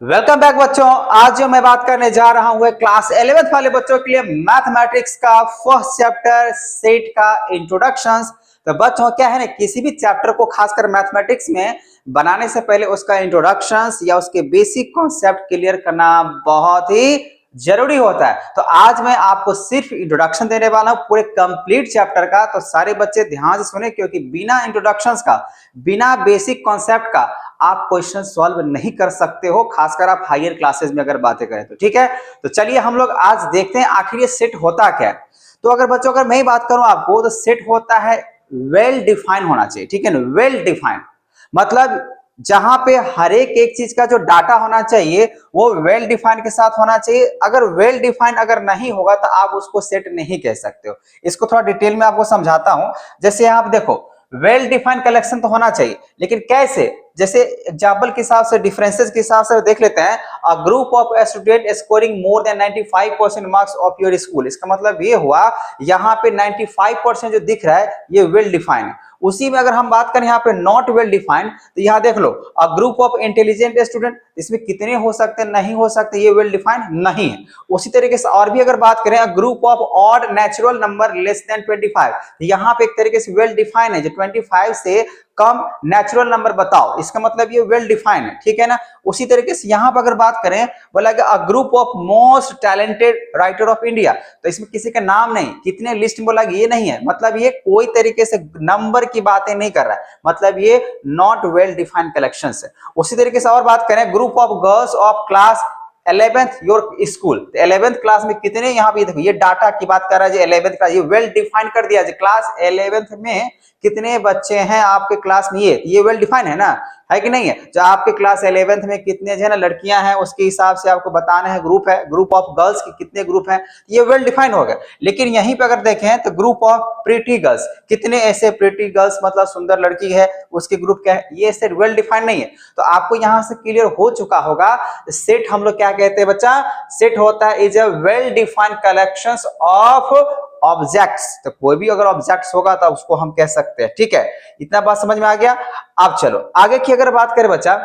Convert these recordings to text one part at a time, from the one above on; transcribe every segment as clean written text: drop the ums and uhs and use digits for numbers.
Welcome back बच्चों। आज जो मैं बात करने जा रहा हूं क्लास 11th वाले बच्चों के लिए मैथमेटिक्स का फर्स्ट चैप्टर सेट का इंट्रोडक्शंस। तो बच्चों क्या है ना, किसी भी चैप्टर को खासकर मैथमेटिक्स में बनाने से पहले उसका इंट्रोडक्शंस या उसके बेसिक कॉन्सेप्ट क्लियर करना बहुत ही जरूरी होता है। तो आज मैं आपको सिर्फ इंट्रोडक्शन देने वाला हूं पूरे कंप्लीट चैप्टर का। तो सारे बच्चे ध्यान से सुने, क्योंकि बिना इंट्रोडक्शंस का, बिना बेसिक कॉन्सेप्ट का आप क्वेश्चन सॉल्व नहीं कर सकते हो, खासकर आप हायर क्लासेस में अगर बातें करें तो। ठीक है, तो चलिए हम लोग आज देखते हैं आखिर ये सेट होता क्या है। तो अगर बच्चों अगर मैं ही बात करूं आपको, तो सेट होता है वेल डिफाइन होना चाहिए। ठीक है ना, वेल डिफाइन मतलब जहां पे हर एक चीज का जो डाटा होना चाहिए वो वेल डिफाइन के साथ होना चाहिए। अगर वेल डिफाइन अगर नहीं होगा तो आप उसको सेट नहीं कह सकते हो। इसको थोड़ा डिटेल में आपको समझाता हूं। जैसे आप देखो, वेल डिफाइंड कलेक्शन तो होना चाहिए, लेकिन कैसे? जैसे एग्जाम्पल के हिसाब से, डिफरेंसेस के हिसाब से देख लेते हैं। अ group of student scoring more than 95% marks of your school. इसका मतलब ये हुआ, यहाँ पे 95% जो दिख रहा है ये वेल डिफाइंड है। उसी में अगर हम बात करें यहाँ पे नॉट वेल डिफाइंड, तो यहाँ देख लो, a group of intelligent student, इसमें कितने हो सकते हैं, नहीं हो सकते, ये वेल डिफाइंड नहीं है। उसी तरीके से और भी अगर बात करें, अ group of odd natural number less than 25, यहाँ पे एक तरीके से वेल डिफाइंड है, जो 25 से कम नेचुरल नंबर बताओ, इसका मतलब ये वेल डिफाइंड है। ठीक है ना। उसी तरीके से यहां पर अगर बात करें, बोला कि अ group of most talented writer of India, तो इसमें किसी का नाम नहीं, कितने लिस्ट में बोला ये नहीं है, मतलब ये कोई तरीके से नंबर की बातें नहीं कर रहा है, मतलब ये नॉट वेल डिफाइंड कलेक्शंस है। उसी तरीके से और बात करें, group of girls of class 11th your school, 11th class में कितने, यहाँ पे देखो ये डाटा की बात कर रहा है, 11th क्लास, ये वेल डिफाइन कर दिया, क्लास 11th में कितने बच्चे हैं आपके क्लास में, ये वेल डिफाइन है ना, है कि नहीं है? जो आपके क्लास 11th में कितने जो है ना लड़कियां हैं, उसके हिसाब से आपको बताना है। ग्रुप है, ग्रुप ऑफ गर्ल्स के कितने ग्रुप हैं, ये वेल डिफाइन हो गया। लेकिन यहीं पे अगर देखें तो ग्रुप ऑफ प्रीटी गर्ल्स, कितने ऐसे प्रीटी गर्ल्स मतलब सुंदर लड़की है, उसके ग्रुप क्या है, ये सेट वेल डिफाइन नहीं है। तो आपको यहां से क्लियर हो चुका होगा, सेट हम लोग क्या कहते हैं बच्चा, सेट होता है is a well defined collections of objects. तो कोई भी अगर ऑब्जेक्ट्स होगा तो उसको हम कह सकते हैं। ठीक है, इतना बात समझ में आ गया। अब चलो आगे की अगर बात करें बच्चा,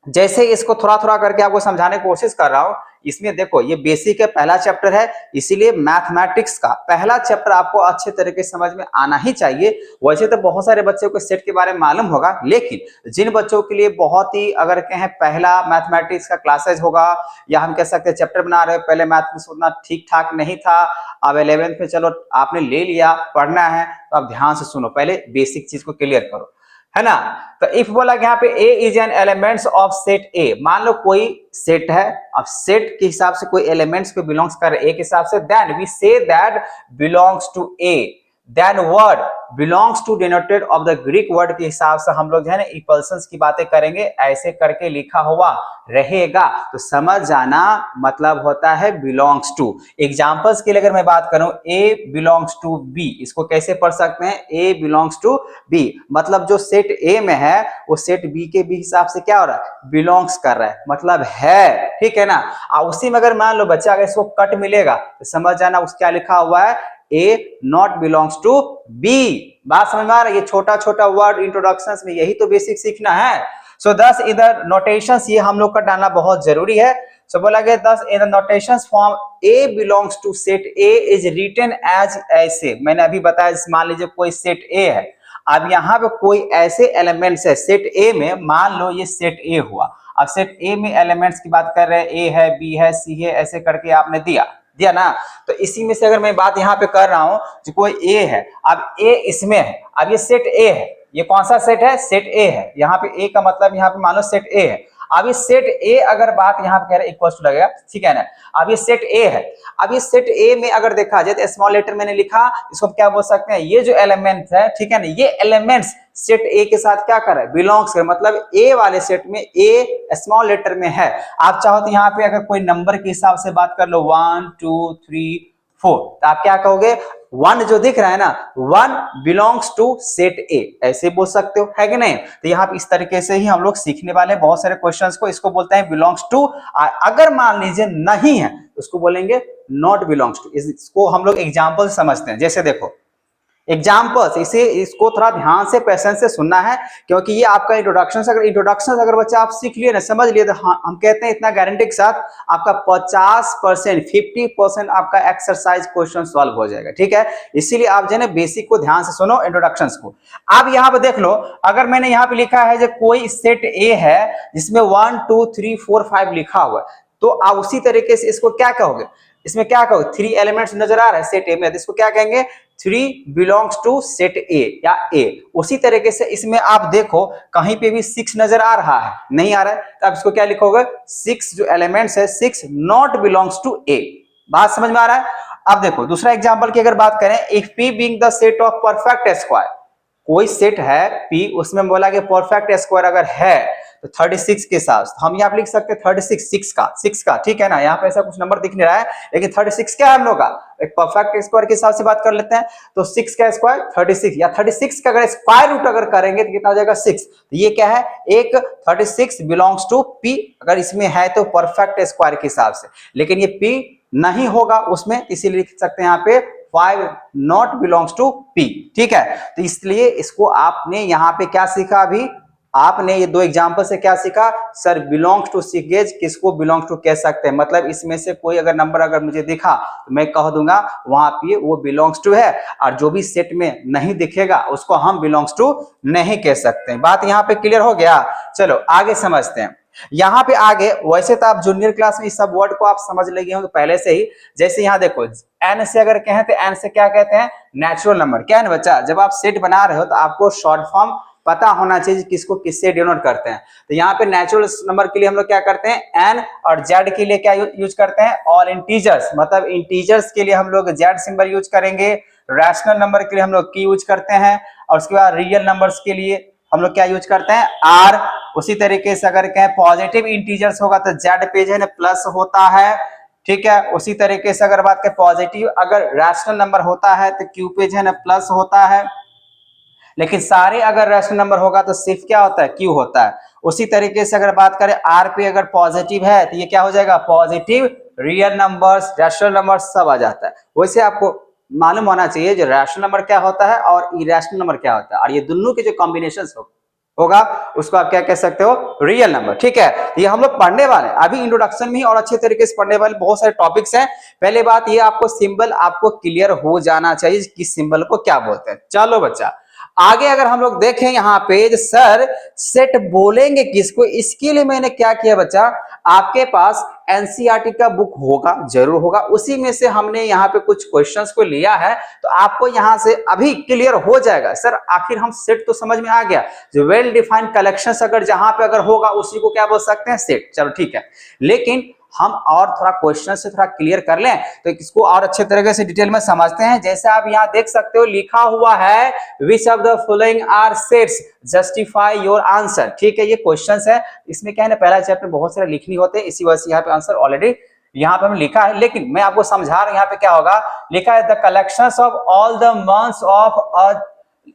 जैसे इसको थोड़ा थोड़ा करके आपको समझाने की कोशिश कर रहा हूं। इसमें देखो ये बेसिक है, पहला चैप्टर है, इसीलिए मैथमेटिक्स का पहला चैप्टर आपको अच्छे तरीके से समझ में आना ही चाहिए। वैसे तो बहुत सारे बच्चों को सेट के बारे में मालूम होगा, लेकिन जिन बच्चों के लिए बहुत ही अगर कहें पहला मैथमेटिक्स का क्लासेज होगा, या हम कह सकते हैं चैप्टर बना रहे हो, पहले मैथमेटिक्स उतना ठीक ठाक नहीं था, अब 11th में चलो आपने ले लिया, पढ़ना है, तो आप ध्यान से सुनो, पहले बेसिक चीज को क्लियर करो, है ना। तो इफ बोला यहाँ पे A is an elements of set A, मान लो कोई सेट है, अब सेट के हिसाब से कोई एलिमेंट्स को बिलोंग्स कर ए के हिसाब से, then we say that belongs to A, then word belongs to denoted of the Greek word के हिसाब से हम लोग जो है ना इपल्सन्स की बातें करेंगे, ऐसे करके लिखा हुआ रहेगा, तो समझ जाना मतलब होता है बिलोंग्स टू। एग्जांपल्स के लिए अगर मैं बात करूं, ए बिलोंग्स टू बी, इसको कैसे पढ़ सकते हैं, ए बिलोंग्स टू बी, मतलब जो सेट ए में है वो सेट बी के बी हिसाब से क्या हो रहा है, बिलोंग्स कर रहा है, मतलब है। ठीक है ना। उसी में अगर मान लो बच्चा अगर इसको कट मिलेगा तो समझ जाना उस क्या लिखा हुआ है, ए नॉट बिलोंग्स टू बी। बात समझ में आ रहा है? ये छोटा छोटा वर्ड इंट्रोडक्शंस में यही तो बेसिक सीखना है। सो दस इधर नोटेशंस ये हम लोग का डालना बहुत जरूरी है। सो बोला गया thus in the notations form A belongs to set A is written as ऐसे, मैंने अभी बताया, मान लीजिए कोई सेट ए है, अब यहाँ पे कोई ऐसे एलिमेंट्स है सेट ए में, मान लो ये सेट ए हुआ, अब सेट ए में एलिमेंट्स की बात कर रहे हैं, ए है, बी है, सी है, ऐसे करके आपने दिया दिया ना। तो इसी में से अगर मैं बात यहाँ पे कर रहा हूं कि कोई ए है, अब ए इसमें है, अब ये सेट ए है, ये कौन सा सेट है, सेट ए है, यहाँ पे ए का मतलब यहाँ पे मान लो सेट ए है। अब ये सेट ए अगर बात यहाँ पे कह रहे इक्वल टू लगेगा, ठीक है ना। अब ये सेट ए है, अब ये सेट ए में अगर देखा जाए तो स्मॉल लेटर मैंने लिखा, इसको क्या बोल सकते हैं, ये जो एलिमेंट है, ठीक है ना, ये एलिमेंट्स सेट ए के साथ क्या कर रहा है, बिलोंग्स कर, मतलब ए वाले सेट में ए स्मॉल लेटर में है। आप चाहो तो यहाँ पे अगर कोई नंबर के हिसाब से बात कर लो 1 2 3 4, तो आप क्या कहोगे, 1 जो दिख रहा है ना, 1 बिलोंग्स टू सेट ए, ऐसे बोल सकते हो, है कि नहीं। तो यहाँ पे इस तरीके से ही हम लोग सीखने वाले बहुत सारे क्वेश्चंस को, इसको बोलते हैं बिलोंग्स टू। अगर मान लीजिए नहीं है तो उसको बोलेंगे नॉट बिलोंग्स टू। इसको हम लोग एग्जांपल समझते हैं। जैसे देखो एग्जाम्पल्स, इसको थोड़ा ध्यान से पेशेंस से सुनना है, क्योंकि ये आपका इंट्रोडक्शन अगर बच्चा आप सीख लिए ना, समझ लिए, तो हाँ, हम कहते हैं इतना गारंटी के साथ आपका 50% 50% आपका एक्सरसाइज क्वेश्चन सॉल्व हो जाएगा। ठीक है, इसीलिए आप जो है बेसिक को ध्यान से सुनो, इंट्रोडक्शन को। अब यहाँ पे देख लो, अगर मैंने यहाँ पे लिखा है जो कोई सेट ए है जिसमें 1 2 3 4 5 लिखा हुआ है, तो आप उसी तरीके से इसको क्या कहोगे, इसमें क्या कहोगे, 3 एलिमेंट्स नजर आ रहे हैं सेट ए में, तो इसको क्या कहेंगे, 3 बिलोंग्स टू सेट ए या ए। उसी तरीके से इसमें आप देखो कहीं पे भी 6 नजर आ रहा है, नहीं आ रहा है, तो आप इसको क्या लिखोगे, 6 जो एलिमेंट्स है 6 नॉट बिलोंग्स टू ए। बात समझ में आ रहा है। अब देखो दूसरा एग्जांपल की अगर बात करें, if P being the set of perfect square, कोई सेट है पी, उसमें बोला कि परफेक्ट स्क्वायर अगर है तो 36 के साथ, तो हम यहाँ पे लिख सकते हैं 36 6 का, ठीक है ना, यहाँ पे ऐसा कुछ नंबर दिख नहीं रहा है, लेकिन 36 क्या है हम लोग का, एक परफेक्ट स्क्वायर के हिसाब से बात कर लेते हैं, तो 6 का स्क्वायर 36, या 36 का अगर स्क्वायर रूट अगर करेंगे तो कितना हो जाएगा 6। तो ये क्या है, एक 36 बिलोंग्स टू पी, अगर इसमें है तो परफेक्ट स्क्वायर के हिसाब से, लेकिन ये पी नहीं होगा उसमें, इसीलिए लिख सकते हैं यहाँ पे 5 नॉट बिलोंग्स टू पी। ठीक है, तो इसलिए इसको आपने यहाँ पे क्या सीखा, अभी आपने ये दो एग्जांपल से क्या सीखा, सर बिलोंग्स टू सीखेज किसको बिलोंग्स टू कह सकते हैं, मतलब इसमें से कोई अगर नंबर अगर मुझे दिखा तो मैं कह दूंगा वहां पे वो बिलोंग्स टू है, और जो भी सेट में नहीं दिखेगा उसको हम बिलोंग्स टू नहीं कह सकते हैं। बात यहाँ पे क्लियर हो गया। चलो आगे समझते हैं। यहाँ पे आगे, वैसे तो आप जूनियर क्लास में इस सब वर्ड को आप समझ लगे होंगे पहले से ही, जैसे यहाँ देखो एन से अगर कहें तो एन से क्या कहते हैं, नेचुरल नंबर। क्या है ना बच्चा, जब आप सेट बना रहे हो तो आपको शॉर्ट फॉर्म पता होना चाहिए किसको किससे डिनोट करते हैं। तो यहाँ पे नेचुरल नंबर के लिए हम लोग क्या करते हैं एन, और जेड के लिए क्या यूज करते हैं ऑल इंटीजर्स, मतलब इंटीजर्स के लिए हम लोग जेड सिंबल यूज करेंगे, रैशनल नंबर के लिए हम लोग की यूज करते हैं, और उसके बाद रियल नंबर्स के लिए हम लोग क्या यूज करते हैं आर। उसी तरीके से अगर कहें पॉजिटिव इंटीजर्स होगा तो जेड पे जो है प्लस होता है। ठीक है, उसी तरीके से अगर बात करें पॉजिटिव अगर रैशनल नंबर होता है तो क्यू पे जो है प्लस होता है, लेकिन सारे अगर रैशनल नंबर होगा तो सिर्फ क्या होता है क्यू होता है। उसी तरीके से अगर बात करें आर पे अगर पॉजिटिव है तो ये क्या हो जाएगा positive, real numbers rational numbers सब आ जाता है। वैसे आपको मालूम होना चाहिए जो रैशनल नंबर क्या होता है और इरेशनल नंबर क्या होता है, और ये दोनों के जो कॉम्बिनेशन होगा उसको आप क्या कह सकते हो, रियल नंबर। ठीक है, ये हम लोग पढ़ने वाले हैं अभी इंट्रोडक्शन में ही, और अच्छे तरीके से पढ़ने वाले बहुत सारे टॉपिक्स हैं। पहले बात ये आपको सिंबल आपको क्लियर हो जाना चाहिए कि सिंबल को क्या बोलते हैं। चलो बच्चा आगे अगर हम लोग देखें यहाँ पे सर सेट बोलेंगे किसको, इसके लिए मैंने क्या किया बच्चा, आपके पास एनसीईआरटी का बुक होगा, जरूर होगा, उसी में से हमने यहाँ पे कुछ क्वेश्चंस को लिया है, तो आपको यहाँ से अभी क्लियर हो जाएगा सर आखिर हम सेट तो समझ में आ गया, जो वेल डिफाइंड कलेक्शंस अगर जहां पे अगर होगा उसी को क्या बोल सकते हैं सेट। चलो ठीक है, लेकिन हम और थोड़ा क्वेश्चन से थोड़ा क्लियर कर लें तो इसको और अच्छे तरीके से डिटेल में समझते हैं। जैसे आप यहाँ देख सकते हो लिखा हुआ है which of the following are sets justify your answer. ठीक है, ये क्वेश्चन है, इसमें क्या है ना पहला चैप्टर बहुत सारे लिखनी होते हैं, इसी वजह से यहाँ पे आंसर ऑलरेडी यहाँ पे लिखा है, लेकिन मैं आपको समझा रहा हूं यहाँ पे क्या होगा। लिखा है the collections of all the months of a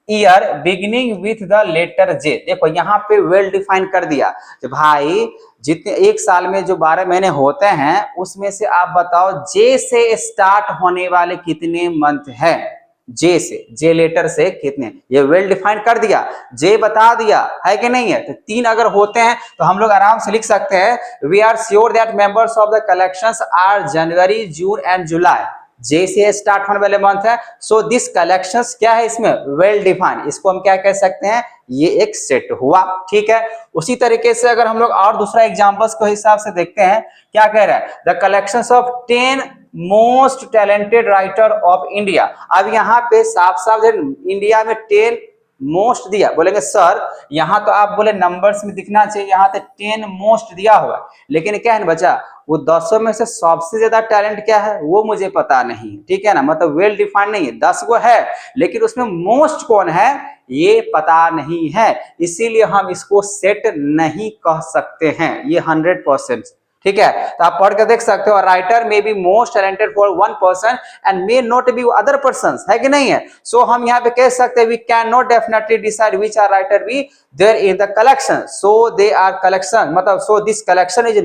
year beginning with the letter J. देखो यहाँ पे वेल डिफाइन कर दिया कि भाई जितने एक साल में जो 12 महीने होते हैं उसमें से आप बताओ जे से स्टार्ट होने वाले कितने मंथ हैं, जे से, जे लेटर से कितने, ये वेल डिफाइन कर दिया, जे बता दिया है कि नहीं है। तो 3 अगर होते हैं तो हम लोग आराम से लिख सकते हैं we are sure that members of the collections are January June and July, J से स्टार्ट होने वाले मंथ है। सो दिस कलेक्शंस क्या है इसमें वेल डिफाइंड, इसको हम क्या कह सकते हैं, ये एक सेट हुआ। ठीक है, उसी तरीके से अगर हम लोग और दूसरा एग्जांपल्स के हिसाब से देखते हैं क्या कह रहा है, the collections of 10 most talented writer of India. अब यहाँ पे साफ साफ इंडिया में 10 मोस्ट दिया, बोलेंगे सर यहाँ तो आप बोले नंबर्स में दिखना चाहिए, यहाँ तो 10 मोस्ट दिया हुआ, लेकिन क्या है ना बच्चा वो 10 में से सबसे ज्यादा टैलेंट क्या है वो मुझे पता नहीं। ठीक है ना, मतलब वेल डिफाइंड नहीं है, 10 को है लेकिन उसमें मोस्ट कौन है ये पता नहीं है, इसीलिए हम इसको सेट नहीं कह सकते हैं, ये 100%। ठीक है, तो आप पढ़ कर देख सकते हो writer may be most talented for one person and may not be other persons, है कि नहीं है। सो हम यहाँ पे कह सकते हैं we can not definitely decide which are writer be there in the collection, so they are collection, मतलब so this collection is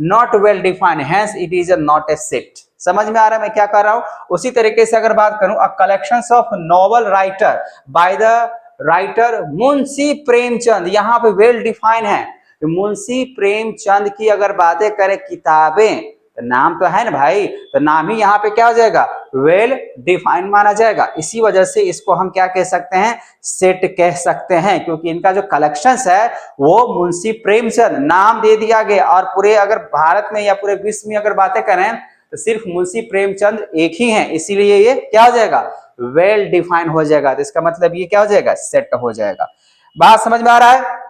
not well defined, hence it is not a set. समझ में आ रहा है मैं क्या कर रहा हूं? उसी तरीके से अगर बात करूं, a collections of novel writer by the writer Munshi Premchand, यहां पे वेल डिफाइन है। तो मुंशी प्रेमचंद की अगर बातें करें किताबें, तो नाम तो है ना भाई, तो नाम ही यहाँ पे क्या हो जाएगा, वेल डिफाइंड माना जाएगा। इसी वजह से इसको हम क्या कह सकते हैं, सेट कह सकते हैं, क्योंकि इनका जो कलेक्शंस है वो मुंशी प्रेमचंद नाम दे दिया गया। और पूरे अगर भारत में या पूरे विश्व में अगर बातें करें तो सिर्फ मुंशी प्रेमचंद एक ही हैं, इसीलिए ये क्या हो जाएगा, वेल डिफाइंड हो जाएगा। तो इसका मतलब ये क्या हो जाएगा, सेट हो जाएगा। बात समझ में आ रहा है?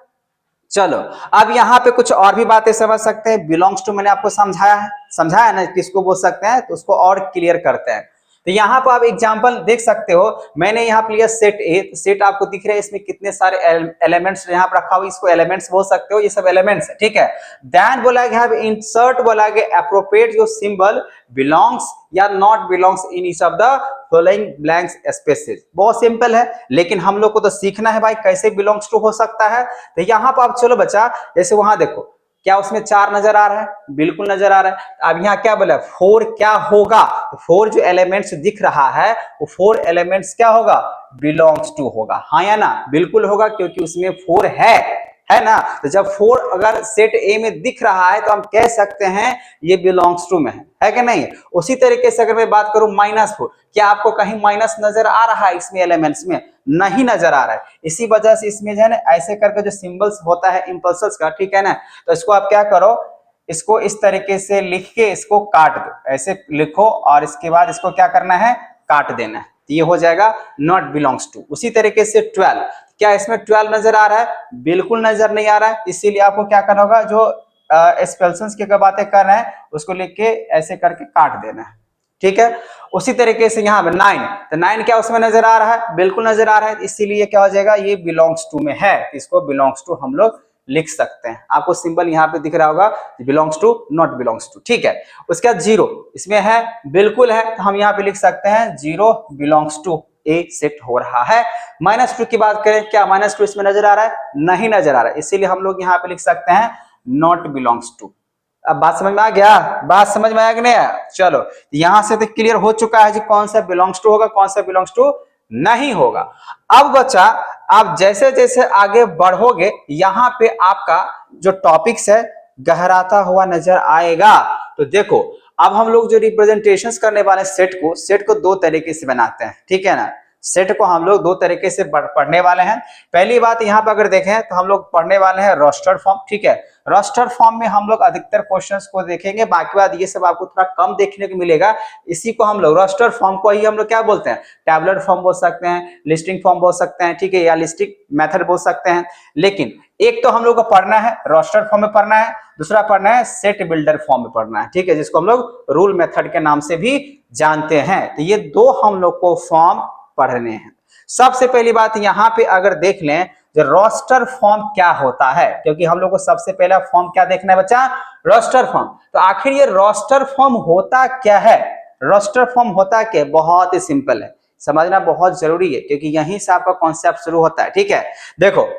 चलो अब यहाँ पे कुछ और भी बातें समझ सकते हैं। बिलोंग्स टू मैंने आपको समझाया ना किसको बोल सकते हैं, तो उसको और क्लियर करते हैं। तो यहाँ पर आप एग्जांपल देख सकते हो, मैंने यहाँ पे लिया सेट ए। सेट आपको दिख रहा है, इसमें कितने सारे एलिमेंट्स यहाँ पर रखा हुआ, इसको एलिमेंट्स बोल सकते हो, ये सब एलिमेंट्स है, ठीक है। देन बोला गया है इंसर्ट, बोला गया अप्रोप्रिएट जो सिंबल बिलोंग्स या not belongs in each of the following blanks spaces. बहुत सिंपल है, लेकिन हम लोग को तो सीखना है भाई कैसे बिलोंग्स टू हो सकता है। तो यहाँ पर आप चलो बच्चा, जैसे वहां देखो क्या उसमें 4 नजर आ रहा है, बिल्कुल नजर आ रहा है। अब यहाँ क्या बोला, 4 क्या होगा, तो 4 जो एलिमेंट्स दिख रहा है वो 4 एलिमेंट्स क्या होगा, बिलोंग्स टू होगा। हाँ या ना, बिल्कुल होगा, क्योंकि उसमें 4 है ना। तो जब 4 अगर सेट ए में दिख रहा है तो हम कह सकते हैं ये बिलोंग्स टू में है कि नहीं। उसी तरीके से अगर मैं बात करूं -4, क्या आपको कहीं माइनस नजर आ रहा है इसमें एलिमेंट्स में, नहीं नजर आ रहा है। इसी वजह से इसमें जो है ना ऐसे करके जो सिंबल्स होता है इंपल्सेस का, ठीक है ना, तो इसको आप क्या करो, इसको इस तरीके से लिख के इसको काट दो, ऐसे लिखो और इसके बाद इसको क्या करना है, काट देना है, तो ये हो जाएगा नॉट बिलोंग्स टू। उसी तरीके से 12, क्या इसमें 12 नजर आ रहा है, बिल्कुल नजर नहीं आ रहा है, इसीलिए आपको क्या करना होगा, जो स्पेल्सन्स की बातें कर रहे हैं उसको लिख के ऐसे करके काट देना है, ठीक है। उसी तरीके से यहाँ पे 9, तो 9 क्या उसमें नजर आ रहा है, बिल्कुल नजर आ रहा है, इसीलिए क्या हो जाएगा, ये बिलोंग्स टू में है, इसको बिलोंग्स टू हम लोग लिख सकते हैं। आपको सिंबल यहाँ पे दिख रहा होगा, belongs to, not belongs to, ठीक है। उसके बाद 0 इसमें है, बिल्कुल है, तो हम यहाँ पे लिख सकते हैं 0 बिलोंग्स टू ए सेट हो रहा है। -2 की बात करें, क्या -2 इसमें नजर आ रहा है, नहीं नजर आ रहा है, इसीलिए हम लोग यहाँ पे लिख सकते हैं नॉट बिलोंग्स टू। अब बात समझ में आ गया, बात समझ में आया कि नहीं? चलो यहां से तो क्लियर हो चुका है जी कौन सा बिलोंग्स टू होगा, कौन सा बिलोंग्स टू नहीं होगा। अब बच्चा आप जैसे जैसे आगे बढ़ोगे यहां पे आपका जो टॉपिक्स है गहराता हुआ नजर आएगा। तो देखो अब हम लोग जो रिप्रेजेंटेशंस करने वाले सेट को 2 तरीके से बनाते हैं, ठीक है ना। सेट को हम लोग 2 तरीके से पढ़ने वाले हैं। पहली बात यहाँ पर अगर देखें तो हम लोग पढ़ने वाले हैं रोस्टर फॉर्म, ठीक है। रोस्टर फॉर्म में हम लोग अधिकतर क्वेश्चंस को देखेंगे, बाकी बात ये सब आपको थोड़ा कम देखने को मिलेगा। इसी को हम लोग रोस्टर फॉर्म को ही हम लोग क्या बोलते हैं, टैबुलर फॉर्म बोल सकते हैं, लिस्टिंग फॉर्म बोल सकते हैं, ठीक है, या लिस्टिंग मेथड बोल सकते हैं। लेकिन एक तो हम लोग को पढ़ना है रोस्टर फॉर्म में पढ़ना है, दूसरा पढ़ना है सेट बिल्डर फॉर्म में पढ़ना है, ठीक है, जिसको हम लोग रूल मेथड के नाम से भी जानते हैं। तो ये 2 हम लोग को फॉर्म पढ़ने हैं। सबसे पहली बात यहां पे अगर देख लें जो रोस्टर फॉर्म क्या होता है, क्योंकि हम लोग को सबसे पहला फॉर्म क्या देखना है बच्चा, रोस्टर फॉर्म। तो आखिर ये रोस्टर फॉर्म होता क्या है, रोस्टर फॉर्म होता क्या, बहुत ही सिंपल है, समझना बहुत जरूरी है, क्योंकि यहीं से आपका कॉन्सेप्ट शुरू होता है, ठीक है। देखो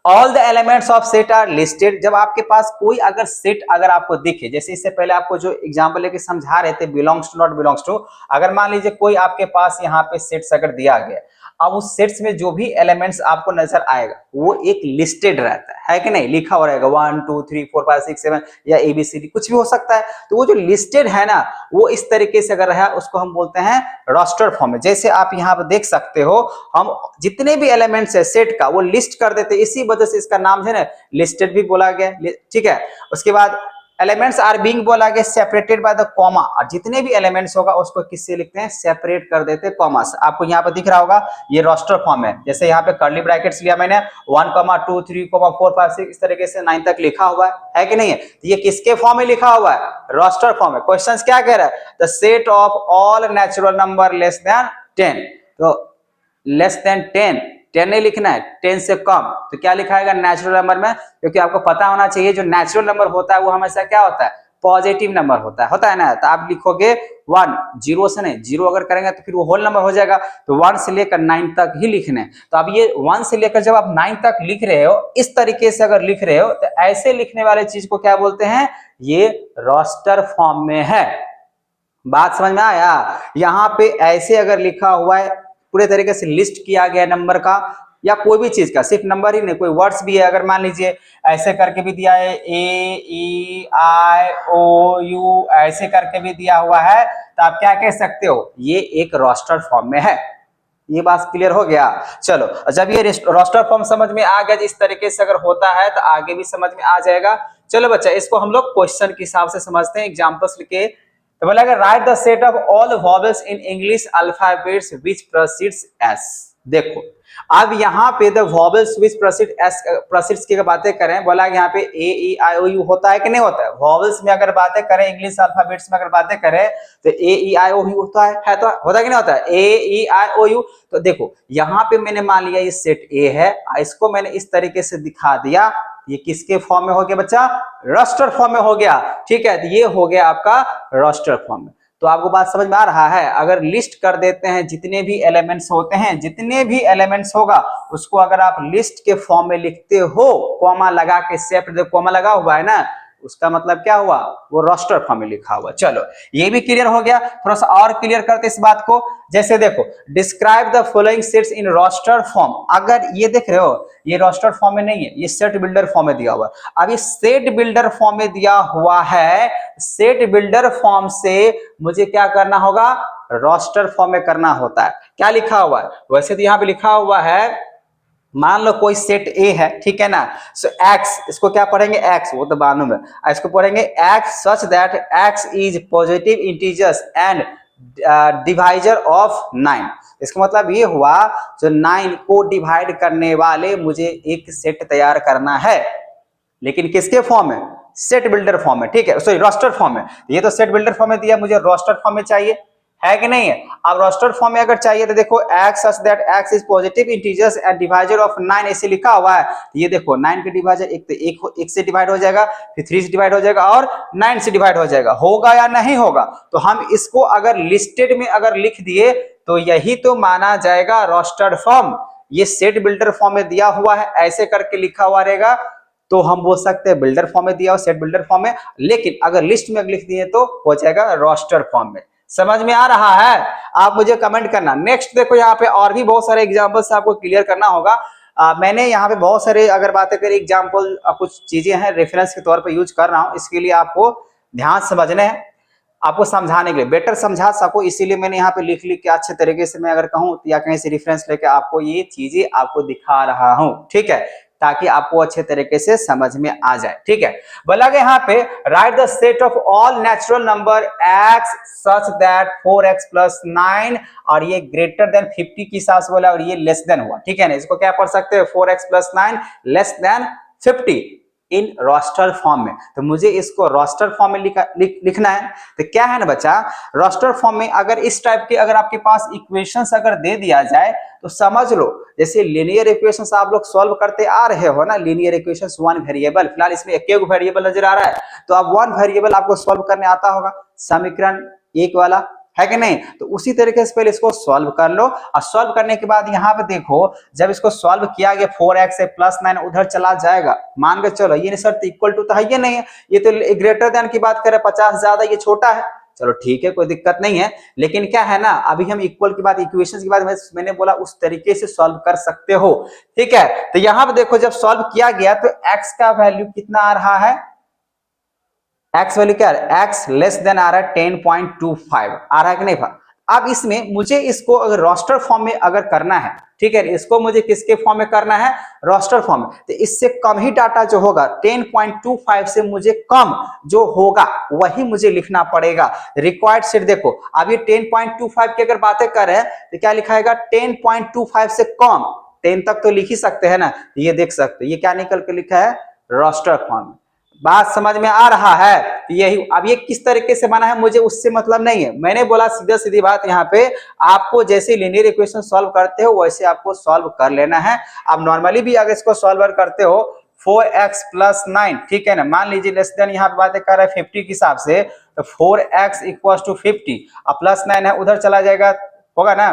all the elements of set are listed, जब आपके पास कोई अगर सेट अगर आपको दिखे, जैसे इससे पहले आपको जो एग्जांपल लेके समझा रहे थे belongs to not belongs to, अगर मान लीजिए कोई आपके पास यहाँ पे सेट्स अगर दिया गया, अब उस सेट्स में जो भी एलिमेंट्स आपको नजर आएगा वो एक लिस्टेड रहता है कि नहीं, लिखा हुआ रहेगा 1 2 3 4 5 6 7 या ABCD कुछ भी हो सकता है। तो वो जो लिस्टेड है ना वो इस तरीके से अगर रहा उसको हम बोलते हैं रोस्टर फॉर्म में। जैसे आप यहाँ पर देख सकते हो हम जितने भी एलिमेंट्स है सेट का वो लिस्ट कर देते, इसी वजह से इसका नाम है ना लिस्टेड भी बोला गया, ठीक है। उसके बाद एलिमेंट्स आर बीइंग बोला गया सेपरेटेड बाय द कॉमा, और जितने भी एलिमेंट्स होगा उसको किससे लिखते हैं, सेपरेट कर देते हैं कॉमा से। आपको यहाँ पे दिख रहा होगा ये रोस्टर फॉर्म है, जैसे यहाँ पे कर्ली ब्रैकेट्स लिया मैंने 1 2 3 4 5 6 इस तरीके से 9 तक लिखा हुआ है कि नहीं है। तो ये किसके फॉर्म में लिखा हुआ है, रोस्टर फॉर्म में। क्वेश्चंस क्या कह रहा है, the set of all natural number less than 10, तो लेस देन 10 नहीं लिखना है, 10 से कम, तो क्या लिखाएगा नेचुरल नंबर में, क्योंकि आपको पता होना चाहिए जो नेचुरल नंबर होता है वो हमेशा क्या होता है, पॉजिटिव नंबर होता है ना। तो आप लिखोगे 1, 0 से नहीं, 0 अगर करेंगे तो फिर वो होल नंबर हो जाएगा, तो 1 से लेकर 9 तक ही लिखने हैं। तो अब ये 1 से लेकर जब आप 9 तक लिख रहे हो, इस तरीके से अगर लिख रहे हो तो ऐसे लिखने वाले चीज को क्या बोलते हैं, ये रोस्टर फॉर्म में है, बात समझ में आया। यहाँ पे ऐसे अगर लिखा हुआ है पूरे तरीके से लिस्ट किया गया नंबर का या कोई भी चीज का, सिर्फ नंबर ही नहीं, कोई वर्ड्स भी है, अगर मान लीजिए ऐसे करके भी दिया है AEIOU ऐसे करके भी दिया हुआ है, तो आप क्या कह सकते हो, ये एक रोस्टर फॉर्म में है। ये बात क्लियर हो गया। चलो जब ये रोस्टर फॉर्म समझ में आ गया, इस तरीके से अगर होता है तो आगे भी समझ में आ जाएगा। चलो बच्चा इसको हम लोग क्वेश्चन के हिसाब से समझते हैं, एग्जांपल्स लिखे। तो बोला right the set of all vowels in English alphabets which proceeds S. देखो अब यहाँ पे the vowels which proceed S, proceeds की बातें करें, बोला यहाँ पे AEIOU होता है कि नहीं होता है। वॉवेल्स में अगर बातें करें, इंग्लिश अल्फाबेट्स में अगर बातें करें तो AEIOU होता है तो होता है कि नहीं होता है AEIOU। तो देखो यहाँ पे मैंने मान लिया ये सेट A है, इसको मैंने इस तरीके से दिखा दिया, ये किसके फॉर्म में हो गया बच्चा, रोस्टर फॉर्म में हो गया। ठीक है, तो ये हो गया आपका रोस्टर फॉर्म में। तो आपको बात समझ में आ रहा है। अगर लिस्ट कर देते हैं जितने भी एलिमेंट्स होते हैं, जितने भी एलिमेंट्स होगा उसको अगर आप लिस्ट के फॉर्म में लिखते हो, कॉमा लगा के, सेपरेट कॉमा लगा हुआ है ना, उसका मतलब क्या हुआ, वो रोस्टर फॉर्म में लिखा हुआ। चलो ये भी क्लियर हो गया। थोड़ा सा और क्लियर करते इस बात को। जैसे देखो describe the following sets in roster form. अगर ये देख रहे हो ये रोस्टर फॉर्म में नहीं है, ये सेट बिल्डर फॉर्म में दिया हुआ है। अब ये सेट बिल्डर फॉर्म में दिया हुआ है, सेट बिल्डर फॉर्म से मुझे क्या करना होगा, रोस्टर फॉर्म में करना होता है। क्या लिखा हुआ है, वैसे तो यहाँ पे लिखा हुआ है, मान लो कोई सेट ए है, ठीक है ना, सो एक्स, इसको क्या पढ़ेंगे एक्स, वो तो मालूम है, इसको पढ़ेंगे x such that x is positive integers and divisor of 9। इसका मतलब ये हुआ जो 9 को डिवाइड करने वाले मुझे एक सेट तैयार करना है, लेकिन किसके फॉर्म में, सेट बिल्डर फॉर्म में। ठीक है, सॉरी रोस्टर फॉर्म में। ये तो सेट बिल्डर फॉर्म में दिया, मुझे रोस्टर फॉर्म में चाहिए, है कि नहीं है। अब रोस्टर फॉर्म में अगर चाहिए तो देखो x such that x is positive integers and divisor of 9 ऐसे लिखा हुआ है। ये देखो 9 के डिवाइजर एक तो एक से डिवाइड हो जाएगा, फिर 3 से डिवाइड हो जाएगा और 9 से डिवाइड हो जाएगा। होगा या नहीं होगा, तो हम इसको अगर लिस्टेड में अगर लिख दिए तो यही तो माना जाएगा रोस्टर्ड फॉर्म। ये सेट बिल्डर फॉर्म में दिया हुआ है, ऐसे करके लिखा हुआ रहेगा तो हम बोल सकते हैं बिल्डर फॉर्म में दिया हो, सेट बिल्डर फॉर्म में। लेकिन अगर लिस्ट में लिख दिए तो हो जाएगा रोस्टर फॉर्म में। समझ में आ रहा है, आप मुझे कमेंट करना। नेक्स्ट देखो यहाँ पे और भी बहुत सारे एग्जांपल्स आपको क्लियर करना होगा। मैंने यहाँ पे बहुत सारे अगर बातें करें एग्जांपल, कुछ चीजें हैं रेफरेंस के तौर पे यूज कर रहा हूँ, इसके लिए आपको ध्यान समझने हैं, आपको समझाने के लिए, बेटर समझा सको, इसीलिए मैंने यहाँ पे लिख लिख के अच्छे तरीके से मैं अगर कहूँ या कहीं से रेफरेंस लेके आपको ये चीजें आपको दिखा रहा हूँ। ठीक है, ताकि आपको अच्छे तरीके से समझ में आ जाए। ठीक है, बोला गया यहाँ पे write the set of all natural number x such that 4x plus 9, और ये ग्रेटर देन 50 की हिसाब से बोला और ये लेस देन हुआ। ठीक है ना, इसको क्या पढ़ सकते हैं, 4x plus 9 less than 50 in roster form में। तो मुझे इसको रोस्टर फॉर्म में लिखना है। तो क्या है ना बच्चा, रोस्टर फॉर्म में अगर इस टाइप के अगर आपके पास इक्वेशंस अगर दे दिया जाए तो समझ लो जैसे लीनियर इक्वेशंस आप लोग सॉल्व करते आ रहे हो ना, लीनियर इक्वेशंस वन वेरिएबल, फिलहाल इसमें एक वेरिएबल नजर आ रहा है, तो अब वन वेरिएबल आपको सॉल्व करने आता होगा, समीकरण एक वाला, है कि नहीं। तो उसी तरीके से पहले इसको सॉल्व कर लो, और सॉल्व करने के बाद यहाँ पे देखो जब इसको सॉल्व किया गया 4x से प्लस 9 उधर चला जाएगा, मान के चलो ये शर्त इक्वल टू तो है ये नहीं है, ये तो ग्रेटर देन की बात करें, 50 ज्यादा ये छोटा है, चलो ठीक है कोई दिक्कत नहीं है। लेकिन क्या है ना, अभी हम इक्वल की बात, इक्वेशंस की बात मैंने बोला उस तरीके से सॉल्व कर सकते हो। ठीक है, तो यहाँ पे देखो जब सॉल्व किया गया तो x का वैल्यू कितना आ रहा है, एक्स वैल्यू क्या है, एक्स लेस देन आ रहा है 10.25 आ रहा है कि नहीं। अब इसमें मुझे इसको अगर रोस्टर फॉर्म में अगर करना है, ठीक है, इसको मुझे किसके फॉर्म में करना है, रोस्टर फॉर्म में, तो इससे कम ही डाटा जो होगा 10.25 से मुझे कम जो होगा वही मुझे लिखना पड़ेगा। रिक्वायर्ड सेट देखो अब ये 10.25 की अगर बातें करें तो क्या लिखाएगा, 10.25 से कम, 10 तक तो लिख ही सकते हैं ना, ये देख सकते, ये क्या निकल के लिखा है, रोस्टर फॉर्म। बात समझ में आ रहा है, यही। अब ये किस तरीके से बना है मुझे उससे मतलब नहीं है, मैंने बोला सीधा सीधी बात, यहाँ पे आपको जैसे लीनियर इक्वेशन सॉल्व करते हो वैसे आपको सॉल्व कर लेना है। अब नॉर्मली भी अगर इसको सॉल्व करते हो 4x प्लस 9, ठीक है ना, मान लीजिए लेस देन यहाँ पे बातें कर रहे हैं 50 के हिसाब से, तो 4x इक्वल टू 50 और प्लस 9 है उधर चला जाएगा, होगा ना,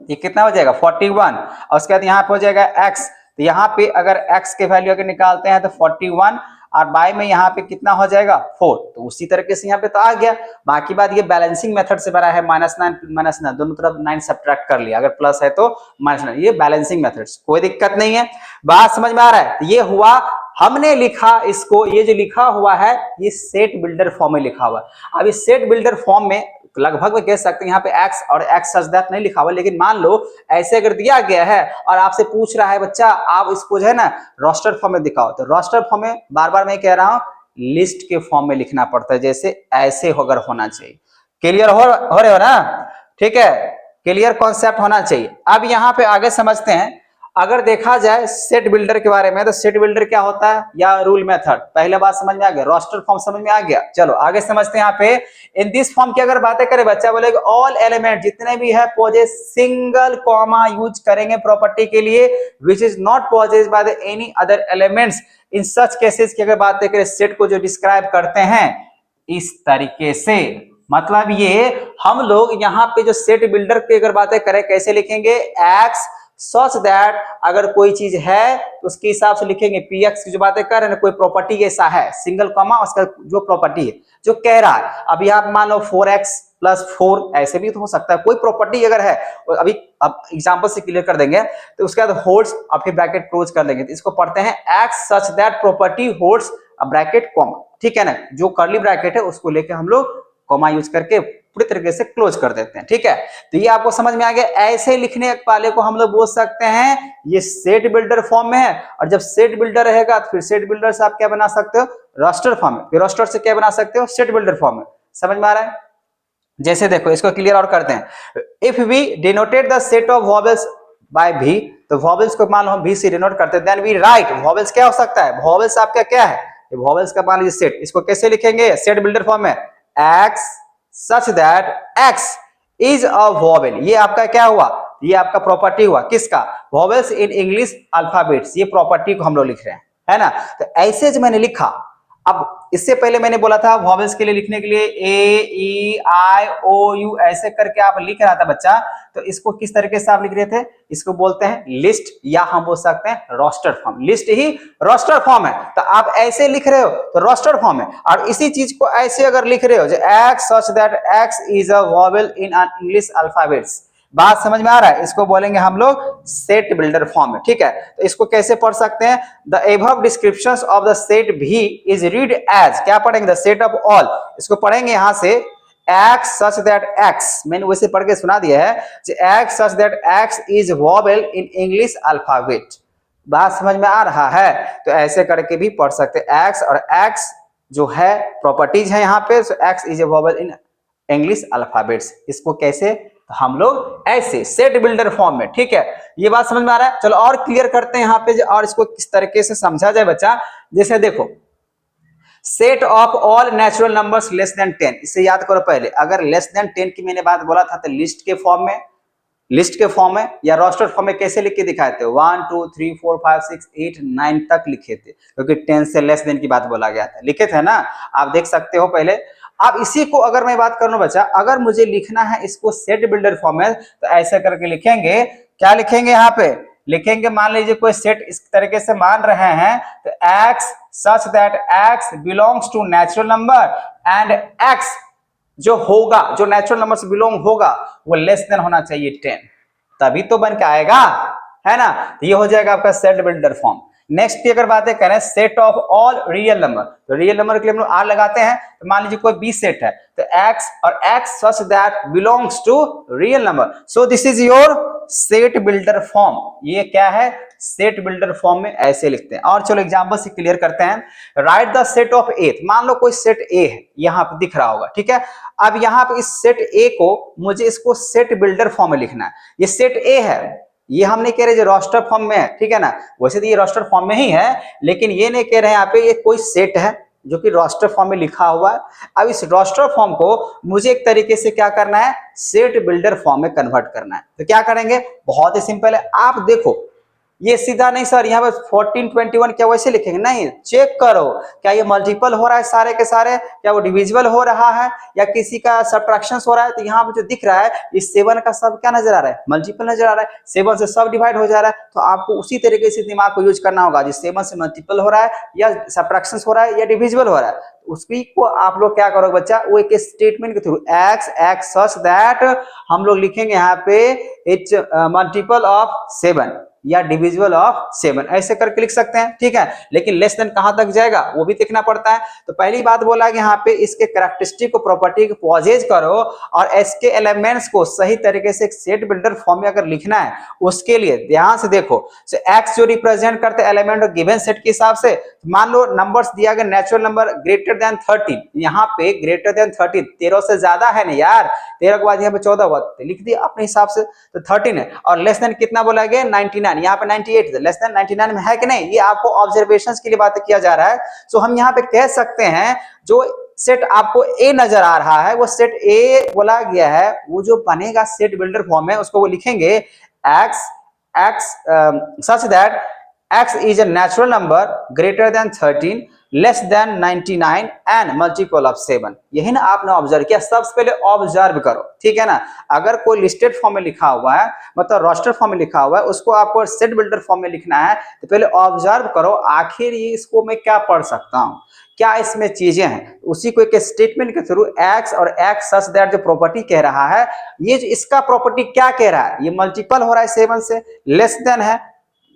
ये कितना हो जाएगा 41, और उसके बाद यहाँ पे हो जाएगा x, तो यहाँ पे अगर x के वैल्यू अगर निकालते हैं तो 41 और बाय में यहाँ पे कितना हो जाएगा 4, तो उसी तरीके से यहाँ पे तो आ गया। बाकी बात ये बैलेंसिंग मेथड से बना है, -9 दोनों तरफ 9 सब्ट्रैक्ट कर लिया, अगर प्लस है तो -9, ये बैलेंसिंग मेथड, कोई दिक्कत नहीं है। बात समझ में आ रहा है? ये हुआ, हमने लिखा इसको, ये जो लिखा हुआ है ये सेट बिल्डर फॉर्म में लिखा हुआ है। अब इस सेट बिल्डर फॉर्म में लगभग में कह सकते हैं यहाँ पे x और x सच दैट नहीं लिखा हुआ, लेकिन मान लो ऐसे अगर दिया गया है और आपसे पूछ रहा है बच्चा आप इसको जो है ना रोस्टर फॉर्म में दिखाओ, तो रोस्टर फॉर्म में बार बार मैं कह रहा हूँ लिस्ट के फॉर्म में लिखना पड़ता है, जैसे ऐसे अगर होना चाहिए। क्लियर हो रहे हो ना? ठीक है, क्लियर कॉन्सेप्ट होना चाहिए। अब यहाँ पे आगे समझते हैं, अगर देखा जाए सेट बिल्डर के बारे में, तो सेट बिल्डर क्या होता है या रूल मेथड, पहले बात समझ में आ गया, रोस्टर फॉर्म समझ में आ गया। चलो आगे समझते हैं। यहाँ पे इन दिस फॉर्म की अगर बातें करें, बच्चा बोलेगा ऑल एलिमेंट जितने भी है पोजेस सिंगल कॉमा यूज करेंगे प्रॉपर्टी के लिए which is not possess by the any other elements. In such cases की अगर बातें करें, सेट को जो डिस्क्राइब करते हैं इस तरीके से, मतलब ये हम लोग यहाँ पे जो सेट बिल्डर की अगर बातें करें कैसे लिखेंगे, एक्स सच दैट अगर कोई चीज है तो उसके हिसाब से लिखेंगे, पी एक्स की जो बातें कर रहे हैं, कोई प्रॉपर्टी ऐसा है सिंगल कॉमा उसका जो प्रॉपर्टी है जो कह रहा है। अब यहाँ मान लो 4x + 4 ऐसे भी तो हो सकता है, कोई प्रॉपर्टी अगर है, अभी अब एग्जांपल से क्लियर कर देंगे, तो उसके बाद होल्ड्स और फिर ब्रैकेट क्लोज कर देंगे, तो इसको पढ़ते हैं x such that property holds bracket comma, ठीक है ना, जो कर्ली ब्रैकेट है उसको लेके हम लोग कॉमा यूज करके पूरी तरीके से क्लोज कर देते हैं। ठीक है, तो ये आपको समझ में आ गया। ऐसे लिखने वाले को हम लोग बोल सकते हैं ये सेट बिल्डर फॉर्म में है, और जब सेट बिल्डर रहेगा तो फिर सेट बिल्डर से आप क्या बना सकते हो, रोस्टर फॉर्म में, फिर रोस्टर से क्या बना सकते हो, सेट बिल्डर फॉर्म में। समझ में आ रहा है? जैसे देखो इसको क्लियर और करते हैं, if we denoted the set of vowels by v, तो वॉवेल्स को मान लो हम v से डिनोट करते हैं, देन वी राइट, वॉवेल्स क्या हो सकता है, वॉवेल्स आपका क्या है, वॉवेल्स का मान लीजिए सेट, इसको कैसे लिखेंगे सेट बिल्डर फॉर्म में, x such that x is a vowel, ये आपका क्या हुआ, ये आपका प्रॉपर्टी हुआ किसका, वॉवेल्स इन इंग्लिश अल्फाबेट्स, ये प्रॉपर्टी को हम लोग लिख रहे हैं, है ना। तो ऐसे जो मैंने लिखा, अब इससे पहले मैंने बोला था वॉवेल्स के लिए लिखने के लिए ए ई आई ओ यू ऐसे करके आप लिख रहा था बच्चा, तो इसको किस तरीके से आप लिख रहे थे, इसको बोलते हैं लिस्ट, या हम बोल सकते हैं रोस्टर फॉर्म, लिस्ट ही रोस्टर फॉर्म है। तो आप ऐसे लिख रहे हो तो रोस्टर फॉर्म है, और इसी चीज को ऐसे अगर लिख रहे हो जो x such that x is a vowel in English alphabets, बात समझ में आ रहा है, इसको बोलेंगे हम लोग सेट बिल्डर फॉर्म में। ठीक है, तो इसको कैसे पढ़ सकते हैं, the above descriptions of the set भी इज रीड एज, क्या पढ़ेंगे, द सेट ऑफ ऑल, इसको पढ़ेंगे यहां से एक्स सच दैट एक्स, मैंने वैसे पढ़ के सुना दिया है, x such that x is vowel in English alphabet. बात समझ में आ रहा है? तो ऐसे करके भी पढ़ सकते हैं, एक्स और एक्स जो है प्रॉपर्टीज है यहाँ पे, so X is a vowel in English alphabets, इसको कैसे, तो हम लोग ऐसे सेट बिल्डर फॉर्म में। ठीक है, ये बात समझ में आ रहा है? चलो और क्लियर करते हैं यहाँ पे, और इसको किस तरीके से समझा जाए बच्चा, जैसे देखो set of all natural numbers less than 10, इसे याद करो पहले, अगर लेस देन 10 की मैंने बात बोला था तो लिस्ट के फॉर्म में, लिस्ट के फॉर्म में या रोस्टर फॉर्म में कैसे लिख के दिखाए थे, 1 2 3 4 5 6 8 9 तक लिखे थे, क्योंकि 10 से लेस देन की बात बोला गया था, लिखे थे ना, आप देख सकते हो पहले। अब इसी को अगर मैं बात करूं बच्चा, अगर मुझे लिखना है इसको सेट बिल्डर फॉर्म में, तो ऐसे करके लिखेंगे, क्या लिखेंगे यहाँ पे, लिखेंगे मान लीजिए कोई सेट इस तरीके से मान रहे हैं, तो x such that x belongs to natural number and x जो होगा, जो नेचुरल नंबर से बिलोंग होगा वो लेस देन होना चाहिए 10, तभी तो बन के आएगा, है ना। तो ये हो जाएगा आपका सेट बिल्डर फॉर्म। नेक्स्ट की अगर बातें करें, set of all real number, तो रियल नंबर के लिए हम लोग आर लगाते हैं, तो मान लीजिए कोई बी सेट है, तो x और x such that belongs to real number, so this is your set builder form. ये क्या है, सेट बिल्डर फॉर्म में ऐसे लिखते हैं। और चलो एग्जांपल से क्लियर करते हैं, राइट द सेट ऑफ ए, मान लो कोई सेट ए है, यहां पे दिख रहा होगा, ठीक है। अब यहां पे इस सेट ए को मुझे इसको सेट बिल्डर फॉर्म में लिखना है, ये सेट ए है, ये हम नहीं कह रहे जो रोस्टर फॉर्म में है, ठीक है ना, वैसे तो ये रोस्टर फॉर्म में ही है, लेकिन ये नहीं कह रहे हैं यहाँ पे ये कोई सेट है जो कि रोस्टर फॉर्म में लिखा हुआ है। अब इस रोस्टर फॉर्म को मुझे एक तरीके से क्या करना है, सेट बिल्डर फॉर्म में कन्वर्ट करना है। तो क्या करेंगे, बहुत ही सिंपल है, आप देखो ये सीधा नहीं सर, यहाँ पर 14 21 क्या वैसे लिखेंगे? नहीं, चेक करो क्या ये मल्टीपल हो रहा है सारे के सारे, क्या वो डिविजिबल हो रहा है या किसी का सब्ट्रैक्शन हो रहा है। तो यहाँ पर जो दिख रहा है इस 7 का सब क्या नजर आ रहा है? मल्टीपल नजर आ रहा है, 7 से सब डिवाइड हो जा रहा है। तो आपको उसी तरीके से दिमाग को यूज करना होगा, जिस 7 से मल्टीपल हो रहा है या सब्ट्रैक्शन हो रहा है या डिविजिबल हो रहा है, उसकी को आप लोग क्या करोगे बच्चा, वो एक स्टेटमेंट के थ्रू x सच दैट हम लोग लिखेंगे यहाँ पे इट्स मल्टीपल ऑफ 7 या डिविजिबल ऑफ 7, ऐसे करके लिख सकते हैं, ठीक है। लेकिन लेस देन कहां तक जाएगा वो भी देखना पड़ता है। तो पहली बात बोला कि यहाँ पे इसके कैरेक्टरिस्टिक को, प्रॉपर्टी को पॉजेज करो और इसके एलिमेंट्स को सही तरीके से एक सेट बिल्डर फॉर्म में अगर लिखना है, उसके लिए ध्यान से देखो। एक्स जो रिप्रेजेंट करते एलिमेंट और गिवन सेट के हिसाब से, मान लो नंबर्स दिया गया नेचुरल नंबर ग्रेटर देन 13, यहाँ पे ग्रेटर देन 13 13 से ज्यादा है ना यार, 13 के बाद यहाँ पे 14 हुआ तो लिख दिया अपने हिसाब से, तो 13 है। और लेस देन कितना बोला गया? 99, यहाँ पे 98, लेस देन 99 में है कि नहीं? ये आपको ऑब्जर्वेशंस के लिए बात किया जा रहा है। सो हम यहाँ पे कह सकते हैं जो सेट आपको ए नजर आ रहा है वो सेट ए बोला गया है, वो जो बनेगा सेट बिल्डर फॉर्म में उसको वो लिखेंगे x such that x is a natural number greater than 13 less than 99 and multiple of 7। यही ना आपने ऑब्जर्व किया, सबसे पहले ऑब्जर्व करो, ठीक है ना। अगर कोई लिस्टेड फॉर्म में लिखा हुआ है, मतलब रोस्टर फॉर्म में लिखा हुआ है, उसको आपको सेट बिल्डर फॉर्म में लिखना है, तो पहले ऑब्जर्व करो आखिर ये इसको मैं क्या पढ़ सकता हूँ, क्या इसमें चीजें हैं। उसी को एक स्टेटमेंट के थ्रू x और x सच दैट जो प्रॉपर्टी कह रहा है, ये जो इसका प्रॉपर्टी क्या कह रहा है, ये मल्टीपल हो रहा है 7 से, लेस देन है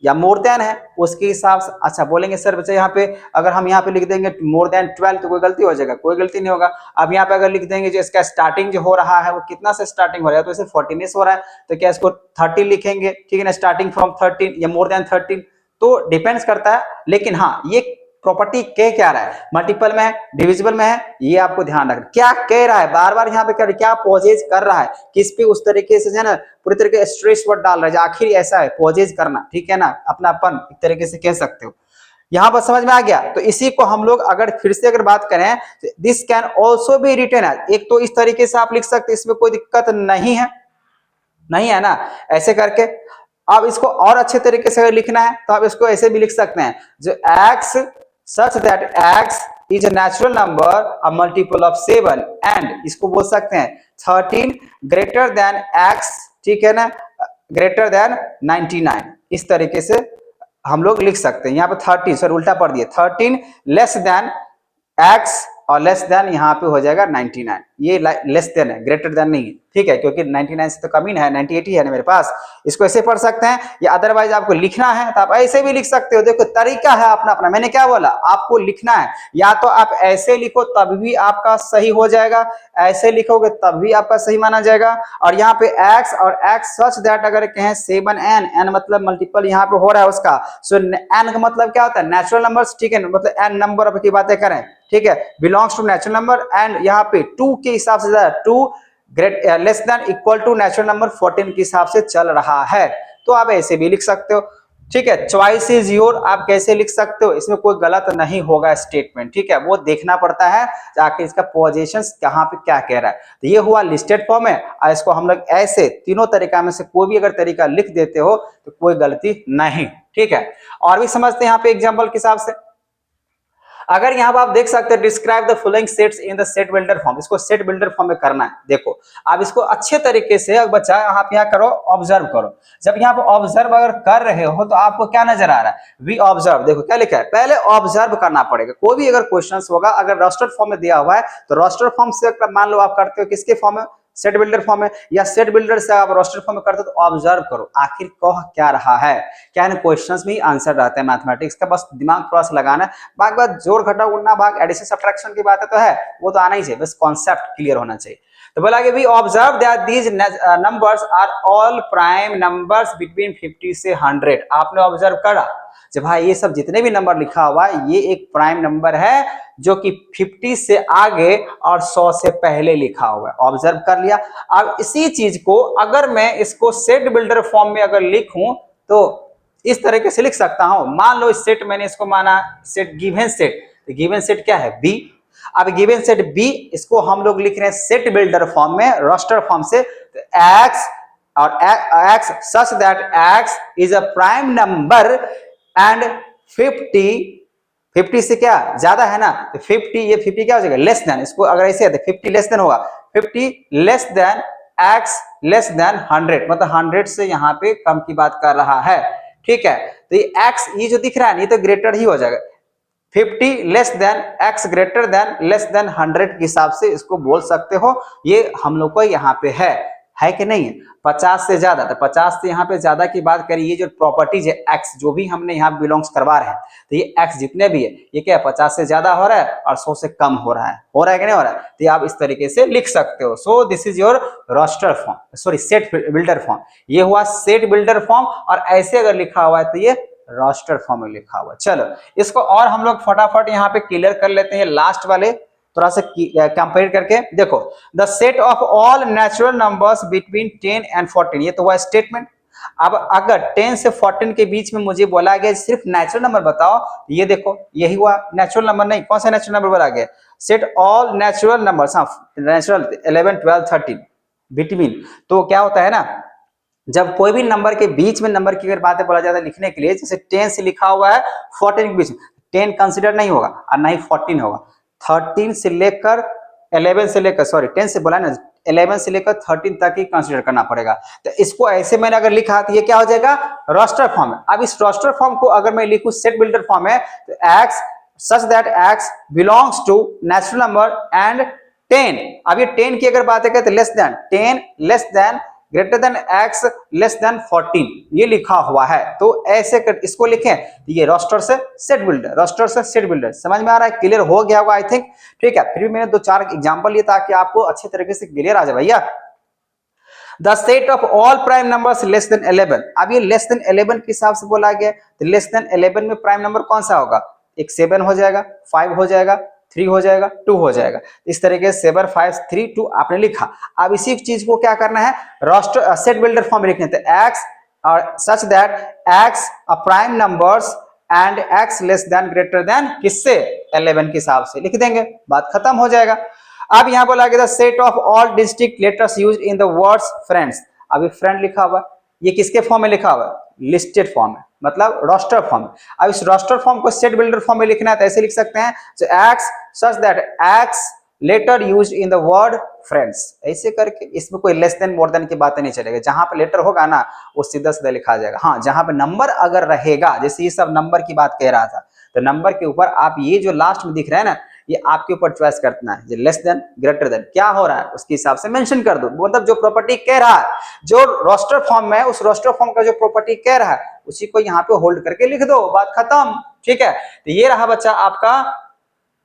या मोर देन है, उसके हिसाब से। अच्छा बोलेंगे सर बच्चे यहाँ पे अगर हम यहाँ पे लिख देंगे मोर देन 12 तो कोई गलती हो जाएगा? कोई गलती नहीं होगा। अब यहाँ पे अगर लिख देंगे जो इसका स्टार्टिंग जो हो रहा है वो कितना से स्टार्टिंग हो रहा है, तो इसे 14 से हो रहा है, तो क्या इसको 30 लिखेंगे, ठीक है ना, स्टार्टिंग फ्रॉम 13 या मोर देन 13, तो डिपेंड्स करता है। लेकिन हाँ, ये प्रॉपर्टी क्या रहा है, मल्टीपल में है, डिविजिबल में है, ये आपको ध्यान रखना। क्या कह रहा है बार बार यहाँ पे, क्या पॉजेज कर रहा है, किस पे उस तरीके से है ना पूरी तरीके स्ट्रेस वर्ड डाल रहा है, आखिर ऐसा है पॉजेज करना, ठीक है ना, अपनापन एक तरीके से कह सकते हो। यहाँ पर समझ में आ गया। तो इसी को हम लोग अगर फिर से अगर बात करें, this can also be written as, एक तो इस तरीके से आप लिख सकते, इसमें कोई दिक्कत नहीं है, नहीं है ना, ऐसे करके। अब इसको और अच्छे तरीके से अगर लिखना है तो आप इसको ऐसे भी लिख सकते हैं, जो x such that x is a natural number a multiple of 7 and इसको बोल सकते हैं 13 greater than x, ठीक है ना, greater than 99, इस तरीके से हम लोग लिख सकते हैं। यहाँ पे 13 सर उल्टा पढ़ दिए, 13 लेस देन x और लेस देन यहाँ पे हो जाएगा 99, ये लेस देन है, ग्रेटर देन नहीं है, ठीक है, क्योंकि 99 से तो कम ही है, 98 ही है ना मेरे पास। इसको ऐसे पढ़ सकते हैं, या अदरवाइज आपको लिखना है तो आप ऐसे भी लिख सकते हो। देखो तरीका है अपना अपना, मैंने क्या बोला, आपको लिखना है, या तो आप ऐसे लिखो तब भी आपका सही हो जाएगा, ऐसे लिखोगे तब भी आपका सही माना जाएगा। और यहाँ पे x और x सच दैट अगर कहें 7n, n मतलब मल्टीपल यहाँ पे हो रहा है उसका, सो n का मतलब क्या होता है, नेचुरल नंबर्स, ठीक है, मतलब n नंबर की बातें करें, ठीक है, belongs to natural number, and यहाँ पे 2 के हिसाब से 2 great less than equal to natural number 14 के हिसाब से चल रहा है, तो आप ऐसे भी लिख सकते हो, ठीक है। चॉइस इज योर, आप कैसे लिख सकते हो, इसमें कोई गलत नहीं होगा स्टेटमेंट, ठीक है, वो देखना पड़ता है जाके इसका पोजीशंस कहाँ पे क्या कह रहा है। तो ये हुआ लिस्टेड फॉर्म है, और इसको हम लोग ऐसे तीनों तरीका में से कोई भी अगर तरीका लिख देते हो तो कोई गलती नहीं, ठीक है। और भी समझते हैं यहाँ पे एग्जाम्पल के हिसाब से। अगर यहाँ पर आप देख सकते हैं, describe the following sets in the set builder form, इसको सेट बिल्डर फॉर्म में करना है। देखो आप इसको अच्छे तरीके से बच्चा आप यहाँ करो, ऑब्जर्व करो। जब यहाँ पर ऑब्जर्व अगर कर रहे हो तो आपको क्या नजर आ रहा है, वी ऑब्जर्व। देखो क्या लिखा है, पहले ऑब्जर्व करना पड़ेगा। कोई भी अगर क्वेश्चन होगा, अगर रोस्टर फॉर्म में दिया हुआ है तो रोस्टर फॉर्म से मान लो आप करते हो किसके फॉर्म में, सेट बिल्डर फॉर्म में, या सेट बिल्डर से आप रोस्टर फॉर्म में करते हो तो ऑब्जर्व करो आखिर कह क्या रहा है। क्या है, क्वेश्चंस में ही आंसर रहता है मैथमेटिक्स का, बस दिमाग थोड़ा सा लगाना है। बाकी बात जोड़ घटा गुणा भाग एडिशन सब्ट्रैक्शन की बात है तो है, वो तो आना ही चाहिए, बस कॉन्सेप्ट क्लियर होना चाहिए। तो बोला कि we observe that these numbers are all prime numbers between 50 से 100। आपने ऑब्जर्व करा जब भाई ये सब जितने भी नंबर लिखा हुआ है ये एक प्राइम नंबर है जो कि 50 से आगे और 100 से पहले लिखा हुआ है, ऑब्जर्व कर लिया। अब इसी चीज को अगर मैं इसको सेट बिल्डर फॉर्म में अगर लिखूं तो इस तरीके से लिख सकता हूं। मान लो इस सेट मैंने इसको माना सेट गिवन सेट, तो गिवन सेट क्या है, बी। अब गिवन सेट बी, इसको हम लोग लिख रहे हैं सेट बिल्डर फॉर्म में, रोस्टर फॉर्म से, तो एक्स और x such that x is a prime number and 50 से क्या ज्यादा है ना, तो 50, ये 50 क्या हो जाएगा लेस देन, इसको अगर ऐसे है तो 50 लेस देन होगा, 50 less than x less then 100, मतलब 100 से यहाँ पे कम की बात कर रहा है, ठीक है। तो ये x ये जो दिख रहा है ये तो ग्रेटर ही हो जाएगा, 50 less than x greater than less than 100 के हिसाब से इसको बोल सकते हो। ये हम लोग को यहाँ पे है कि नहीं, 50 से ज्यादा, तो 50 से यहाँ पे ज्यादा की बात करें, ये जो प्रॉपर्टीज है x जो भी हमने यहाँ बिलोंग्स करवा रहे हैं, तो ये x जितने भी है ये क्या 50 से ज्यादा हो रहा है और 100 से कम हो रहा है कि नहीं हो रहा है, तो आप इस तरीके से लिख सकते हो। So this is your roster form, sorry set builder form, ये हुआ सेट बिल्डर फॉर्म, और ऐसे अगर लिखा हुआ है तो ये रोस्टर फॉर्म में लिखा हुआ। चलो इसको और हम लोग फटाफट यहाँ पे क्लियर कर लेते हैं, लास्ट वाले थोड़ा सा कंपेयर करके देखो, the set of all natural numbers between 10 and 14, ये तो हुआ स्टेटमेंट। अब अगर 10 से 14 के बीच में मुझे बोला गया सिर्फ नेचुरल नंबर बताओ, ये देखो यही हुआ नेचुरल नंबर, नहीं कौन सा नेचुरल नंबर बोला गया, set all natural numbers, natural 11 12 13 between, तो क्या होता है ना, जब कोई भी नंबर के बीच में नंबर की अगर बातें बोला जाता है लिखने के लिए, जैसे 10 से लिखा हुआ है 14 के बीच में, 10 कंसिडर नहीं होगा और ना ही 14 होगा, 13 से लेकर 11 से लेकर, सॉरी 10 से बोला ना, 11 से लेकर 13 तक ही कंसीडर करना पड़ेगा। तो इसको ऐसे मैंने अगर लिखा तो ये क्या हो जाएगा रोस्टर फॉर्म है। अब इस रोस्टर फॉर्म को अगर मैं लिखूं सेट बिल्डर फॉर्म है, तो x such that x belongs to natural number and 10, अब ये 10 की अगर बात है तो less than 10 less than greater than x less than 14 ये लिखा हुआ है। तो ऐसे कर इसको लिखें, ये रोस्टर से सेट बिल्डर, रोस्टर से सेट बिल्डर, समझ में आ रहा है, क्लियर हो गया होगा आई थिंक, ठीक है। फिर भी मैंने 2-4 एग्जांपल लिए ताकि आपको अच्छे तरीके से क्लियर आ जाए भैया। The set of all prime numbers less than 11, अब ये लेस देन 11 के हिसाब से बोला गया, तो लेस देन 11 में प्राइम नंबर कौन सा होगा, एक 7 हो जाएगा, 5 हो जाएगा, 3 हो जाएगा, 2 हो जाएगा, इस तरीके से 7 5 3 2 आपने लिखा। अब इसी चीज को क्या करना है रोस्टर सेट बिल्डर फॉर्म में लिखने, तो x और such that x a prime numbers and x less than greater then किससे 11 के हिसाब से लिख देंगे, बात खत्म हो जाएगा। अब यहां बोला गया set of all district letters used in the words friends, अभी फ्रेंड लिखा हुआ, ये किसके फॉर्म में लिखा हुआ, लिस्टेड फॉर्म है, मतलब रोस्टर फॉर्म। अब इस रोस्टर फॉर्म को सेट बिल्डर फॉर्म में लिखना है तो ऐसे लिख सकते हैं, so x such that x letter used in the word friends, ऐसे करके इसमें कोई लेस देन मोर देन की बातें नहीं चलेगी, जहां पे लेटर होगा ना वो सीधा सीधा लिखा जाएगा। हाँ जहां पे नंबर अगर रहेगा, जैसे ये सब नंबर की बात कह रहा था, तो नंबर के ऊपर आप ये जो लास्ट में दिख रहा है ना, ये आपके ऊपर चॉइस करना है, जो लेस देन ग्रेटर देन क्या हो रहा है उसके हिसाब से मेंशन कर दो, मतलब जो प्रॉपर्टी कह रहा है, जो रोस्टर फॉर्म में उस रोस्टर फॉर्म का जो प्रॉपर्टी कह रहा है उसी को यहाँ पे होल्ड करके लिख दो, बात खत्म, ठीक है। तो ये रहा बच्चा आपका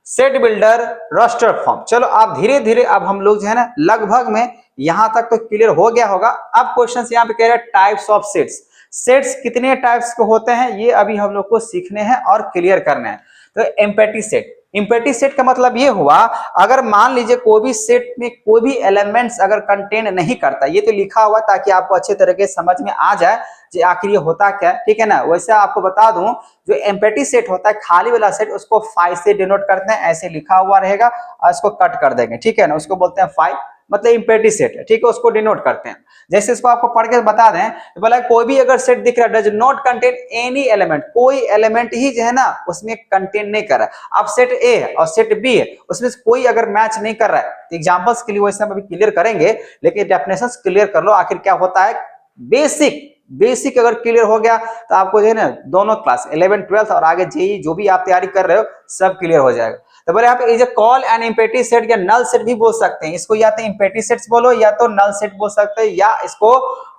सेट बिल्डर रोस्टर फॉर्म। चलो आप धीरे धीरे अब हम लोग जो है ना लगभग में यहां तक तो क्लियर हो गया होगा। अब क्वेश्चन यहाँ पे कह रहे हैं टाइप्स ऑफ सेट्स, सेट्स कितने टाइप्स के होते हैं ये अभी हम लोग को सीखने हैं और क्लियर करने हैं। तो एम्पैटी सेट, एम्पैटी सेट का मतलब ये हुआ अगर मान लीजिए कोई भी सेट में कोई भी एलिमेंट्स अगर कंटेन नहीं करता, ये तो लिखा हुआ ताकि आपको अच्छे तरीके से समझ में आ जाए जो आखिर ये होता क्या, ठीक है ना। वैसे आपको बता दूं जो एम्पैटी सेट होता है खाली वाला सेट, उसको 5 से डिनोट करते हैं, ऐसे लिखा हुआ रहेगा और इसको कट कर देंगे, ठीक है ना, उसको बोलते हैं 5, मतलब एम्पैटी सेट है, ठीक है, उसको डिनोट करते हैं। जैसे इसको आपको पढ़ के बता दें तो बोला कोई भी अगर सेट दिख रहा है does not contain any element, कोई एलिमेंट ही जो है ना उसमें कंटेन नहीं कर रहा है। अब सेट ए है और सेट बी है, उसमें कोई अगर मैच नहीं कर रहा है, तो एग्जांपल्स के लिए वैसे हम अभी क्लियर करेंगे, लेकिन डेफिनेशंस क्लियर कर लो आखिर क्या होता है। बेसिक अगर क्लियर हो गया तो आपको जो है ना दोनों क्लास 11 12 और आगे जेई जो भी आप तैयारी कर रहे हो सब क्लियर हो जाएगा। तो बोले यहाँ पे इज कॉल एन एम्पैटी सेट या नल सेट भी बोल सकते हैं, इसको या तो एम्पैटी सेट्स बोलो या तो नल सेट बोल सकते हैं या इसको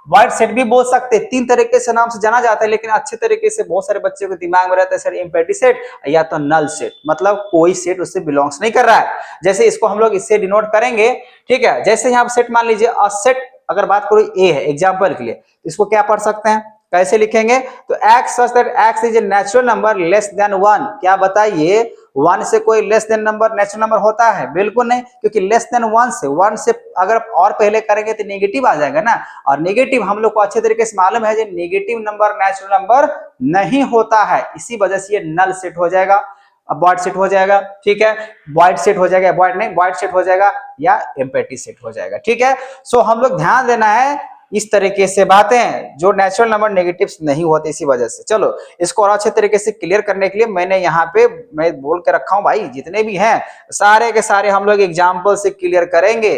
वाइड सेट भी बोल सकते हैं। 3 तरीके से नाम से जाना जाता है, लेकिन अच्छे तरीके से बहुत सारे बच्चों के दिमाग में रहता है सर एम्पैटी सेट या तो नल सेट, मतलब कोई सेट उससे बिलोंग्स नहीं कर रहा है। जैसे इसको हम लोग इससे डिनोट करेंगे, ठीक है। जैसे यहाँ सेट मान लीजिए और सेट अगर बात करो ए है एग्जाम्पल के लिए, इसको क्या पढ़ सकते हैं, कैसे लिखेंगे, तो x such that x is a natural number less than 1, क्या बताइए 1 से कोई less than number natural number होता है, बिल्कुल नहीं, क्योंकि लेस देन 1 से अगर और पहले करेंगे तो नेगेटिव आ जाएगा ना, और नेगेटिव हम लोग को अच्छे तरीके से मालूम है जो नेगेटिव नंबर नेचुरल नंबर नहीं होता है, इसी वजह से ये नल सेट हो जाएगा, बॉइड सेट हो जाएगा, ठीक है, बॉइड सेट हो जाएगा, बॉइड नहीं बॉइड सेट हो जाएगा या एम्पैटी सेट हो जाएगा, ठीक है। सो हम लोग ध्यान देना है इस तरीके से बातें हैं, जो नेचुरल नंबर नेगेटिव्स नहीं होते इसी वजह से। चलो इसको और अच्छे तरीके से क्लियर करने के लिए मैंने यहाँ पे मैं बोल के रखा हूं भाई, जितने भी हैं सारे के सारे हम लोग एग्जाम्पल से क्लियर करेंगे,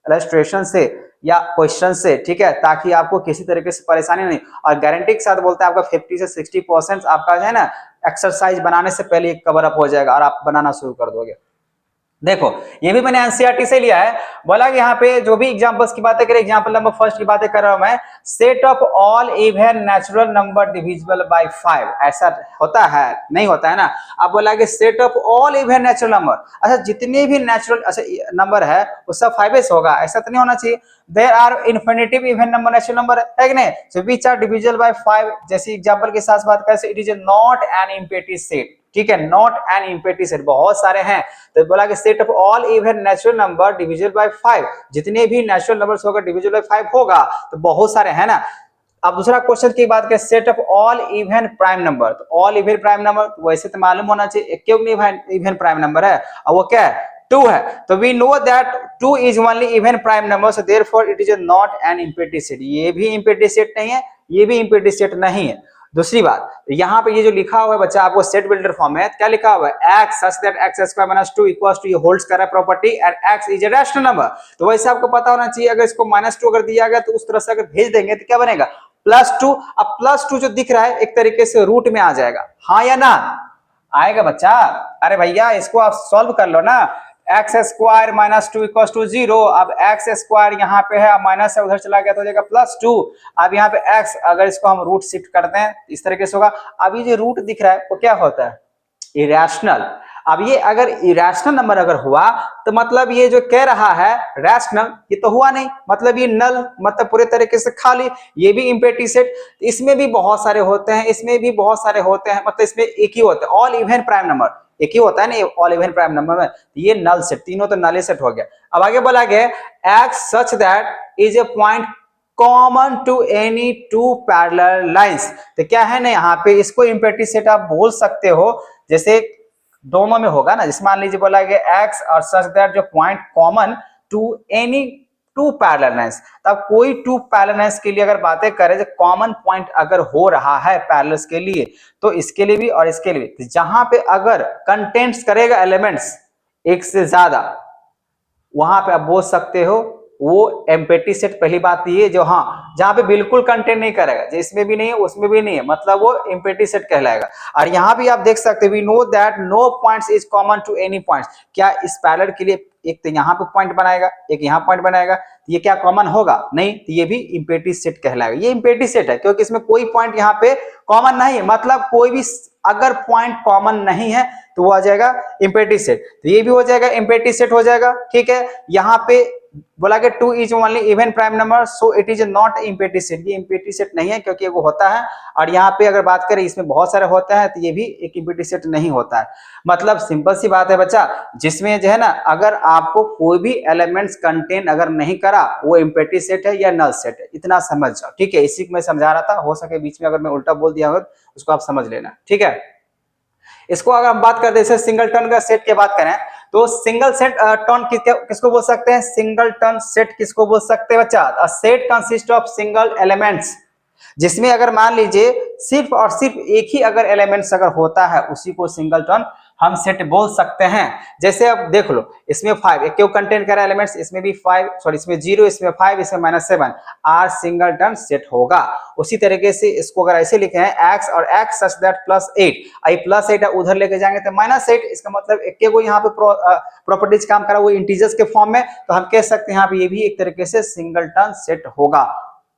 इलस्ट्रेशन से या क्वेश्चन से, ठीक है, ताकि आपको किसी तरीके से परेशानी नहीं। और गारंटी के साथ बोलते हैं आपका 50 से 60% आपका जो है ना एक्सरसाइज बनाने से पहले कवर अप हो जाएगा और आप बनाना शुरू कर दोगे। देखो ये भी मैंने एनसीईआरटी से लिया है, बोला कि यहाँ पे जो भी एग्जांपल्स की बातें करें, एग्जांपल नंबर फर्स्ट की बातें कर रहा हूं मैं, set of all even natural number divisible by 5, ऐसा होता है नहीं होता है ना। अब बोला कि set of all even natural number, अच्छा जितने भी नेचुरल अच्छा नंबर है वो सब 5 से होगा, ऐसा तो नहीं होना चाहिए। There are infinitive even number natural number है कि नहीं, so which are divisible by 5, जैसे एग्जांपल के साथ बात करें, it is not an empty set, ठीक है, नॉट एन इम्पेटी सेट, बहुत सारे हैं। तो बोला कि set of all even natural number divisible by 5, जितने भी नेचुरल नंबर्स होगा डिविजिबल बाय 5 होगा, तो बहुत सारे हैं ना। अब दूसरा क्वेश्चन की बात करें, set of all even prime number, तो ऑल इवन प्राइम नंबर तो वैसे तो मालूम होना चाहिए क्यों नहीं इवन प्राइम नंबर है, और वो क्या है 2 है, तो we know that 2 is only even prime number, so therefore it is not an empty set, ये भी इम्पेटी सेट नहीं है, ये भी इम्पेटी सेट नहीं है। दूसरी बात, यहाँ पे ये जो लिखा हुआ है बच्चा आपको सेट बिल्डर फॉर्म है, क्या लिखा हुआ है, x such that x square minus 2 equals to, ये होल्ड्स कर रहा है property and x is a rational number, तो वैसे आपको पता होना चाहिए अगर इसको -2 अगर दिया गया तो उस तरह से अगर भेज देंगे तो क्या बनेगा +2। अब +2 जो दिख रहा है एक तरीके से रूट में आ जाएगा, हाँ या ना, आएगा बच्चा, अरे भैया इसको आप सॉल्व कर लो ना, x square minus 2 equal to 0, अब एक्स स्क्वायर यहाँ पे है, माइनस से उधर चला गया तो हो जाएगा +2, अब यहाँ पे एक्स अगर इसको हम रूट शिफ्ट करते हैं इस तरीके से होगा। अब ये जो रूट दिख रहा है वो क्या होता है, इरेशनल। अब ये अगर इरेशनल नंबर अगर हुआ तो मतलब ये जो कह रहा है रैशनल, ये तो हुआ नहीं, मतलब ये नल, मतलब पूरे तरीके से खाली, ये भी इम्पेटी सेट, इसमें भी बहुत सारे होते हैं, इसमें भी बहुत सारे होते हैं, मतलब इसमें एक ही होता है, ऑल इवन प्राइम नंबर एक ही होता है ना ऑल इवन प्राइम नंबर में, ये नल सेट, तीनों तो नल सेट हो गया। अब आगे बोला गया x such that is a point common to any two parallel lines, तो क्या है ना यहाँ पे इसको इम्पेटी सेट आप बोल सकते हो, जैसे दोनों में होगा ना, जिसमें मान लीजिए बोला गया एक्स और सच दैट जो point common to any two parallel lines, तब कोई टू पैरेलल लाइंस के लिए अगर बातें करें जो कॉमन पॉइंट अगर हो रहा है पैरेलल्स के लिए, तो इसके लिए भी और इसके लिए भी, जहां पे अगर कंटेंट्स करेगा एलिमेंट्स एक से ज्यादा, वहां पे आप बोल सकते हो वो एम्प्टी सेट। पहली बात ये जो हाँ जहां पे बिल्कुल कंटेंट नहीं करेगा, जिसमें भी नहीं है उसमें भी नहीं है, मतलब वो एम्प्टी सेट कहलाएगा। और यहाँ भी आप देख सकते हो we know that no points is common to any points, क्या इस पैरेलल के लिए एक तो यहाँ पे पॉइंट बनाएगा एक यहाँ पॉइंट बनाएगा, तो ये क्या कॉमन होगा नहीं, तो ये भी इम्पेटी सेट कहलाएगा। ये इम्पेटी सेट है क्योंकि इसमें कोई पॉइंट यहाँ पे कॉमन नहीं है, मतलब कोई भी अगर पॉइंट कॉमन नहीं है तो वो आ जाएगा इम्पेटी सेट, तो ये भी हो जाएगा इम्पेटी सेट हो जाएगा, ठीक है। यहाँ पे बोला कि 2 is only even prime number, so it is not empty set, ये इम्पेटी सेट नहीं है क्योंकि वो होता है, और यहाँ पे अगर बात करें इसमें बहुत सारे होता है तो ये भी एक इम्पेटी सेट नहीं होता है। मतलब सिंपल सी बात है बच्चा, जिसमें जो है ना अगर आपको कोई भी एलिमेंट्स कंटेन अगर नहीं करा वो इम्पेटी सेट है या नल सेट है, इतना समझ जाओ, ठीक है। इसी को मैं समझा रहा था, हो सके बीच में अगर मैं उल्टा बोल दिया हो उसको आप समझ लेना, ठीक है। इसको अगर हम बात करते हैं सिंगलटन का सेट की बात करें तो सिंगल सेट टर्न किसको बोल सकते हैं, सिंगल टर्न सेट किसको बोल सकते हैं बच्चा, a set consist of single elements, जिसमें अगर मान लीजिए सिर्फ और सिर्फ एक ही अगर एलिमेंट्स अगर होता है उसी को सिंगल टर्न हम सेट बोल सकते हैं। जैसे अब देख लो इसमें 5 एक क्यों कंटेंट कर रहा है एलिमेंट्स, इसमें भी 5 सॉरी इसमें 0 इसमें 5 इसमें -7 आर सिंगल टर्न सेट होगा। उसी तरीके से इसको अगर ऐसे लिखे हैं x और x सच दैट +8, आई +8 उधर लेके जाएंगे तो -8, इसका मतलब एक को यहाँ पे प्रॉपर्टीज काम करा वो इंटीजर्स के फॉर्म में, तो हम कह सकते हैं यहाँ पे ये भी एक तरीके से सिंगल टर्न सेट होगा।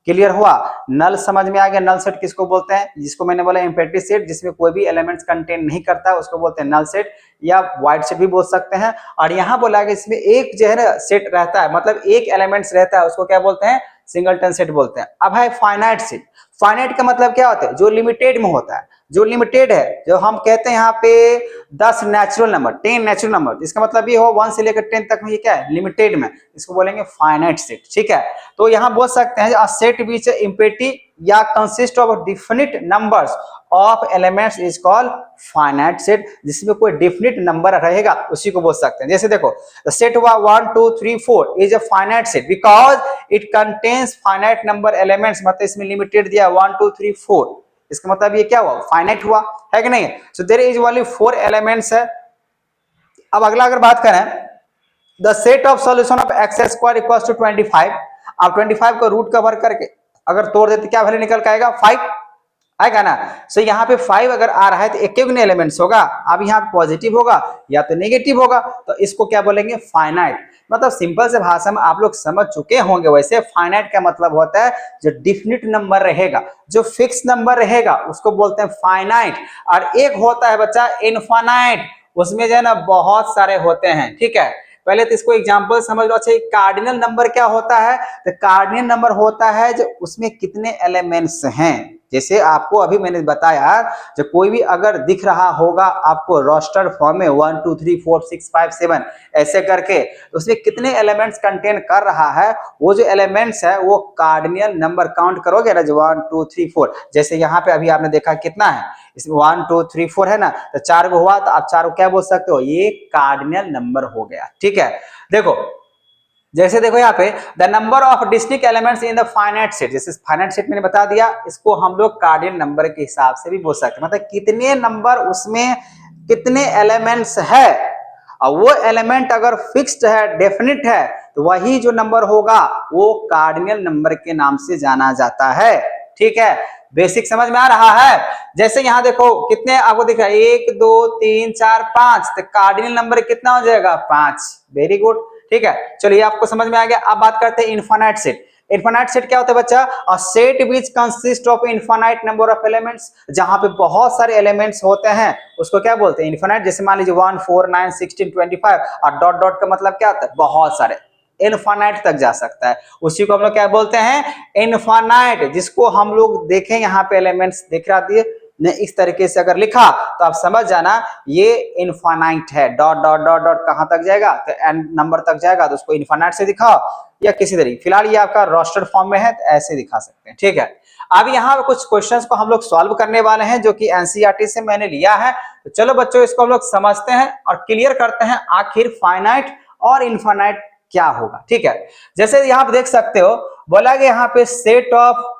क्लियर हुआ, नल समझ में आ गया। नल सेट किसको बोलते हैं, जिसको मैंने बोला एम्प्टी सेट जिसमें कोई भी एलिमेंट्स कंटेन नहीं करता है उसको बोलते हैं नल सेट या वाइड सेट भी बोल सकते हैं। और यहाँ बोला गया इसमें एक जो है ना सेट रहता है, मतलब एक एलिमेंट्स रहता है उसको क्या बोलते हैं, सिंगलटन सेट बोलते हैं। अब है फाइनाइट सेट। फाइनाइट का मतलब क्या होता है, जो लिमिटेड में होता है, जो लिमिटेड है, जो हम कहते हैं यहाँ पे 10 नेचुरल नंबर, 10 नेचुरल नंबर, इसका मतलब ये हो 1 से लेकर 10 तक में ये क्या है, लिमिटेड में, इसको बोलेंगे फाइनाइट सेट। ठीक है, तो यहाँ बोल सकते हैं सेट विच इम्पेटी या consist of definite numbers of elements is called finite set, जिसमें कोई डिफिनिट नंबर रहेगा उसी को बोल सकते हैं। जैसे देखो द सेट हुआ 1 2 3 4 is a finite set because it contains finite number elements, मतलब इसमें लिमिटेड दिया 1 2 3 4, इसका मतलब ये क्या हुआ, फाइनाइट हुआ, है कि नहीं। So there is only 4 elements है। अब अगला अगर बात करें, the set of solution of x square equals to 25, आप 25 को रूट कवर करके अगर तोड़ देते क्या वैल्यू निकल के आएगा, 5 आएगा ना। सो यहाँ पे 5 अगर आ रहा है तो एक एक एलिमेंट्स होगा, अब यहाँ पे पॉजिटिव होगा या तो नेगेटिव होगा, तो इसको क्या बोलेंगे, फाइनाइट। मतलब सिंपल से भाषा में आप लोग समझ चुके होंगे। वैसे फाइनाइट का मतलब होता है जो डिफिनिट नंबर रहेगा, जो फिक्स नंबर रहेगा उसको बोलते हैं फाइनाइट। और एक होता है बच्चा इनफाइनाइट, उसमें जो है ना बहुत सारे होते हैं। ठीक है, पहले तो इसको एग्जांपल समझ लो। अच्छा, कार्डिनल नंबर क्या होता है, तो कार्डिनल नंबर होता है जो उसमें कितने एलिमेंट्स हैं। जैसे आपको अभी मैंने बताया, जो कोई भी अगर दिख रहा होगा आपको रोस्टर फॉर्म में 1 2 3 4 6 5 7 ऐसे करके, तो उसमें कितने एलिमेंट्स कंटेन कर रहा है, वो जो एलिमेंट्स है वो कार्डिनल नंबर काउंट करोगे ना, जो 1 2 3 4, जैसे यहाँ पे अभी आपने देखा कितना है, इसमें 1 2 3 4 है ना, तो 4 को हुआ, तो आप 4 को क्या बोल सकते हो, ये कार्डिनल नंबर हो गया। ठीक है, देखो जैसे देखो यहाँ पे the number of distinct elements in the finite set, जैसे फाइनाइट सेट मैंने बता दिया, इसको हम लोग कार्डिनल नंबर के हिसाब से भी बोल सकते हैं, मतलब कितने नंबर उसमें कितने एलिमेंट्स है, और वो एलिमेंट अगर फिक्स्ड है, डेफिनिट है, तो वही जो नंबर होगा वो कार्डिनल नंबर के नाम से जाना जाता है। ठीक है, बेसिक समझ में आ रहा है। जैसे यहाँ देखो कितने आपको दिख रहा है, 1 2 3 4 5, तो कार्डिनल नंबर कितना हो जाएगा, 5। Very good. ठीक है, चलिए आपको समझ में आ गया। अब बात करते हैं इनफाइनाइट सेट। इनफाइनाइट सेट क्या होता है बच्चा, a set which consist of infinite number of elements, जहां पे बहुत सारे एलिमेंट्स होते हैं उसको क्या बोलते हैं, इनफाइनाइट। जैसे मान लीजिए 1 4 9 16 25, और डॉट डॉट का मतलब क्या होता है, बहुत सारे, इनफाइनाइट तक जा सकता है, उसी को हम लोग क्या बोलते हैं, इनफाइनाइट। जिसको हम लोग देखें यहाँ पे एलिमेंट्स दिख रहा दिए ने, इस तरीके से अगर लिखा तो आप समझ जाना ये इनफाइनाइट है। डॉट डॉट डॉट डॉट कहां तक जाएगा, तो एन नंबर तक जाएगा, तो उसको इनफाइनाइट से दिखाओ या किसी तरीके। फिलहाल ये आपका रोस्टर फॉर्म में है तो ऐसे दिखा सकते हैं। ठीक है, अब यहाँ पे कुछ क्वेश्चंस को हम लोग सॉल्व करने वाले हैं जो कि एनसीईआरटी से मैंने लिया है। तो चलो बच्चों इसको हम लोग समझते हैं और क्लियर करते हैं आखिर फाइनाइट और इनफाइनाइट क्या होगा। ठीक है, जैसे यहाँ पे देख सकते हो बोला गया यहाँ पे set of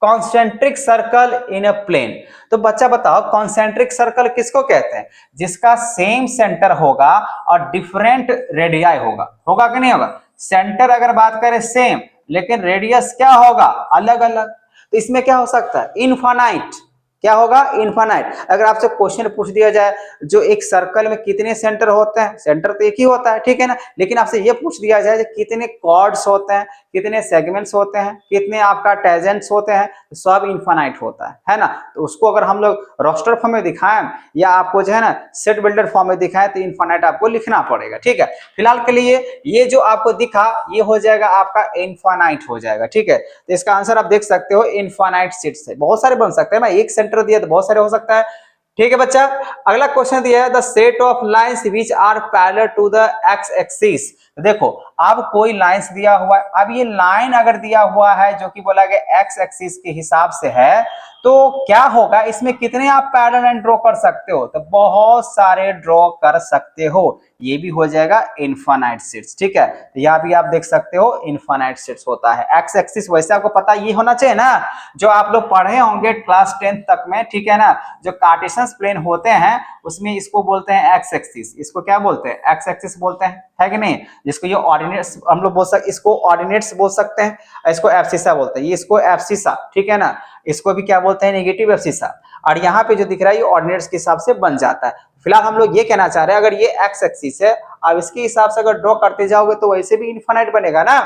concentric circle in a plane. तो बच्चा बताओ कॉन्सेंट्रिक सर्कल किसको कहते हैं, जिसका सेम सेंटर होगा और डिफरेंट रेडियाई होगा, होगा कि नहीं होगा। सेंटर अगर बात करें सेम, लेकिन रेडियस क्या होगा, अलग अलग। तो इसमें क्या हो सकता है, इनफाइनाइट। क्या होगा, इनफाइनाइट। अगर आपसे क्वेश्चन पूछ दिया जाए जो एक सर्कल में कितने सेंटर होते हैं, सेंटर तो एक ही होता है, ठीक है ना, लेकिन आपसे ये पूछ दिया जाए कितने कॉर्ड्स होते हैं, कितने सेगमेंट्स होते हैं, कितने आपका टेजेंट्स होते हैं, तो सब इनफाइनाइट होता है ना। तो उसको अगर हम लोग रोस्टर फॉर्म में दिखाएं या आपको जो है ना सेट बिल्डर फॉर्म में दिखाएं, तो इनफाइनाइट आपको लिखना पड़ेगा। ठीक है, फिलहाल के लिए ये जो आपको दिखा ये हो जाएगा आपका इनफाइनाइट हो जाएगा। ठीक है, तो इसका आंसर आप देख सकते हो इनफाइनाइट सेट से बहुत सारे बन सकते हैं ना, एक सेंटर दिया तो बहुत सारे हो सकता है। ठीक है बच्चा, अगला क्वेश्चन दिया है the set of lines which are parallel to the x axis. देखो अब कोई लाइंस दिया हुआ है, अब ये लाइन अगर दिया हुआ है जो कि बोला गया एक्स एक्सिस के हिसाब से है, तो क्या होगा, इसमें कितने आप पैरेलल लाइन ड्रॉ कर सकते हो, तो बहुत सारे ड्रॉ कर सकते हो, ये भी हो जाएगा इनफाइनाइट सेट्स। ठीक है, तो यहाँ भी आप देख सकते हो इनफाइनाइट सेट्स होता है। एक्स एक्सिस वैसे आपको पता ये होना चाहिए ना, जो आप लोग पढ़े होंगे क्लास 10 तक में, ठीक है ना, जो कार्टेशियन प्लेन होते हैं उसमें इसको बोलते हैं एक्स एक्सिस। इसको क्या बोलते हैं, एक्स एक्सिस बोलते हैं, है कि नहीं। जिसको ये ऑर्डिनेट्स हम लोग बोल सकते, इसको ऑर्डिनेट्स बोल सकते हैं, इसको एब्सिसा बोलते हैं, ये इसको एब्सिसा, ठीक है ना, इसको भी क्या बोलते हैं, नेगेटिव एब्सिसा। और यहाँ पे जो दिख रहा है ये ऑर्डिनेट्स के हिसाब से बन जाता है। फिलहाल हम लोग ये कहना चाह रहे हैं अगर ये एक्स एक्सिस है, अब इसके हिसाब से अगर ड्रॉ करते जाओगे तो वैसे भी इनफाइनाइट बनेगा ना।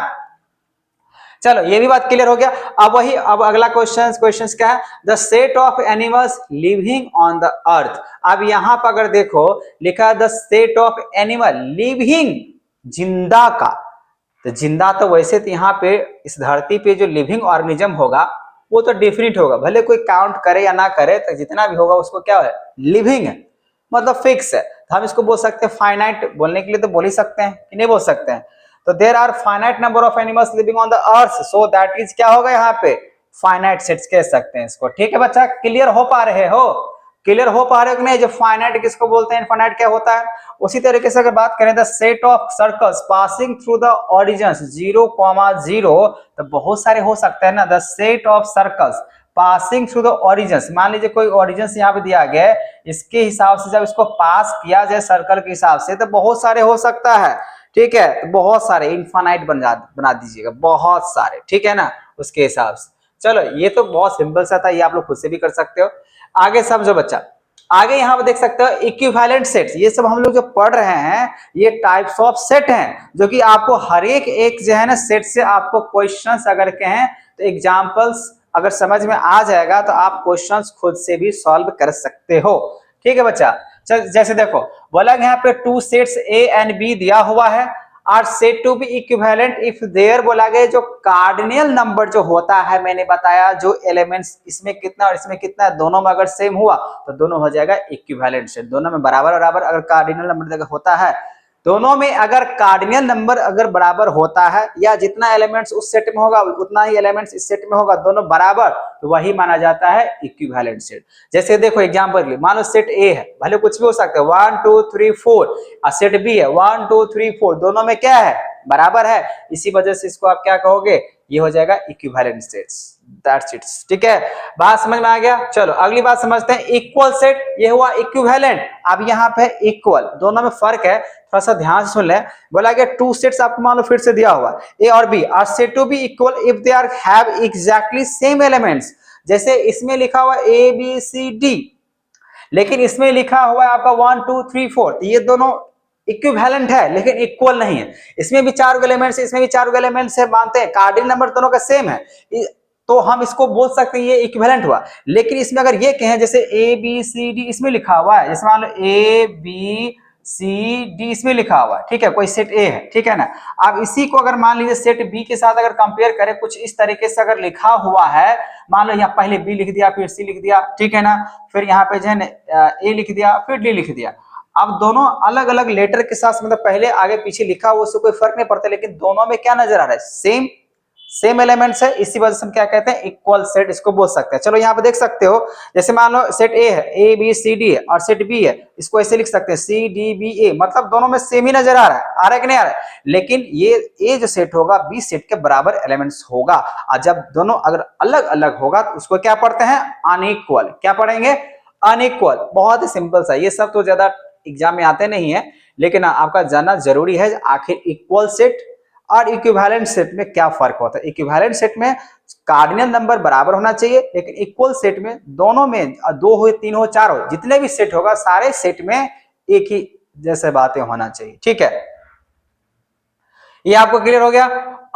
चलो ये भी बात क्लियर हो गया। अब अगला क्वेश्चन क्या है, the set of animals living on the अर्थ। अब यहाँ पर अगर देखो लिखा है the set of animal living, जिंदा का, तो जिंदा तो वैसे तो यहाँ पे इस धरती पे जो लिविंग ऑर्गेनिज्म होगा वो तो डेफिनेट होगा, भले कोई काउंट करे या ना करे, तो जितना भी होगा उसको क्या है, लिविंग है, मतलब फिक्स है। तो हम इसको बोल सकते हैं फाइनाइट, बोलने के लिए तो बोल ही सकते हैं कि नहीं बोल सकते हैं। तो there are finite number of animals living on the earth, so that is क्या होगा यहाँ पे, फाइनाइट सेट्स कह सकते हैं इसको। ठीक है बच्चा, क्लियर हो पा रहे हो, क्लियर हो पा रहे हो कि नहीं, जो फाइनाइट किसको बोलते हैं, इनफाइनाइट क्या होता है। उसी तरीके से अगर बात करें, the set of circles passing through the origins 0,0, तो बहुत सारे हो सकते हैं ना। The set of circles passing through the origins, मान लीजिए कोई ऑरिजिन्स यहाँ पे दिया गया है, इसके हिसाब से जब इसको पास किया जाए सर्कल के हिसाब से, तो बहुत सारे हो सकता है। ठीक है, तो बहुत सारे इनफाइनाइट बना दीजिएगा, बहुत सारे, ठीक है ना, उसके हिसाब से। चलो ये तो बहुत सिंपल सा था, ये आप लोग खुद से भी कर सकते हो। आगे समझो बच्चा, आगे यहाँ पे देख सकते हो इक्विवेलेंट सेट्स, ये सब हम लोग जो पढ़ रहे हैं ये टाइप्स ऑफ सेट हैं, जो कि आपको हर एक जो है ना सेट से आपको क्वेश्चंस अगर कहें तो एग्जांपल्स अगर समझ में आ जाएगा तो आप क्वेश्चंस खुद से भी सॉल्व कर सकते हो। ठीक है बच्चा, चल जैसे देखो बोला यहाँ पे two sets A and B दिया हुआ है, are said to be equivalent if there, बोला गया जो कार्डिनल नंबर जो होता है, मैंने बताया जो एलिमेंट्स इसमें कितना और इसमें कितना दोनों में अगर सेम हुआ तो दोनों हो जाएगा इक्विवेलेंट सेट, दोनों में बराबर बराबर अगर कार्डिनल नंबर होता है, दोनों में अगर कार्डिनल नंबर अगर बराबर होता है या जितना एलिमेंट्स उस सेट में होगा उतना ही एलिमेंट्स इस सेट में होगा, दोनों बराबर, तो वही माना जाता है इक्विवेलेंट सेट। जैसे देखो एग्जांपल लिए, मान लो सेट ए है, भले कुछ भी हो सकता है 1 2 3 4, और सेट बी है 1 2 3 4, दोनों में क्या है, बराबर है, इसी वजह से इसको आप क्या कहोगे, ये हो जाएगा इक्विवेलेंट सेट्स। That's it. ठीक है, बात समझ में आ गया। चलो अगली बात समझते हैं, इक्वल सेट, ये हुआ इक्विवेलेंट। अब यहाँ पे इक्वल, दोनों में फर्क है, थोड़ा सा ध्यान से सुन ले। बोला गया टू सेट्स आपको मान लो फिर से दिया हुआ ए और B are said to be equal if they are have exactly same elements. जैसे इसमें लिखा हुआ ए बी सी डी, लेकिन इसमें लिखा हुआ है आपका 1 2 3 4, ये दोनों इक्विवेलेंट है लेकिन इक्वल नहीं है। इसमें भी 4 एलिमेंट्स है, इसमें भी 4 एलिमेंट्स है, मानते हैं कार्डिनल नंबर दोनों का सेम है, तो हम इसको बोल सकते हैं ये इक्विवेलेंट हुआ। लेकिन इसमें अगर ये कहें जैसे ए बी सी डी इसमें लिखा हुआ है, जैसे मान लो ए बी सी डी इसमें लिखा हुआ है, ठीक है, कोई सेट ए है, ठीक है ना। अब इसी को अगर मान लीजिए सेट बी के साथ अगर कंपेयर करें, कुछ इस तरीके से अगर लिखा हुआ है, मान लो यहाँ पहले बी लिख दिया फिर सी लिख दिया, ठीक है ना, फिर यहाँ पे जो है ए लिख दिया फिर डी लिख दिया। अब दोनों अलग अलग लेटर के साथ मतलब पहले आगे पीछे लिखा हुआ उससे कोई फर्क नहीं पड़ता, लेकिन दोनों में क्या नजर आ रहा है, सेम एलिमेंट्स है, इसी वजह से हम क्या कहते हैं, इक्वल सेट इसको बोल सकते हैं। चलो यहाँ पे देख सकते हो, जैसे मान लो सेट ए है, ए बी सी डी है, और सेट बी है, इसको ऐसे लिख सकते हैं सी डी बी ए, मतलब दोनों में सेम ही नजर आ रहा है कि नहीं आ रहा है। लेकिन ये ए जो सेट होगा बी सेट के बराबर एलिमेंट्स होगा, और जब दोनों अगर अलग अलग होगा तो उसको क्या पढ़ते हैं, अनइक्वल। क्या पढ़ेंगे, अनइक्वल। बहुत ही सिंपल सा, ये सब तो ज्यादा एग्जाम में आते नहीं है, लेकिन आपका जानना जरूरी है आखिर इक्वल सेट और इक्विवेलेंट सेट में क्या फर्क होता है। इक्विवेलेंट सेट में कार्डिनल नंबर बराबर होना चाहिए, लेकिन इक्वल सेट में दोनों में 2 हो 3 हो 4 हो, जितने भी सेट होगा सारे सेट में एक ही जैसे बातें होना चाहिए। ठीक है, ये आपको क्लियर हो गया।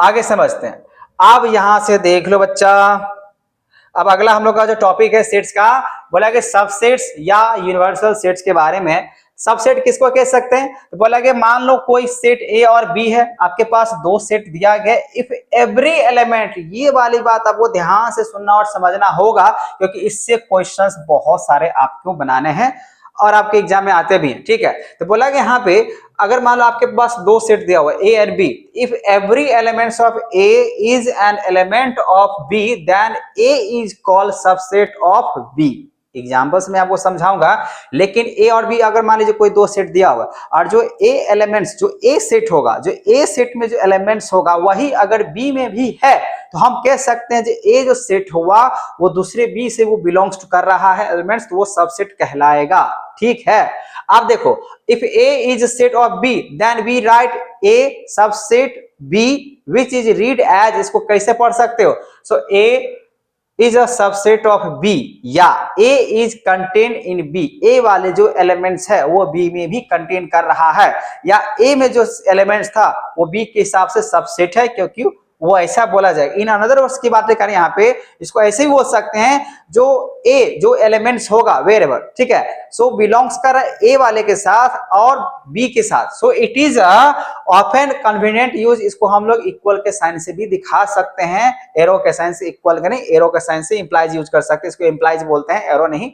आगे समझते हैं। अब यहां से देख लो बच्चा, अब अगला हम लोग का जो टॉपिक है सेट्स का, बोला कि सबसेट्स या यूनिवर्सल सेट्स के बारे में। सबसेट किसको कह सकते हैं, तो बोला कि मान लो कोई सेट ए और बी है, आपके पास 2 सेट दिया गया, इफ एवरी एलिमेंट, ये वाली बात आपको ध्यान से सुनना और समझना होगा, क्योंकि इससे क्वेश्चंस बहुत सारे आपको बनाने हैं और आपके एग्जाम में आते भी हैं। ठीक है, तो बोला कि यहाँ पे अगर मान लो आपके पास 2 सेट दिया हुआ A and B, if every elements of A is an element of B then A is called subset of B. Examples में आपको समझाऊंगा, लेकिन ए और बी अगर मान लीजिए कोई 2 सेट दिया हुआ और जो ए एलिमेंट्स, जो ए सेट होगा, जो ए सेट में जो एलिमेंट्स होगा वही अगर बी में भी है, तो हम कह सकते हैं जो ए जो सेट हुआ वो दूसरे बी से वो बिलोंग्स कर रहा है एलिमेंट्स, तो वो सबसेट कहलाएगा। ठीक है, आप देखो, if A is set of B then we write A subset B which is read as, इसको कैसे पढ़ सकते हो, so A is a subset of B, या A is contain in B, A वाले जो एलिमेंट्स है वो बी में भी कंटेन कर रहा है, या ए में जो एलिमेंट्स था वो बी के हिसाब से सबसेट है, क्योंकि वो ऐसा बोला जाएगा। इन अनदर वर्ड्स की बातें करें यहाँ पे, इसको ऐसे ही बोल सकते हैं, जो ए जो एलिमेंट्स होगा वेर एवर, ठीक है, सो बिलोंग्स कर ए वाले के साथ और बी के साथ, so it is often convenient use. इसको हम लोग इक्वल के साइन से भी दिखा सकते हैं, एरो के साइन से इक्वल का नहीं, एरो के साइन से इंप्लाइज यूज कर सकते हैं, इसको इंप्लाइज बोलते हैं, एरो नहीं।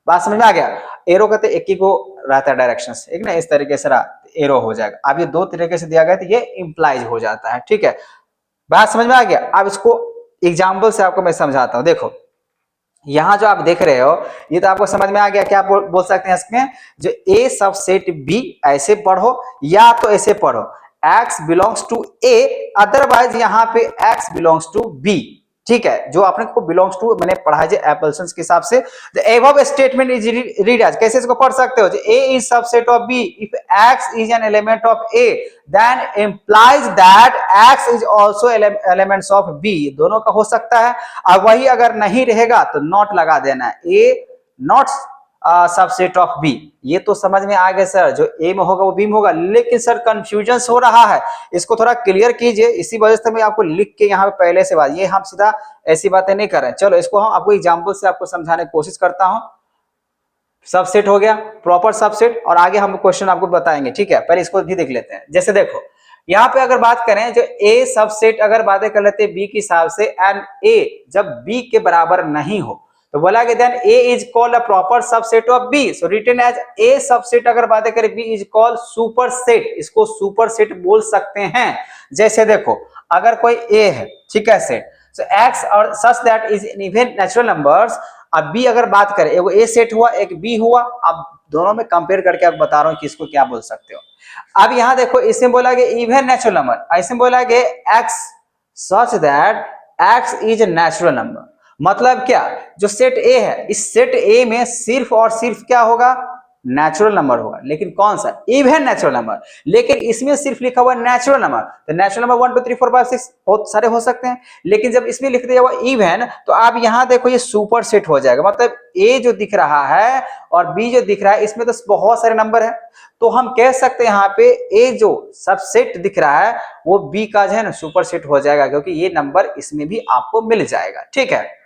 बात समझ में आ गया? एरो कहते एक ही को रहता है डायरेक्शन से, एक ना इस तरीके से एरो हो जाएगा। अब ये दो तरीके से दिया गया तो ये इंप्लाइज हो जाता है, ठीक है। बात समझ में आ गया? अब इसको एग्जाम्पल से आपको मैं समझाता हूं। देखो यहां जो आप देख रहे हो ये तो आपको समझ में आ गया। क्या बोल सकते हैं इसमें, जो ए सबसेट बी ऐसे पढ़ो या तो ऐसे पढ़ो, x belongs to A, otherwise यहाँ पे x बिलोंग्स टू बी, ठीक है। जो आपने को बिलोंग्स टू मैंने पढ़ा है एप्पलसन्स के हिसाब से, the above statement is read as, कैसे इसको पढ़ सकते हो, A is subset of B if x is an element of A then implies that x is also elements of b। दोनों का हो सकता है। अब वही अगर नहीं रहेगा तो नॉट लगा देना है, ए नॉट सबसेट ऑफ बी। ये तो समझ में आ गया सर, जो ए में होगा वो बी में होगा, लेकिन सर कंफ्यूजन हो रहा है, इसको थोड़ा क्लियर कीजिए। इसी वजह से मैं आपको लिख के यहाँ पे पहले से बात, ये हम सीधा ऐसी बातें नहीं कर रहे हैं। चलो इसको हम आपको एग्जांपल से आपको समझाने की कोशिश करता हूं। सबसेट हो गया, प्रॉपर सबसेट, और आगे हम क्वेश्चन आपको बताएंगे, ठीक है। पहले इसको भी देख लेते हैं। जैसे देखो यहाँ पे अगर बात करें, जो ए सबसेट अगर बातें कर लेते हैं बी के हिसाब से, एंड ए जब बी के बराबर नहीं हो तो बोला कि then A is called a proper subset of B, so written as A subset. अगर बातें करें B is called super set, इसको सुपर सेट बोल सकते हैं। जैसे देखो अगर कोई ए है, ठीक है, सेट, सो एक्स और such that is in even natural numbers. अब बी अगर बात करें, एक ए सेट हुआ एक बी हुआ, अब दोनों में कंपेयर करके आप बता रहा हूं कि इसको क्या बोल सकते हो। अब यहां देखो इसमें बोला गया इवन नेचुरल नंबर, ऐसे बोला गया x such that x is natural number. मतलब क्या, जो सेट ए है, इस सेट ए में सिर्फ और सिर्फ क्या होगा, नेचुरल नंबर होगा, लेकिन कौन सा, इवन नेचुरल नंबर। लेकिन इसमें सिर्फ लिखा हुआ नेचुरल नंबर, तो नेचुरल नंबर 1 2 3 4 5 6 बहुत सारे हो सकते हैं, लेकिन जब इसमें लिख दिया हुआ इवन, तो आप यहां देखो ये सुपर सेट हो जाएगा। मतलब ए जो दिख रहा है और बी जो दिख रहा है, इसमें तो बहुत सारे नंबर है, तो हम कह सकते हैं यहाँ पे ए जो सबसेट दिख रहा है वो बी का जो है ना सुपर सेट हो जाएगा, क्योंकि ये नंबर इसमें भी आपको मिल जाएगा, ठीक है।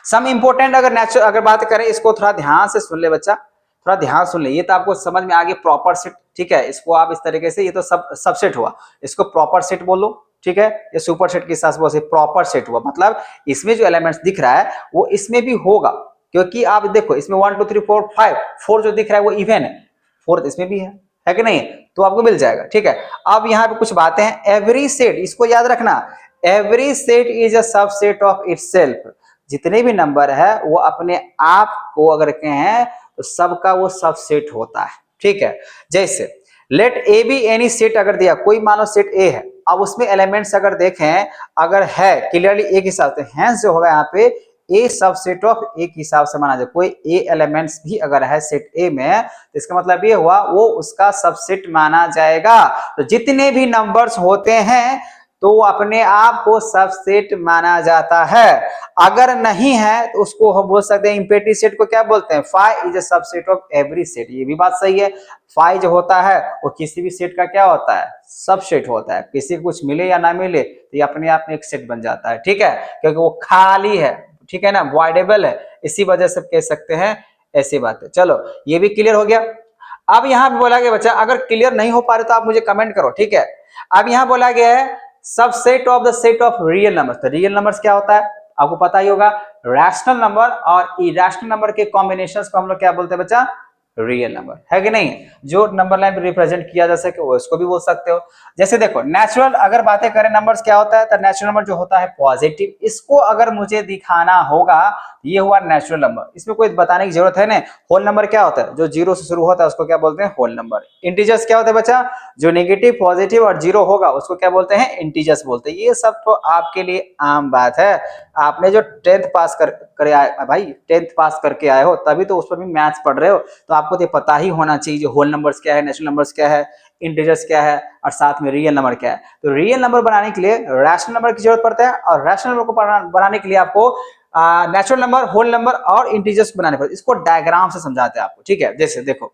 सम इंपोर्टेंट अगर बात करें, इसको थोड़ा ध्यान से सुन ले बच्चा, थोड़ा ध्यान सुन ले, ये तो आपको समझ में आ गया प्रॉपर सेट, ठीक है। इसको आप इस तरीके से, ये तो सबसेट हुआ, इसको प्रॉपर सेट बोलो, ठीक है। ये सुपर सेट के साथ प्रॉपर सेट हुआ, मतलब इसमें जो एलिमेंट्स दिख रहा है वो इसमें भी होगा, क्योंकि आप देखो इसमें 1 2 3 4 5 4 जो दिख रहा है वो इवन है, फोर्थ इसमें भी है कि नहीं, तो आपको मिल जाएगा, ठीक है। अब यहाँ पे कुछ बातें हैं, एवरी सेट, इसको याद रखना, every set is a subset of itself. जितने भी नंबर है वो अपने आप को अगर कहें तो सबका वो सबसेट होता है, ठीक है। जैसे let A B any set, अगर दिया कोई मानो सेट ए है, अब उसमें एलिमेंट्स अगर देखें अगर है क्लियरली एक हिसाब से, हैंस जो होगा यहाँ पे ए सबसेट ऑफ ए के हिसाब से माना जाए। कोई ए एलिमेंट्स भी अगर है सेट ए में, तो इसका मतलब ये हुआ वो उसका सबसेट माना जाएगा। तो जितने भी नंबर्स होते हैं तो अपने आप को सबसेट माना जाता है। अगर नहीं है तो उसको हम बोल सकते हैं इम्पेटिव सेट को क्या बोलते हैं, phi is a subset of every set. ये भी बात सही है, फाई जो होता है वो किसी भी सेट का क्या होता है, सबसेट होता है। किसी को कुछ मिले या ना मिले तो ये अपने आप में एक सेट बन जाता है, ठीक है, क्योंकि वो खाली है, ठीक है ना, वॉइडेबल है, इसी वजह से कह सकते हैं ऐसी बात है। चलो ये भी क्लियर हो गया। अब यहाँ पे बोला गया बच्चा, अगर क्लियर नहीं हो पा रहे तो आप मुझे कमेंट करो, ठीक है। अब यहाँ बोला गया है subset of the set of real numbers. तो रियल नंबर्स क्या होता है आपको पता ही होगा, रैशनल नंबर और इरेशनल नंबर के कॉम्बिनेशंस को हम लोग क्या बोलते हैं बच्चा, रियल नंबर, है कि नहीं। जो नंबर लाइन रिप्रेजेंट किया जा सके वो इसको भी बोल सकते हो। जैसे देखो नेचुरल अगर बातें करें नंबर्स क्या होता है, तो नेचुरल नंबर जो होता है पॉजिटिव, इसको अगर मुझे दिखाना होगा ये हुआ नेचुरल नंबर, इसमें कोई बताने की जरूरत है नहीं। होल नंबर क्या होता है, जो जीरो से शुरू होता है उसको क्या बोलते हैं, होल नंबर। इंटीजर्स क्या होता है बच्चा, जो नेगेटिव पॉजिटिव और जीरो होगा उसको क्या बोलते हैं, इंटीजर्स बोलते हैं। ये सब तो आपके लिए आम बात है, आपने जो 10th पास कर आए भाई, 10th पास करके आए हो तभी तो उस पर भी मैथ्स पढ़ रहे हो, तो आपको तो पता ही होना चाहिए जो होल नंबर्स क्या है, नेचुरल नंबर्स क्या है, इंटीजर्स क्या है और साथ में रियल नंबर क्या है। तो रियल नंबर बनाने के लिए रैशनल नंबर की जरूरत पड़ता है, और रैशनल नंबर को बनाने के लिए आपको नेचुरल नंबर, होल नंबर और इंटीजर्स बनाने पड़ते हैं। इसको डायग्राम से समझाते हैं आपको, ठीक है। जैसे देखो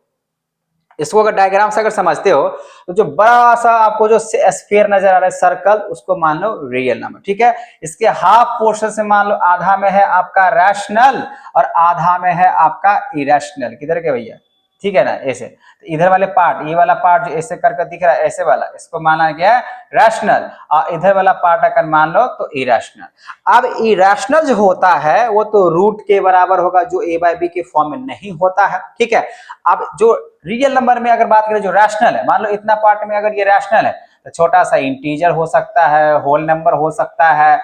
इसको अगर डायग्राम से अगर समझते हो तो जो बड़ा सा आपको जो स्फीयर नजर आ रहा है सर्कल, उसको मान लो रियल नंबर, ठीक है। इसके हाफ पोर्शन से मान लो आधा में है आपका रैशनल और आधा में है आपका इरेशनल। किधर के भैया, ठीक है ना, ऐसे। तो इधर वाले पार्ट, ये वाला पार्ट जो ऐसे करके दिख रहा है ऐसे वाला, इसको माना गया है रैशनल, और इधर वाला पार्ट अगर मान लो तो इरेशनल। अब इरेशनल जो होता है वो तो रूट के बराबर होगा, जो a बाई बी के फॉर्म में नहीं होता है, ठीक है। अब जो रियल नंबर में अगर बात करें जो रैशनल है, मान लो इतना पार्ट में अगर ये रैशनल है तो छोटा सा इंटीजर हो सकता है, होल नंबर हो सकता है,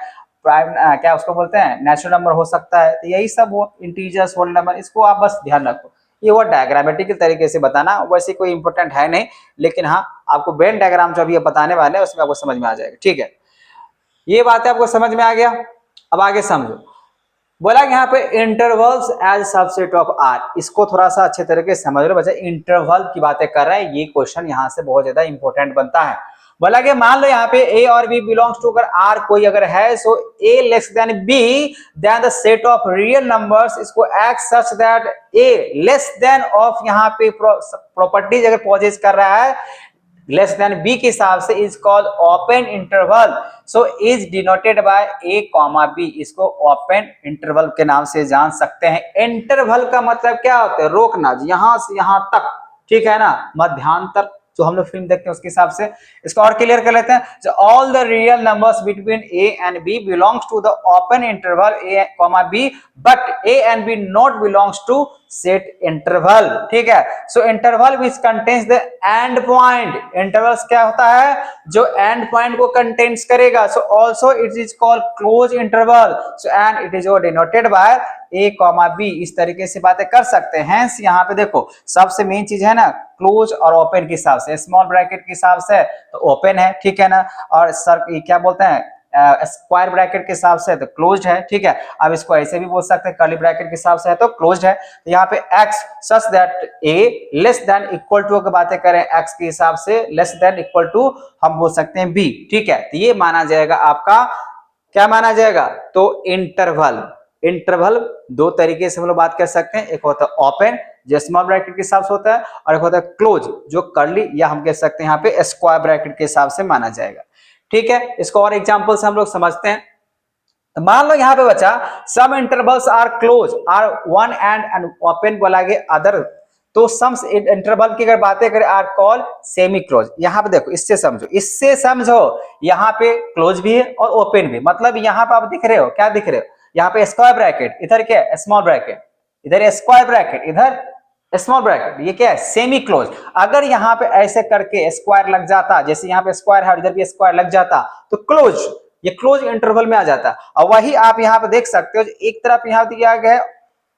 प्राइम क्या उसको बोलते हैं नेचुरल नंबर हो सकता है। तो यही सब वो इंटीजर्स, होल नंबर, इसको आप बस ध्यान रखो। ये वो डायग्रामेटिकल तरीके से बताना, वैसे कोई इंपॉर्टेंट है नहीं, लेकिन हाँ आपको वेन डायग्राम जो अभी बताने वाले हैं उसमें आपको समझ में आ जाएगा, ठीक है। ये बात आपको समझ में आ गया। अब आगे समझो, बोला कि यहाँ पे intervals as subset of are, इसको थोड़ा सा अच्छे तरीके से समझ लो बच्चा। इंटरवल की बातें कर रहे हैं, ये क्वेश्चन यहाँ से बहुत ज्यादा इंपॉर्टेंट बनता है। बोला कि मान लो यहाँ पे ए और बी बिलोंग्स टू, अगर आर कोई अगर है, so A less than B then the set of real numbers, इसको X such that A less than of, यहाँ पे प्रॉपर्टीज अगर पॉजेस कर रहा है लेस देन बी के हिसाब से, is called open interval. So is denoted by A comma b, इसको ओपन इंटरवल के नाम से जान सकते हैं। इंटरवल का मतलब क्या होता है, रोकना, यहां से यहां तक, ठीक है ना, मध्यांतर जो हम लोग फिल्म देखते हैं उसके हिसाब से। इसको और क्लियर कर लेते हैं, all the real numbers between A and B belongs to the open interval A comma B, but A and B not belongs to set interval, ठीक है। So interval which contains the end point, intervals क्या होता है, जो end point को contains करेगा। So also it is called close interval, so and it is denoted by A comma B. इस तरीके से बातें कर सकते हैं। यहाँ पे देखो सबसे मेन चीज है ना, क्लोज और ओपन के हिसाब से, स्मॉल ब्रैकेट के हिसाब से तो ओपन है, ठीक है ना, और सर क्या बोलते हैं स्क्वायर ब्रैकेट के हिसाब से तो क्लोज्ड है, ठीक है। अब इसको ऐसे भी बोल सकते हैं, कर्ली ब्रैकेट के हिसाब से है तो क्लोज्ड है। तो यहाँ पे x such that a less than equal to की बातें करें, x के हिसाब से लेस देन इक्वल टू हम बोल सकते हैं b, ठीक है। तो ये माना जाएगा आपका, क्या माना जाएगा, तो इंटरवल। इंटरवल दो तरीके से हम लोग बात कर सकते हैं, एक होता है ओपन जो स्मॉल ब्रैकेट के हिसाब से होता है, और एक होता है क्लोज जो कर्ली या हम कह सकते हैं यहाँ पे स्क्वायर ब्रैकेट के हिसाब से माना जाएगा, ठीक है। इसको और एग्जांपल से हम लोग समझते हैं। तो मान लो यहाँ पे बच्चा some intervals are close are one and open बोला गया अदर, तो सम इंटरवल की अगर बातें करें आर कॉल सेमी क्लोज। यहाँ पे देखो, इससे समझो, इससे समझो, यहाँ पे क्लोज भी है और ओपन भी, मतलब यहाँ पे आप दिख रहे हो, क्या दिख रहे हो, यहाँ पे स्क्वायर ब्रैकेट, इधर क्या है स्मॉल ब्रैकेट, इधर स्क्वायर ब्रैकेट, इधर स्मॉल ब्रैकेट, ये क्या है सेमी क्लोज। अगर यहाँ पे ऐसे करके स्क्वायर लग जाता, जैसे यहाँ पे स्क्वायर है इधर भी स्क्वायर लग जाता, तो क्लोज, ये क्लोज इंटरवल में आ जाता। और वही आप यहाँ पे देख सकते हो, एक तरफ यहाँ दिया गया है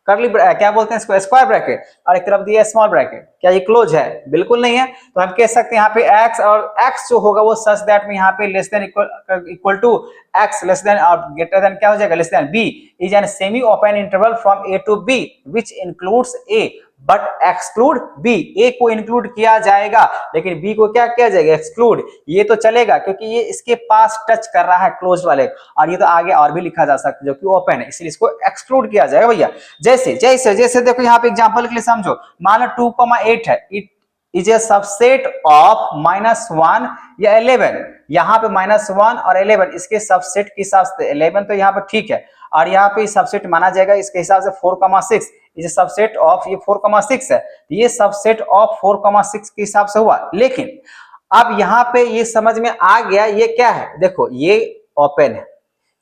कर्ली क्या बोलते हैं इसको स्क्वायर ब्रैकेट, और एक तरफ दिया है स्मॉल ब्रैकेट, क्या ये क्लोज है, बिल्कुल नहीं है। तो हम कह सकते हैं यहाँ पे x, और x जो होगा वो सच दैट में यहाँ पे less than equal to x less than और ग्रेटर देन क्या हो जाएगा, less than b is an semi open interval from a to b which includes a but exclude b। a को इंक्लूड किया जाएगा लेकिन b को क्या किया जाएगा, एक्सक्लूड। ये तो चलेगा क्योंकि ये इसके पास टच कर रहा है क्लोज वाले, और ये तो आगे और भी लिखा जा सकता है जो कि ओपन है, इसलिए इसको एक्सक्लूड किया जाएगा भैया। जैसे जैसे जैसे देखो यहाँ पे एग्जांपल के लिए समझो, मान लो 2,8 है, it is a subset of -1 या 11। यहाँ पे -1 और 11 इसके सबसेट के हिसाब से 11 तो यहाँ पे ठीक है, और यहाँ पे सबसेट माना जाएगा इसके हिसाब से 4,6 इज सबसेट ऑफ, ये 4,6 है, ये सबसेट ऑफ 4,6 के हिसाब से हुआ। लेकिन अब यहाँ पे ये समझ में आ गया, ये क्या है, देखो ये ओपन है,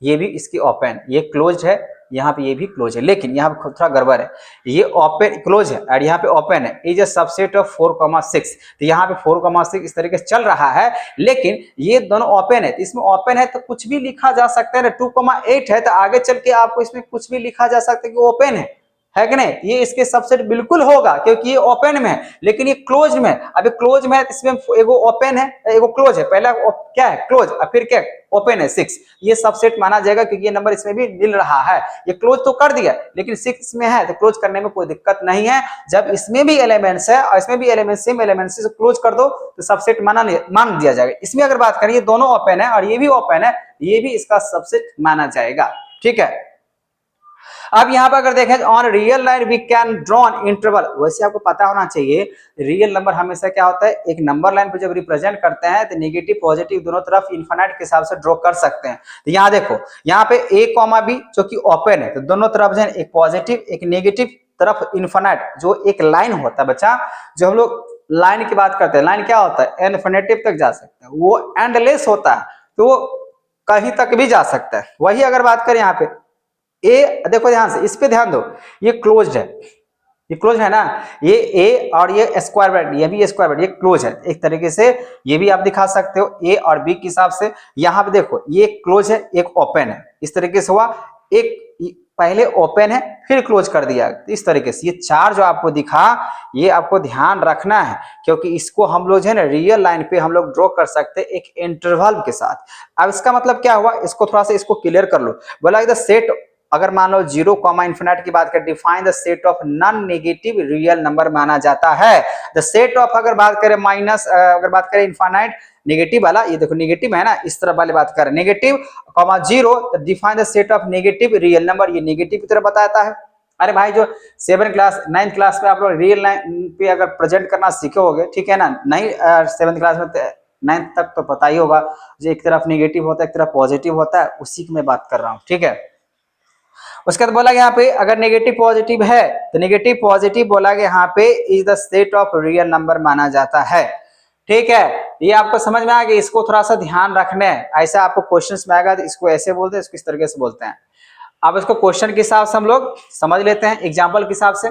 ये भी इसकी ओपन, ये क्लोज है, यहाँ पे ये भी क्लोज है, लेकिन यहाँ पे थोड़ा गड़बड़ है, ये ओपन क्लोज है और यहाँ पे ओपन है, इज ए सबसेट ऑफ 4,6। तो यहाँ पे 4,6 इस तरीके से चल रहा है, लेकिन ये दोनों ओपन है, तो इसमें ओपन है तो कुछ भी लिखा जा सकता है ना, 2,8 है तो आगे चल के आपको इसमें कुछ भी लिखा जा सकता है कि ओपन है कि नहीं, ये इसके सबसेट बिल्कुल होगा क्योंकि ये ओपन में है, लेकिन ये क्लोज में है। अभी क्लोज में है इसमें एगो ओपन है एगो क्लोज है, पहला क्या है क्लोज और फिर क्या ओपन है 6, ये सबसेट माना जाएगा क्योंकि ये नंबर इसमें भी मिल रहा है। ये क्लोज तो कर दिया लेकिन 6 में है तो क्लोज करने में कोई दिक्कत नहीं है। जब इसमें भी एलिमेंट्स है और इसमें भी एलिमेंट सेम एलिमेंट्स से क्लोज कर दो तो सबसेट मान दिया जाएगा। इसमें अगर बात करें ये दोनों ओपन है और ये भी ओपन है, ये भी इसका सबसेट माना जाएगा, ठीक है। अब यहाँ पर अगर देखें on real line we can drawn interval, वैसे आपको पता होना चाहिए रियल नंबर हमेशा क्या होता है, एक नंबर लाइन पे जब रिप्रेजेंट करते हैं तो नेगेटिव पॉजिटिव दोनों तरफ इनफिनिट के हिसाब से ड्रॉ कर सकते हैं। तो यहाँ देखो यहाँ पे a कॉमा b जो कि ओपन है, तो दोनों तरफ जो है एक पॉजिटिव एक नेगेटिव तरफ इनफिनिट जो एक लाइन होता है बच्चा, जो हम लोग लाइन की बात करते हैं, लाइन क्या होता है इनफिनिटिव तक जा सकता है, वो एंडलेस होता है, तो वो कहीं तक भी जा सकता है। वही अगर बात करें यहाँ पे ए, देखो ध्यान से इस पे ध्यान दो, ये क्लोज्ड है, ये क्लोज है ना, ये ए और ये स्क्वायर ब्रैकेट, ये भी स्क्वायर ब्रैकेट, ये क्लोज है एक तरीके से, ये भी आप दिखा सकते हो ए और बी के हिसाब से। यहाँ पे देखो ये क्लोज है एक ओपन है, इस तरीके से हुआ, एक पहले ओपन है फिर क्लोज कर दिया, इस तरीके से ये चार जो आपको दिखा, ये आपको ध्यान रखना है, क्योंकि इसको हम लोग जो है ना रियल लाइन पे हम लोग ड्रॉ कर सकते हैं एक इंटरवल के साथ। अब इसका मतलब क्या हुआ, इसको थोड़ा सा इसको क्लियर कर लो। बोला द सेट, अगर मान लो 0 कॉमा इन्फिनिट की बात करें, define the set of non negative real number माना जाता है। द सेट ऑफ अगर बात करें माइनस, अगर बात करें इन्फिनिट नेगेटिव वाला, ये देखो नेगेटिव है ना, इस तरफ वाले बात करें नेगेटिव कॉमा 0, तो define the set of negative real number, ये नेगेटिव की तरफ बताता है। अरे भाई जो 7 क्लास 9 क्लास में आप लोग रियल लाइन पे अगर प्रेजेंट करना सीखे होगे, ठीक है ना, नहीं 7 क्लास में 9 तक तो पता ही होगा, जो एक तरफ नेगेटिव होता है एक तरफ पॉजिटिव होता है, उसी की मैं बात कर रहा हूँ, ठीक है। उसके बाद बोला यहाँ पे अगर नेगेटिव पॉजिटिव है तो नेगेटिव पॉजिटिव बोला गया यहाँ पे is the set of real number माना जाता है, ठीक है। ये आपको समझ में आ गया, इसको थोड़ा सा ध्यान रखना है, ऐसा आपको क्वेश्चंस में आएगा तो इसको ऐसे बोलते हैं, इसको इस तरीके से बोलते हैं। अब इसको क्वेश्चन के हिसाब से हम लोग समझ लेते हैं, एग्जाम्पल के हिसाब से।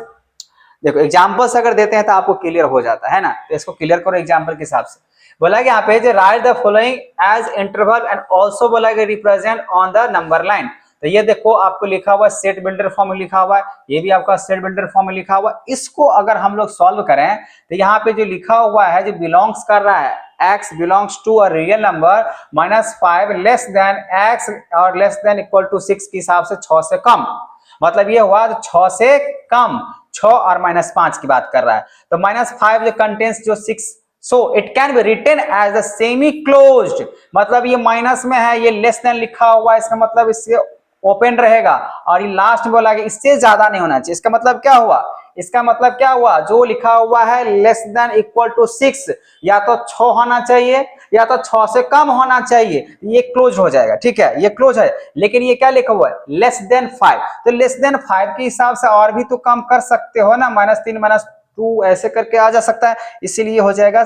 देखो एग्जाम्पल्स अगर देते हैं तो आपको क्लियर हो जाता है ना, तो इसको क्लियर करो एग्जाम्पल के हिसाब से। बोला गया यहाँ पे write the following as interval and also बोला गया represent on the number line. तो ये देखो आपको लिखा हुआ सेट बिल्डर फॉर्म में लिखा हुआ है, ये भी आपका सेट बिल्डर फॉर्म में लिखा हुआ है। इसको अगर हम लोग सॉल्व करें तो यहाँ पे जो लिखा हुआ है, जो बिलोंग्स कर रहा है x belongs to a real number -5 less than x और लेस देन इक्वल टू 6 के हिसाब से 6 से कम, मतलब ये हुआ 6 से कम, 6 और -5 की बात कर रहा है। तो -5 जो कंटेन्स जो 6, so it can be written as the semi closed, मतलब ये माइनस में है, ये लेस देन लिखा हुआ है, इसका मतलब इससे ओपन रहेगा, और ये लास्ट बोला कि इससे ज्यादा नहीं होना चाहिए। इसका मतलब क्या हुआ, इसका मतलब क्या हुआ, जो लिखा हुआ है लेस देन इक्वल टू 6 या तो 6 होना चाहिए या तो 6 से कम होना चाहिए, ये क्लोज हो जाएगा, ठीक है, ये क्लोज है। लेकिन ये क्या लिखा हुआ है लेस देन 5, तो लेस देन 5 के हिसाब से और भी तो कम कर सकते हो ना, -3 -2 ऐसे करके आ जा सकता है, इसीलिए हो जाएगा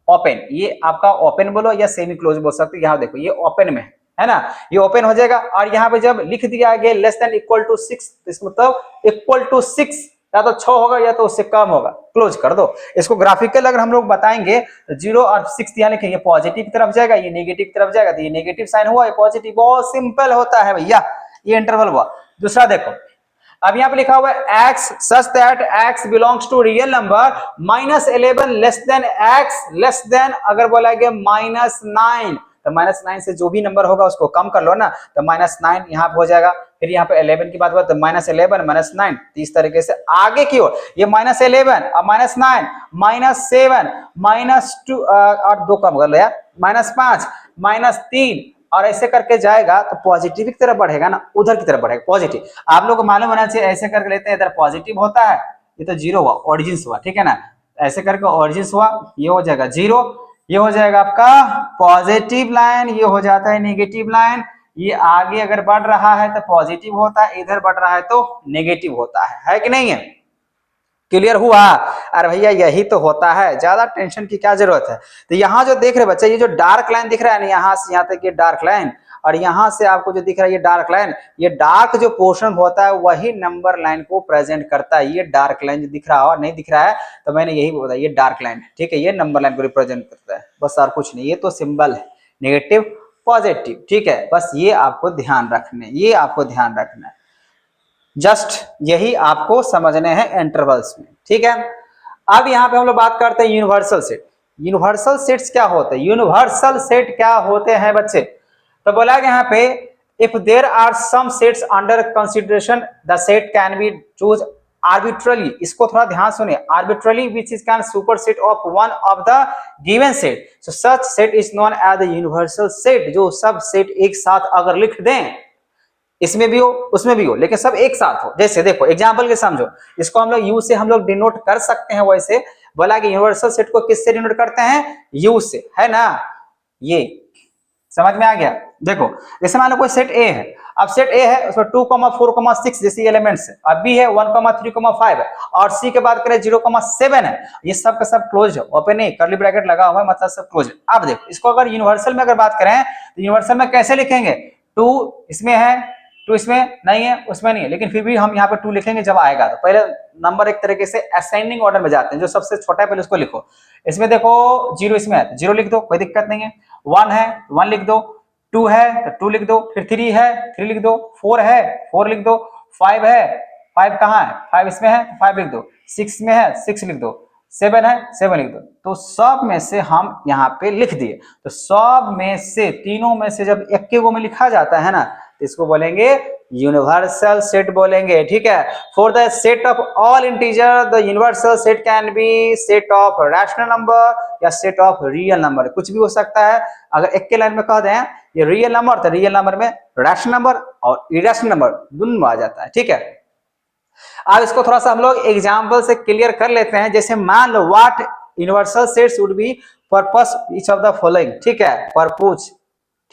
ओपन। ये आपका ओपन बोलो या सेमी क्लोज बोल सकते हो। यहाँ देखो ये ओपन में है ना, ये ओपन हो जाएगा। और यहाँ पे जब लिख दिया गया लेस देन इक्वल टू 6, इसका मतलब इक्वल टू 6 या तो 6 होगा या तो उससे कम होगा, क्लोज कर दो। इसको ग्राफिकल अगर हम लोग बताएंगे तो 0 और 6 यहाँ लिखेंगे, पॉजिटिव की तरफ जाएगा, ये नेगेटिव की तरफ जाएगा, तो ये नेगेटिव साइन हुआ, ये पॉजिटिव, बहुत सिंपल होता है भैया, ये इंटरवल हुआ। दूसरा देखो, अब यहाँ पे लिखा हुआ है x such that x belongs to real number -11 less than x less then, अगर बोला गया -9, तो -9 से जो भी नंबर होगा उसको कम कर लो ना, तो -9 यहाँ पे हो जाएगा। फिर यहाँ पे 11 की बात हुआ तो -11 -9, तो इस तरीके से आगे की ओर ये -11 और -9 -7 -2 और 2 कम कर लो यार, -5 -3 और ऐसे करके जाएगा, तो पॉजिटिव की तरफ बढ़ेगा ना, उधर की तरफ बढ़ेगा पॉजिटिव। आप लोग को मालूम होना चाहिए, ऐसे करके लेते हैं इधर पॉजिटिव होता है, ये तो 0 हुआ, ऑरिजिन हुआ, ठीक है ना, ऐसे करके ऑरिजिन हुआ, ये हो जाएगा 0, ये हो जाएगा आपका पॉजिटिव लाइन, ये हो जाता है नेगेटिव लाइन। ये आगे अगर बढ़ रहा है तो पॉजिटिव होता है, इधर बढ़ रहा है तो नेगेटिव होता है कि नहीं है? क्लियर हुआ? अरे भैया यही तो होता है, ज्यादा टेंशन की क्या जरूरत है। तो यहाँ जो देख रहे बच्चे, ये जो डार्क लाइन दिख रहा है ना, यहाँ से यहाँ तक ये डार्क लाइन, और यहाँ से आपको जो दिख रहा है ये डार्क लाइन, ये डार्क जो पोर्शन होता है वही नंबर लाइन को प्रेजेंट करता है। ये डार्क लाइन जो दिख रहा है और नहीं दिख रहा है तो मैंने यही बोला, ये डार्क लाइन, ठीक है, ये नंबर लाइन को रिप्रेजेंट करता है, बस और कुछ नहीं। ये तो सिंबल है नेगेटिव पॉजिटिव, ठीक है, बस ये आपको ध्यान रखना है, ये आपको ध्यान रखना है, जस्ट यही आपको समझने हैं इंटरवल्स में, ठीक है। अब यहाँ पे हम लोग बात करते हैं यूनिवर्सल सेट। यूनिवर्सल सेट्स क्या होते हैं? यूनिवर्सल सेट क्या होते हैं बच्चे? तो बोला गया यहाँ पे if there are some sets under consideration the set can be choose arbitrarily. इसको थोड़ा ध्यान सुनिए, arbitrarily which is can superset of one of the given set, so such set is known as the universal set. जो सब set एक साथ अगर लिख दें इसमें भी हो उसमें भी हो, लेकिन सब एक साथ हो। जैसे देखो एग्जाम्पल के समझो, इसको हम लोग यू से हम लोग डिनोट कर सकते हैं। वैसे बोला कि यूनिवर्सल सेट को किससे डिनोट करते हैं, यू से, है ना। ये समझ में आ गया। देखो जैसे मान लो कोई सेट ए है, अब सेट ए है उसमें 2, 4, 6 जैसे एलिमेंट्स है, अब बी है 1, 3, 5 है, और सी के बात करें 0, 7 है। ये सब का सब क्लोज है, ओपन नहीं, कर्ली ब्रैकेट लगा हुआ है, मतलब सब क्लोज है। अब देखो इसको अगर यूनिवर्सल में अगर बात करें तो यूनिवर्सल में कैसे लिखेंगे, 2 इसमें है, 2 इसमें नहीं है, उसमें नहीं है, लेकिन फिर भी हम यहाँ पे 2 लिखेंगे जब आएगा। तो पहले नंबर एक तरीके से असेंडिंग ऑर्डर में जाते हैं, जो सबसे छोटा है पहले उसको लिखो। इसमें देखो 0 इसमें है, 0 लिख दो, कोई दिक्कत नहीं है। 1 है 1 लिख दो, 2 है तो 2 लिख दो, फिर 3 है 3 लिख दो, 4 है 4 लिख दो, 5 है 5 कहाँ है, 5 इसमें है 5 लिख दो, 6 में है 6 लिख दो, 7 है 7 लिख दो। तो सब में से हम यहाँ पे लिख दिए। तो सब में से तीनों में से जब एक के गो में लिखा जाता है ना, तो इसको बोलेंगे यूनिवर्सल सेट बोलेंगे, ठीक है। For the set of all integer the universal set can B set of rational number या सेट ऑफ रियल नंबर, कुछ भी हो सकता है। अगर एक के लाइन में कह दें ये रियल नंबर, तो रियल नंबर में रैशनल नंबर और इरेशनल नंबर दोनों आ जाता है, ठीक है। अब इसको थोड़ा सा हम लोग एग्जाम्पल से क्लियर कर लेते हैं। जैसे मान लो what universal sets would be purpose each of the following, ठीक है, परपूछ,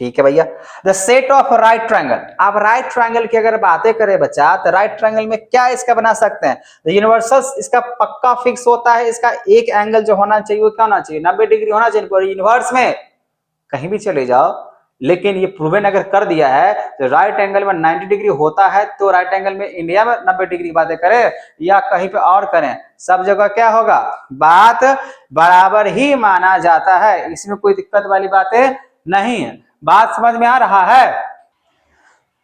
ठीक है भैया। The set of right triangle, अब राइट ट्रायंगल की अगर बातें करें बच्चा, तो राइट ट्रायंगल में क्या इसका बना सकते हैं, तो यूनिवर्सल इसका पक्का फिक्स होता है, इसका एक एंगल जो होना चाहिए वो क्या होना चाहिए, 90 डिग्री होना चाहिए। यूनिवर्स में कहीं भी चले जाओ, लेकिन ये प्रूवन अगर कर दिया है तो राइट एंगल में 90 डिग्री होता है, तो राइट एंगल में इंडिया में 90 डिग्री बातें करें या कहीं पे और करें, सब जगह क्या होगा, बात बराबर ही माना जाता है। इसमें कोई दिक्कत वाली बातें नहीं है। बात समझ में आ रहा है।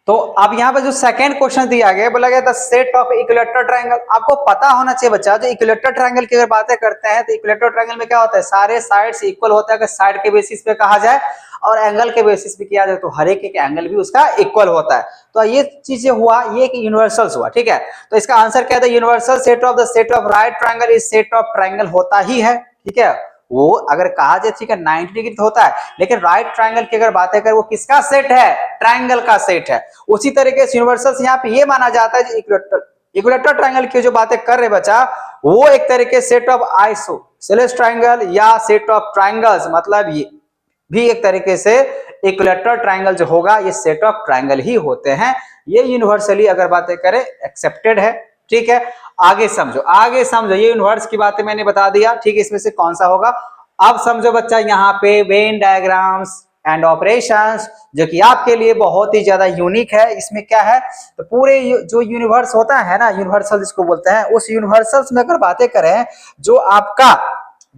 तो अब यहाँ पे जो सेकंड क्वेश्चन दिया गया, बोला गया the set of equilateral triangle. आपको पता होना चाहिए बच्चा, जो इक्विलेटरल ट्रायंगल की अगर बातें करते हैं तो इक्विलेटरल ट्रायंगल में क्या होता है, सारे साइड्स इक्वल होता है। अगर साइड के बेसिस पे कहा जाए और एंगल के बेसिस पे किया जाए तो हर एक एंगल भी उसका इक्वल होता है। तो ये चीजें हुआ, ये एक यूनिवर्सल्स हुआ, ठीक है। तो इसका आंसर क्या था, universal set of the set of right triangle is set of triangle होता ही है, ठीक है। वो अगर कहा जाए ठीक है 90 डिग्री तो होता है, लेकिन राइट ट्रायंगल की अगर बातें करें वो किसका सेट है, ट्रायंगल का सेट है। उसी तरीके से यूनिवर्सल यहाँ पे ये माना जाता है इक्विलेटरल ट्रायंगल की जो बातें कर रहे बच्चा, वो एक तरीके सेट ऑफ आइसोसेलेस ट्रायंगल या सेट ऑफ ट्रायंगल्स, मतलब ये भी एक तरीके से इक्विलेटरल ट्रायंगल जो होगा ये सेट ऑफ ट्रायंगल ही होते हैं। ये यूनिवर्सली अगर बातें करें एक्सेप्टेड है, ठीक है। आगे समझो, आगे समझो, ये यूनिवर्स की बातें मैंने बता दिया, ठीक है, इसमें से कौन सा होगा। अब समझो बच्चा यहाँ पे वेन डायग्राम्स एंड ऑपरेशंस, जो कि आपके लिए बहुत ही ज्यादा यूनिक है। इसमें क्या है, तो पूरे जो यूनिवर्स होता है ना, यूनिवर्सल जिसको बोलते हैं, उस यूनिवर्सल्स में अगर बातें करें, जो आपका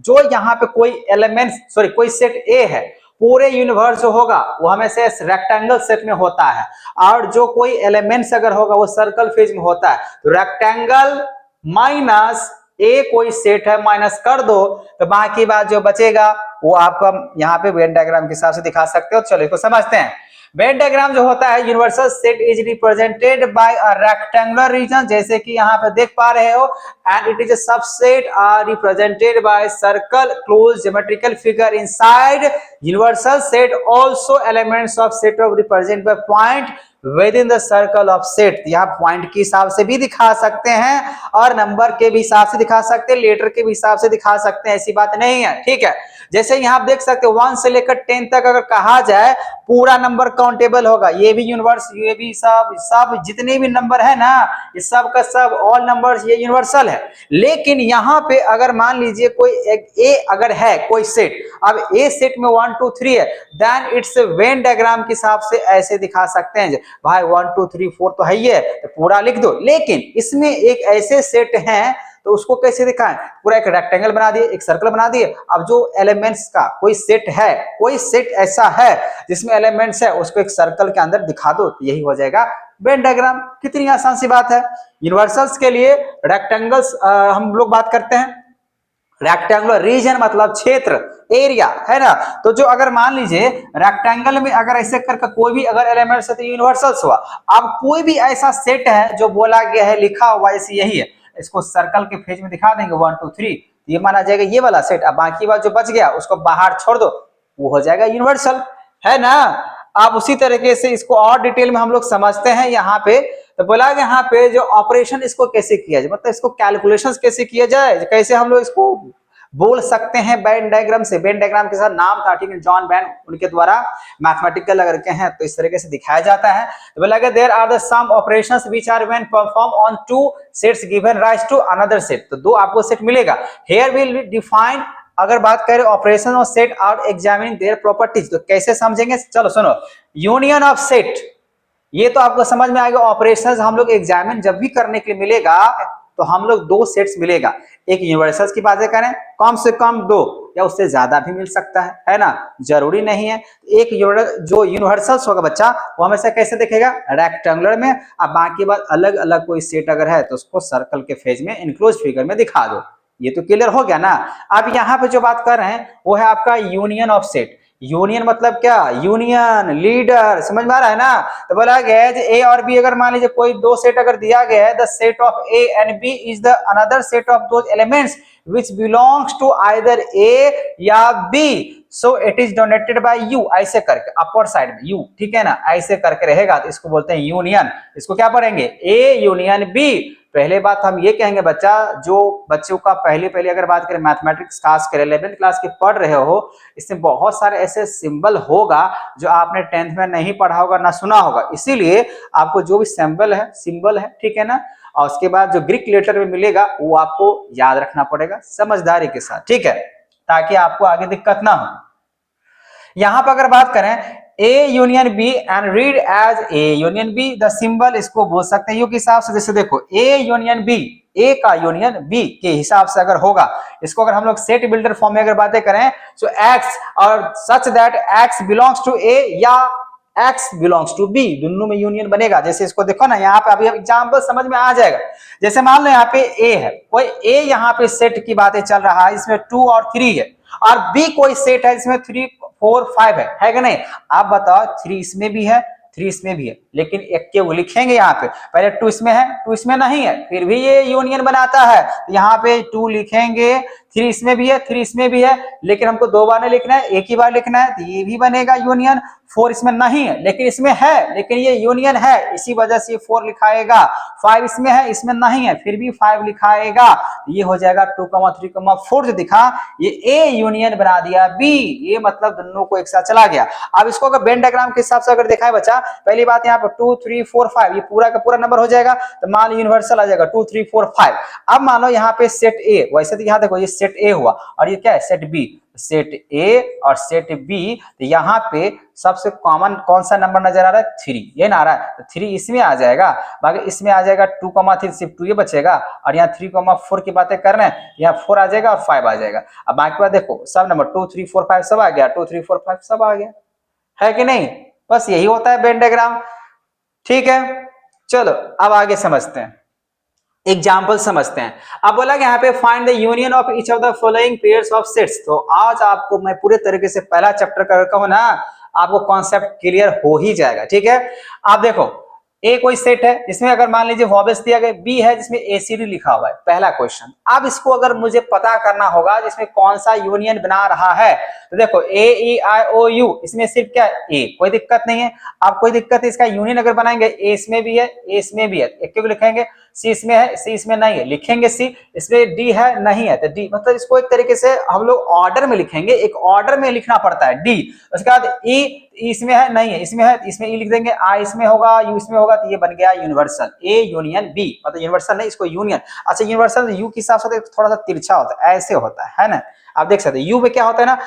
जो यहाँ पे कोई एलिमेंट सॉरी कोई सेट ए है, पूरे यूनिवर्स जो होगा वो हमेशा रेक्टेंगल सेट में होता है, और जो कोई एलिमेंट्स अगर होगा वो सर्कल फेज में होता है। तो रेक्टेंगल माइनस ए कोई सेट है, माइनस कर दो तो बाकी बात जो बचेगा वो आपको यहाँ पे वेन डायग्राम के हिसाब से दिखा सकते हो। चलो इसको समझते हैं। वेन डायग्राम जो होता है, universal set is represented by a rectangular region, जैसे कि यहाँ पे देख पा रहे हो, and it is a subset are represented by circle close geometrical figure inside universal set. Also elements of set of represent by point with in the circle of set. यहाँ point के हिसाब से भी दिखा सकते हैं और नंबर के भी हिसाब से दिखा सकते हैं, लेटर के भी हिसाब से दिखा सकते हैं, ऐसी बात नहीं है, ठीक है। जैसे यहाँ आप देख सकते हो 1 से लेकर 10 तक अगर कहा जाए पूरा नंबर काउंटेबल होगा। ये भी यूनिवर्स, ये भी सब जितने भी नंबर है ना, ये सब का सब ऑल नंबर्स ये यूनिवर्सल है। लेकिन यहाँ पे अगर मान लीजिए कोई एक ए अगर है कोई सेट, अब ए सेट में 1 2 3 है, देन इट्स वेन डायग्राम के हिसाब से ऐसे दिखा सकते हैं भाई 1 2 3 4 तो है ही है, तो पूरा लिख दो। लेकिन इसमें एक ऐसे सेट हैं तो उसको कैसे दिखाएं, पूरा एक रेक्टेंगल बना दिए, एक सर्कल बना दिए। अब जो एलिमेंट्स का कोई सेट है, कोई सेट ऐसा है जिसमें एलिमेंट्स है, उसको एक सर्कल के अंदर दिखा दो, तो यही हो जाएगा वेन डायग्राम। कितनी आसान सी बात है। यूनिवर्सल्स के लिए रेक्टेंगल्स हम लोग बात करते हैं, रेक्टेंगुलर रीजन मतलब क्षेत्र, एरिया, है ना। तो जो अगर मान लीजिए रेक्टेंगल में अगर ऐसे करके कोई भी अगर एलिमेंट्स है तो यूनिवर्सल्स हुआ। अब कोई भी ऐसा सेट है जो बोला गया है, लिखा हुआ ऐसे यही है, इसको सर्कल के फेज में दिखा देंगे 1 2 3, ये माना जाएगा ये वाला सेट। अब बाकी बात जो बच गया उसको बाहर छोड़ दो, वो हो जाएगा यूनिवर्सल, है ना। आप उसी तरीके से इसको और डिटेल में हम लोग समझते हैं यहाँ पे। तो बोला कि यहाँ पे जो ऑपरेशन इसको कैसे किया जाए, मतलब इसको कैलकुलेशंस कैसे किया जाए, कैसे हम लोग इसको बोल सकते हैं वेन डायग्राम से। वेन डायग्राम के साथ नाम था, ठीक है, जॉन वेन, उनके द्वारा मैथमेटिकल अगर के हैं तो इस तरीके से दिखाया जाता है। तो बोला कि there are the some operations which are when perform on two sets given rise to another set. तो दो आपको सेट मिलेगा। हियर विल डिफाइन, अगर बात करें ऑपरेशन ऑफ सेट और एग्जामिन देयर प्रॉपर्टीज, तो कैसे समझेंगे, चलो सुनो। यूनियन ऑफ सेट, ये तो आपको समझ में आएगा। ऑपरेशंस हम लोग एग्जामिन जब भी करने के लिए मिलेगा तो हम लोग दो सेट्स मिलेगा। एक यूनिवर्सल्स की बातें करें, कम से कम दो या उससे ज्यादा भी मिल सकता है ना, जरूरी नहीं है। एक जो यूनिवर्सल्स होगा बच्चा, वो हमेशा कैसे दिखेगा, रेक्टेंगुलर में। अब बाकी बात अलग अलग कोई सेट अगर है तो उसको सर्कल के फेज में, इनक्लोज फिगर में दिखा दो। ये तो क्लियर हो गया ना। अब यहाँ पे जो बात कर रहे हैं वो है आपका यूनियन ऑफ सेट। यूनियन मतलब क्या, यूनियन लीडर, समझ में आ रहा है ना। तो बोला गया है ए और बी, अगर मान लीजिए कोई दो सेट अगर दिया गया है, the set of A and B is the another set of those elements which belongs to either A या B, so it is donated by U, ऐसे करके अपवर्ड साइड में U, ठीक है ना, ऐसे करके रहेगा तो इसको बोलते हैं यूनियन। इसको क्या पढ़ेंगे, A यूनियन B। पहले बात हम ये कहेंगे बच्चा, जो बच्चों का पहले अगर बात करें मैथमेटिक्स खास कर 11th क्लास के पढ़ रहे हो, इसमें बहुत सारे ऐसे सिंबल होगा जो आपने 10th में नहीं पढ़ा होगा ना सुना होगा। इसीलिए आपको जो भी सिंबल है, ठीक है ना, और उसके बाद जो ग्रीक लेटर में मिलेगा वो आपको याद रखना पड़ेगा समझदारी के साथ, ठीक है, ताकि आपको आगे दिक्कत ना हो। यहां पर अगर बात करें A union B and read as A union B, the symbol इसको बोल सकते हैं यू के हिसाब से। जैसे देखो ए यूनियन बी, ए का यूनियन बी के हिसाब से अगर होगा, इसको अगर हम लोग सेट बिल्डर फॉर्म में अगर बातें करें तो एक्स और such that x belongs to A या X बिलोंग्स टू B, दोनों में यूनियन बनेगा। जैसे इसको देखो ना, यहाँ पे अभी एग्जांपल समझ में आ जाएगा। जैसे मान लो यहाँ पे A है, कोई A यहाँ पे सेट की बातें चल रहा है, इसमें 2 और 3 है, और B कोई सेट है इसमें 3 4 5 है कि नहीं। आप बताओ 3 इसमें भी है, 3 इसमें भी है, लेकिन एक के वो लिखेंगे यहाँ पे, पहले 2 इसमें है, 2 इसमें नहीं है, फिर भी ये यूनियन बनाता है। तो यहाँ पे 2 लिखेंगे, 3 इसमें भी है, 3 इसमें भी है, लेकिन हमको 2 बार नहीं लिखना है, एक ही बार लिखना है, तो ये भी बनेगा यूनियन। 4 इसमें नहीं है लेकिन इसमें है, लेकिन ये यूनियन है, इसी वजह से 4 लिखाएगा। 5 इसमें है, इसमें नहीं है, फिर भी 5 लिखाएगा। ये हो जाएगा 2, 3, 4 जो दिखा, ये ए यूनियन बना दिया बी। ये मतलब दोनों को एक साथ चला गया। अब इसको अगर वेन डायग्राम के हिसाब से अगर देखा है बच्चा, पहली बात यहाँ पर 2 3 4 5 ये पूरा का पूरा नंबर हो जाएगा, तो मान लो यूनिवर्सल आ जाएगा 2 3 4 5। अब मान लो यहाँ पे सेट ए, वैसे तो यहाँ देखो ये सेट ए हुआ, और ये क्या है, सेट बी। सेट ए और सेट बी, तो यहाँ पे सबसे कॉमन कौन सा नंबर नजर आ रहा है, 3, ये ना आ रहा है, तो 3 इसमें आ जाएगा, बाकी इसमें आ जाएगा 2, 3 सिर्फ 2 ये बचेगा, और यहाँ 3, 4 की बातें कर रहे हैं, यहाँ 4 आ जाएगा और 5 आ जाएगा। अब बाकी बात देखो, सब नंबर 2 3 4 5 सब आ गया, 2 3 4 5 सब आ गया, है कि नहीं। बस यही होता है वेन डायग्राम, ठीक है। चलो अब आगे समझते हैं, एग्जाम्पल समझते हैं। अब बोला कि यहाँ पे find the union of each of the following pairs of sets. तो आज आपको मैं पूरे तरीके से पहला चैप्टर करता हूं ना, आपको कॉन्सेप्ट क्लियर हो ही जाएगा, ठीक है। आप देखो ए कोई सेट है जिसमें अगर मान लीजिए वॉबल्स दिया गया, बी है जिसमें एसीडी लिखा हुआ है, पहला क्वेश्चन। अब इसको अगर मुझे पता करना होगा जिसमें कौन सा यूनियन बना रहा है, तो देखो ए ई आई ओ यू, इसमें सिर्फ क्या ए, कोई दिक्कत नहीं है। अब कोई दिक्कत है, इसका यूनियन अगर बनाएंगे, ए इसमें भी है, ए इसमें भी है, एक क्यों लिखेंगे, सी इसमें है, सी इसमें नहीं है, लिखेंगे सी, इसमें डी है नहीं है तो डी, मतलब इसको एक तरीके से हम लोग ऑर्डर में लिखेंगे, एक ऑर्डर में लिखना पड़ता है डी। उसके बाद ई इसमें है नहीं है, इसमें है, इसमें ई लिख देंगे, आई इसमें होगा, यू इसमें होगा, तो ये बन गया यूनिवर्सल ए यूनियन बी, मतलब यूनिवर्सल नहीं, इसको यूनियन। अच्छा यूनिवर्सल यू के हिसाब से थोड़ा सा तिरछा होता है, ऐसे होता है ना, आप देख सकते हैं यू में क्या होता है ना,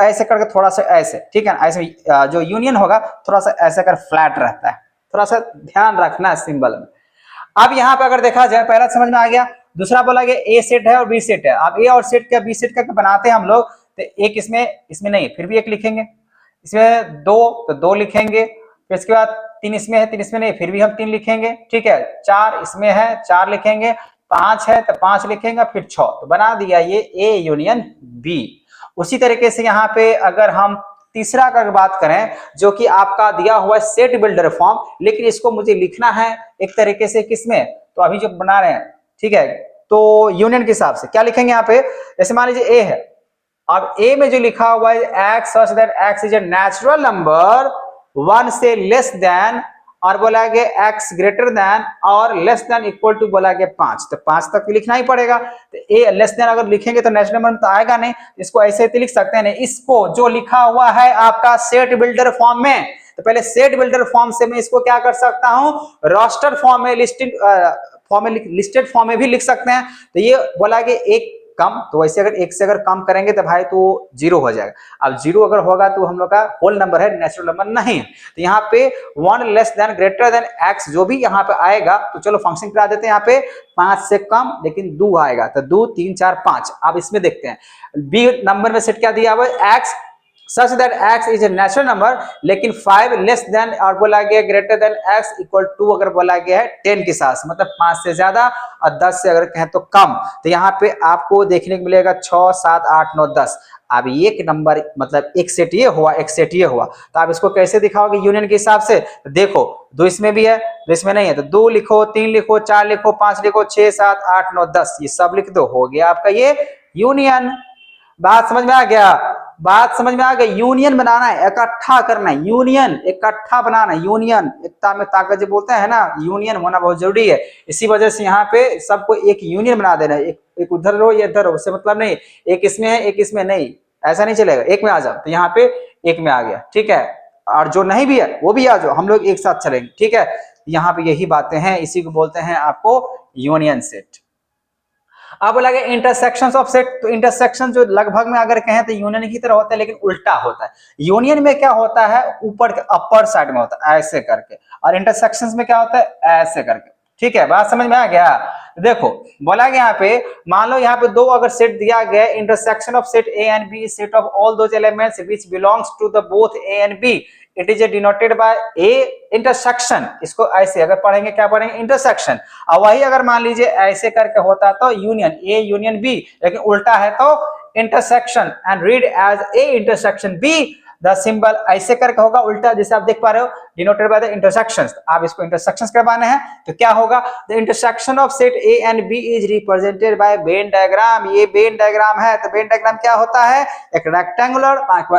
ऐसे करके थोड़ा सा ऐसे, ठीक है ना, ऐसे जो यूनियन होगा थोड़ा सा ऐसे कर फ्लैट रहता है, थोड़ा सा ध्यान रखना है सिंबल में। अब यहाँ पे अगर देखा जाए, पहला समझ में आ गया। दूसरा बोला गया ए सेट है और बी सेट है। अब ए और सेट का बी सेट का बनाते हैं हम लोग, तो एक इसमें नहीं है, फिर भी एक लिखेंगे, इसमें 2 तो 2 लिखेंगे, फिर इसके बाद 3 इसमें है, 3 इसमें नहीं, फिर भी हम 3 लिखेंगे, ठीक है। 4 इसमें है, 4 लिखेंगे, 5 है तो 5 लिखेंगे, फिर 6, तो बना दिया ये ए यूनियन बी। उसी तरीके से यहाँ पे अगर हम तीसरा का बात करें, जो कि आपका दिया हुआ है सेट बिल्डर फॉर्म, लेकिन इसको मुझे लिखना है एक तरीके से किसमें, तो अभी जो बना रहे हैं, ठीक है, तो यूनियन के हिसाब से क्या लिखेंगे यहाँ पे, जैसे मान लीजिए ए है, अब ए में जो लिखा हुआ है x such that x is a natural number 1 से लेस देन और बोला गया x ग्रेटर देन और लेस देन इक्वल टू बोला गया 5, तो 5 तक लिखना ही पड़ेगा। तो ए लेस देन अगर लिखेंगे तो नेचुरल नंबर तो आएगा नहीं, इसको ऐसे लिख सकते हैं। इसको जो लिखा हुआ है आपका सेट बिल्डर फॉर्म में, तो पहले सेट बिल्डर फॉर्म से मैं इसको क्या कर सकता हूं, रोस्टर फॉर्म में लिस्टेड फॉर्म में भी लिख सकते हैं। तो ये बोला कि एक कम, तो वैसे अगर एक से अगर कम करेंगे तो भाई तो 0 हो जाएगा। अब 0 अगर होगा तो हम लोग का होल नंबर है, नेचुरल नंबर नहीं। तो यहाँ पे 1 less than greater than x जो भी यहाँ पे आएगा, तो चलो फंक्शन करा देते हैं। यहाँ पे 5 से कम लेकिन 2 आएगा, तो 2 3 4 5। अब इसमें देखते हैं बी नंबर में सेट क्या दिया हुआ है, x such that x is a natural number, लेकिन 5 लेस देन और बोला गया greater than x equal to अगर बोला गया है 10 के साथ, मतलब 5 से ज्यादा और 10 से अगर कहें तो कम। तो यहाँ पे आपको देखने को मिलेगा 6 7 8 9 10। अब एक नंबर मतलब एक सेट ये हुआ, एक सेट ये हुआ, तो आप इसको कैसे दिखाओगे यूनियन के हिसाब से। तो देखो 2 इसमें भी है, 2 इसमें नहीं है, तो 2 लिखो, 3 लिखो, 4 लिखो, 5 लिखो, 6 7 8 9 10 ये सब लिख दो, हो गया आपका ये यूनियन। बात समझ में आ गया, बात समझ में आ गई। यूनियन बनाना है, इकट्ठा करना है, यूनियन इकट्ठा बनाना है, यूनियन एकता में ताकत जो बोलते हैं ना, यूनियन होना बहुत जरूरी है। इसी वजह से यहाँ पे सबको एक यूनियन बना देना है, एक उधर रहो ये इधर रहो, उससे मतलब नहीं एक इसमें है एक इसमें नहीं, ऐसा नहीं चलेगा। एक में आ जाओ, तो यहाँ पे एक में आ गया, ठीक है। और जो नहीं भी है वो भी आ जाओ, हम लोग एक साथ चलेंगे, ठीक है। यहाँ पे यही बातें हैं, इसी को बोलते हैं आपको यूनियन सेट। अब बोला गया इंटरसेक्शंस ऑफ सेट, तो इंटरसेक्शन जो लगभग में अगर कहें तो यूनियन की तरह होता है, लेकिन उल्टा होता है। यूनियन में क्या होता है, ऊपर के अपर साइड में होता है ऐसे करके, और इंटरसेक्शंस में क्या होता है ऐसे करके, ठीक है। बात समझ में आ गया। देखो बोला गया यहाँ पे, मान लो यहाँ पे दो अगर सेट दिया गया, intersection of set A and B, set of all those elements which belongs to the both A and B, it is denoted by A intersection. इसको ऐसे अगर पढ़ेंगे क्या पढ़ेंगे, इंटरसेक्शन। और वही अगर मान लीजिए ऐसे करके होता तो यूनियन, ए यूनियन बी, लेकिन उल्टा है तो intersection, and read as A intersection B. The symbol ऐसे करके होगा उल्टा, जैसे आप देख पा रहे हो, डिनोटेड बाय द इंटरसेक्शंस। आप इसको इंटरसेक्शंस करवाने हैं तो क्या होगा, the intersection of set A and B is represented by Venn diagram. ये वेन डायग्राम है, तो वेन डायग्राम क्या होता है, एक रेक्टेंगुलर,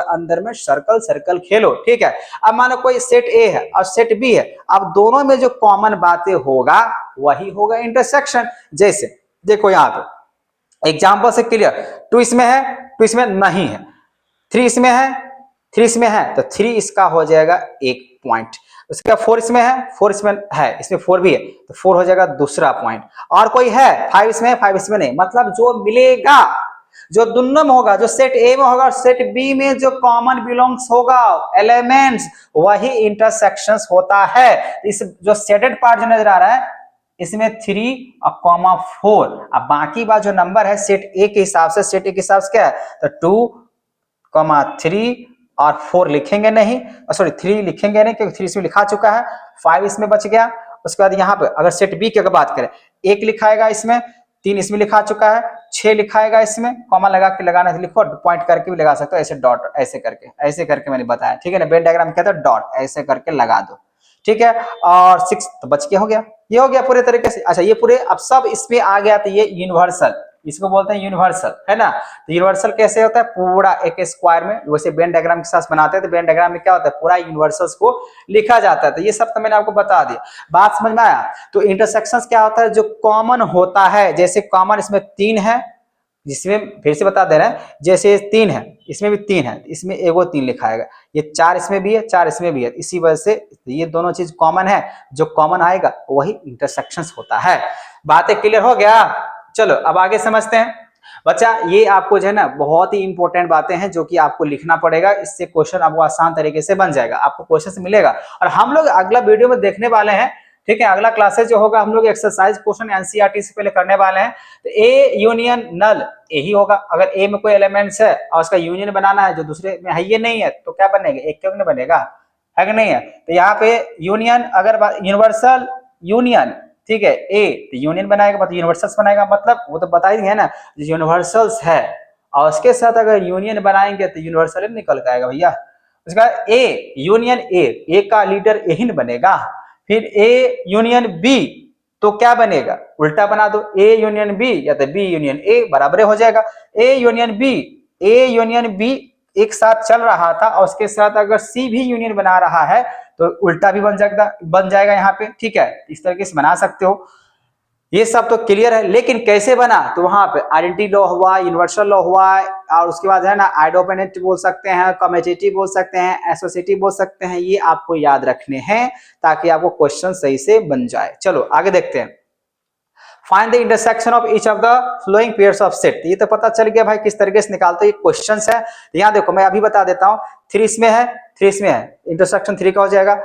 अंदर में सर्कल सर्कल खेलो, ठीक है। अब मानो कोई सेट ए है और सेट बी है, अब दोनों में जो कॉमन बातें होगा वही होगा इंटरसेक्शन। जैसे देखो यहाँ पे एग्जाम्पल से क्लियर, 2 इसमें है, 2 इसमें नहीं है, 3 इसमें है, 3 इसमें है, तो 3 इसका हो जाएगा 1 पॉइंट। उसके बाद 4 इसमें है, 4 इसमें है, इसमें 4 भी है, तो 4 हो जाएगा दूसरा पॉइंट। और कोई है 5 इसमें है, 5 इसमें नहीं, मतलब जो मिलेगा, जो दोनों में होगा, जो सेट ए में होगा और सेट बी में जो कॉमन बिलोंग्स होगा एलिमेंट्स, वही इंटरसेक्शंस होता है। इस जो शेडेड पार्ट जो नजर आ रहा है, इसमें 3 और कॉमा 4, अब बाकी बात जो नंबर है सेट ए के हिसाब से, सेट ए के हिसाब से क्या है, तो 2, 3 और 4 लिखेंगे नहीं, सॉरी 3 लिखेंगे नहीं क्योंकि 3 इसमें लिखा चुका है, 5 इसमें बच गया। उसके बाद यहाँ पे अगर सेट बी की अगर बात करें, 1 लिखाएगा इसमें, 3 इसमें लिखा चुका है, 6 लिखाएगा इसमें, कॉमा लगा के लगाना है लिखो, पॉइंट करके भी लगा सकते हो, ऐसे डॉट ऐसे करके मैंने बताया, ठीक है ना। वेन डायग्राम कहता है डॉट ऐसे करके लगा दो, ठीक है। और 6 तो बच के हो गया, ये हो गया पूरे तरीके से। अच्छा ये पूरे अब सब इसमें आ गया, तो ये यूनिवर्सल, इसको बोलते हैं यूनिवर्सल, है ना। तो यूनिवर्सल कैसे होता है, पूरा एक स्क्वायर में, वैसे वेन डायग्राम के साथ बनाते हैं, तो वेन डायग्राम में क्या होता है, पूरा यूनिवर्सल्स को लिखा जाता है। तो ये सब तो मैंने आपको बता दिया, बात समझ में आया। तो इंटरसेक्शंस क्या होता है, जो कॉमन होता है, जैसे कॉमन इसमें 3 है, जिसमें फिर से बता दे रहे हैं, जैसे 3 है, इसमें भी 3 है, इसमें एगो 3 लिखाएगा, ये 4 इसमें भी है, 4 इसमें भी है, इसी वजह से ये दोनों चीज कॉमन है, जो कॉमन आएगा वही इंटरसेक्शंस होता है। बातें क्लियर हो गया, चलो अब आगे समझते हैं। बच्चा ये आपको जो है ना बहुत ही इंपॉर्टेंट बातें हैं जो कि आपको लिखना पड़ेगा, इससे क्वेश्चन आपको आसान तरीके से बन जाएगा, आपको क्वेश्चन से मिलेगा। और हम लोग अगला वीडियो में देखने वाले हैं, ठीक है, अगला क्लासेस जो होगा हम लोग एक्सरसाइज क्वेश्चन एनसीईआरटी से पहले करने वाले हैं। तो ए यूनियन नल यही होगा, अगर ए में कोई एलिमेंट्स है और उसका यूनियन बनाना है जो दूसरे में है ये नहीं है, तो क्या बनेगा, एक क्यों नहीं बनेगा, है कि नहीं है। तो यहाँ पे यूनियन अगर यूनिवर्सल यूनियन, ठीक है, ए तो यूनियन बनाएगा, मतलब यूनिवर्सल्स बनाएगा, मतलब वो तो बता ही है ना, यूनिवर्सल्स है और उसके साथ अगर यूनियन बनाएंगे तो यूनिवर्सल निकल के आएगा भैया। उसका ए यूनियन ए का लीडर एहिन बनेगा, फिर ए यूनियन बी तो क्या बनेगा, उल्टा बना दो, ए यूनियन बी या तो बी यूनियन ए बराबर हो जाएगा। ए यूनियन बी एक साथ चल रहा था और उसके साथ अगर सी भी यूनियन बना रहा है तो उल्टा भी बन जाएगा यहाँ पे, ठीक है, इस तरीके से बना सकते हो। ये सब तो क्लियर है, लेकिन कैसे बना, तो वहां पे आइडेंटिटी लॉ हुआ, यूनिवर्सल लॉ हुआ, और उसके बाद है ना आइडोपेनेट बोल सकते हैं, कम्यूटेटिव बोल सकते हैं, एसोसिएटिव बोल सकते हैं, ये आपको याद रखने हैं ताकि आपको क्वेश्चन सही से बन जाए। चलो आगे देखते हैं। Find the intersection of each of the flowing pairs of set. ये तो पता चल गया भाई किस तरीके से निकालते हैं, ये क्वेश्चंस है। यहाँ देखो मैं अभी बता देता हूँ, 3 इसमें है, 3 इसमें है, इंटरसेक्शन 3 का हो जाएगा।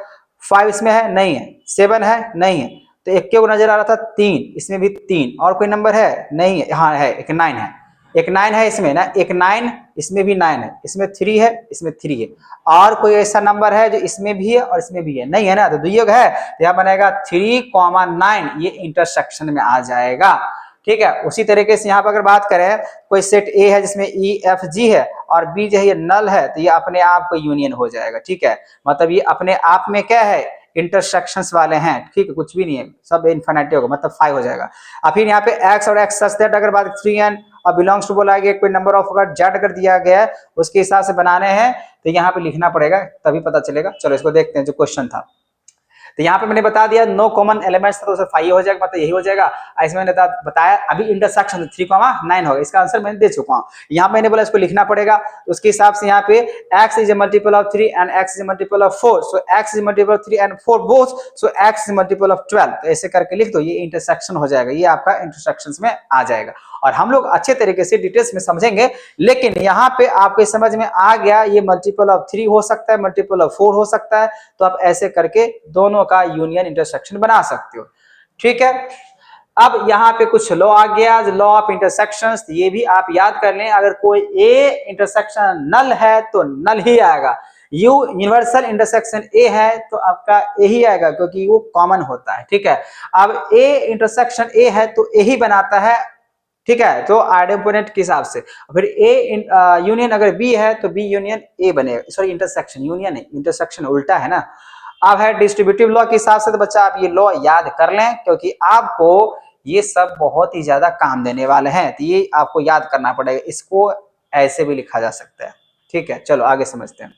5 इसमें है, नहीं है। 7 है, नहीं है। तो एक को नजर आ रहा था 3, इसमें भी 3, और कोई नंबर है, नहीं है, हाँ है, एक 9 है, एक 9 है इसमें ना, एक 9, इसमें भी 9 है, इसमें 3 है, इसमें 3 है, और कोई ऐसा नंबर है जो इसमें भी है और इसमें भी है, नहीं है ना, तो दुयोग है, तो यहाँ बनेगा 3,9, ये इंटरसेक्शन में आ जाएगा, ठीक है। उसी तरीके से यहाँ पर अगर बात करें, कोई सेट ए है जिसमें ई एफ जी है और बी जो है ये नल है, तो ये अपने आप को यूनियन हो जाएगा, ठीक है, मतलब ये अपने आप में क्या है, इंटरसेक्शंस वाले हैं, ठीक है, कुछ भी नहीं है, सब इनफिनिटी होगा, मतलब 5 हो जाएगा। अब फिर यहाँ पे x और x सच दैट अगर बात 3n और बिलोंग्स टू बोला गया, कोई नंबर ऑफ अगर जेड अगर दिया गया है उसके हिसाब से बनाने हैं, तो यहाँ पे लिखना पड़ेगा तभी पता चलेगा। चलो इसको देखते हैं जो क्वेश्चन था। तो यहाँ पे मैंने बता दिया नो कॉमन एलिमेंट्स था, तो उसे 5 हो जाएगा, मतलब यही हो जाएगा। इसमें मैंने बताया अभी इंटरसेक्शन 3,9 होगा, इसका आंसर मैंने दे चुका हूँ। यहाँ मैंने बोला इसको लिखना पड़ेगा, उसके हिसाब से यहाँ पे x is multiple of 3 and x is multiple of 4, so x is multiple of 3 and 4 both, so x is multiple of 12। तो ऐसे करके लिख दो, ये इंटरसेक्शन हो जाएगा, ये आपका इंटरसेक्शंस में आ जाएगा। और हम लोग अच्छे तरीके से डिटेल्स में समझेंगे, लेकिन यहाँ पे आपके समझ में आ गया ये मल्टीपल ऑफ 3 हो सकता है, मल्टीपल ऑफ 4 हो सकता है, तो आप ऐसे करके दोनों का यूनियन इंटरसेक्शन बना सकते हो, ठीक है। अब यहाँ पे कुछ लॉ आ गया, लॉ ऑफ इंटरसेक्शंस, ये भी आप याद कर लें, अगर कोई ए इंटरसेक्शन नल है तो नल ही आएगा, यू यूनिवर्सल इंटरसेक्शन ए है तो आपका ए ही आएगा, क्योंकि वो कॉमन होता है, ठीक है। अब ए इंटरसेक्शन ए है तो ए ही बनाता है, ठीक है, तो आइडेंपोनेंट के हिसाब से। फिर ए यूनियन अगर बी है तो बी यूनियन ए बनेगा, सॉरी इंटरसेक्शन, यूनियन है, इंटरसेक्शन उल्टा है ना। अब है डिस्ट्रीब्यूटिव लॉ के हिसाब से, तो बच्चा आप ये लॉ याद कर लें, क्योंकि आपको ये सब बहुत ही ज्यादा काम देने वाले हैं, तो ये आपको याद करना पड़ेगा, इसको ऐसे भी लिखा जा सकता है, ठीक है। चलो आगे समझते हैं।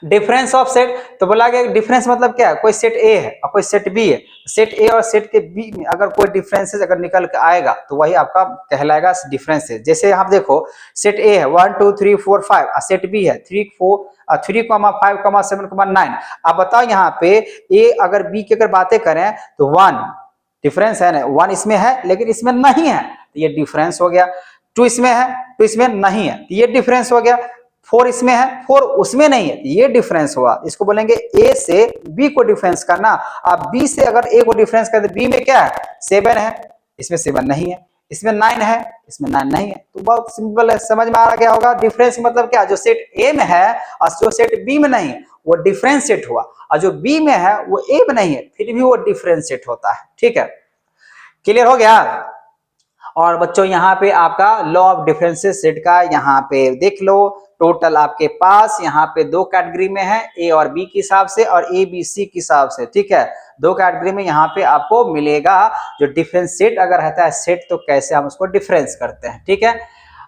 डिफरेंस ऑफ सेट, तो बोला गया डिफरेंस मतलब क्या है, कोई सेट ए है और कोई सेट बी है, सेट ए और सेट के बी में अगर कोई डिफरेंसेस अगर निकल के आएगा तो वही आपका कहलाएगा डिफरेंस है। जैसे आप देखो सेट ए है 1 2 3 4 5 और सेट बी है 3 5 7 9। अब बताओ यहाँ पे ए अगर बी की अगर बातें करें तो 1 डिफरेंस है ना, 1 इसमें है लेकिन इसमें नहीं है, तो ये डिफरेंस हो गया। 2 इसमें है तो इसमें नहीं है, तो ये डिफरेंस हो गया। 4 इसमें है 4 उसमें नहीं है, ये डिफरेंस हुआ। इसको बोलेंगे ए से बी को डिफरेंस करना। अब बी से अगर ए को डिफरेंस करते, बी में क्या है 7 है, इसमें 7 नहीं है, इसमें 9 है, इसमें 9 नहीं है, तो बहुत सिंपल है, समझ में आ गया होगा। डिफरेंस मतलब क्या, जो सेट ए में है और जो सेट बी में नहीं वो डिफरेंशिएट हुआ, और जो बी में है वो ए में नहीं है फिर भी वो डिफरेंशिएट होता है, ठीक है। क्लियर हो गया। और बच्चों यहाँ पे आपका लॉ ऑफ डिफरेंसेस सेट का यहाँ पे देख लो, टोटल आपके पास यहाँ पे 2 कैटेगरी में है, ए और बी के हिसाब से और ए बी सी के हिसाब से, ठीक है। 2 कैटेगरी में यहाँ पे आपको मिलेगा। जो डिफरेंस सेट अगर रहता है सेट, तो कैसे हम उसको डिफरेंस करते हैं, ठीक है।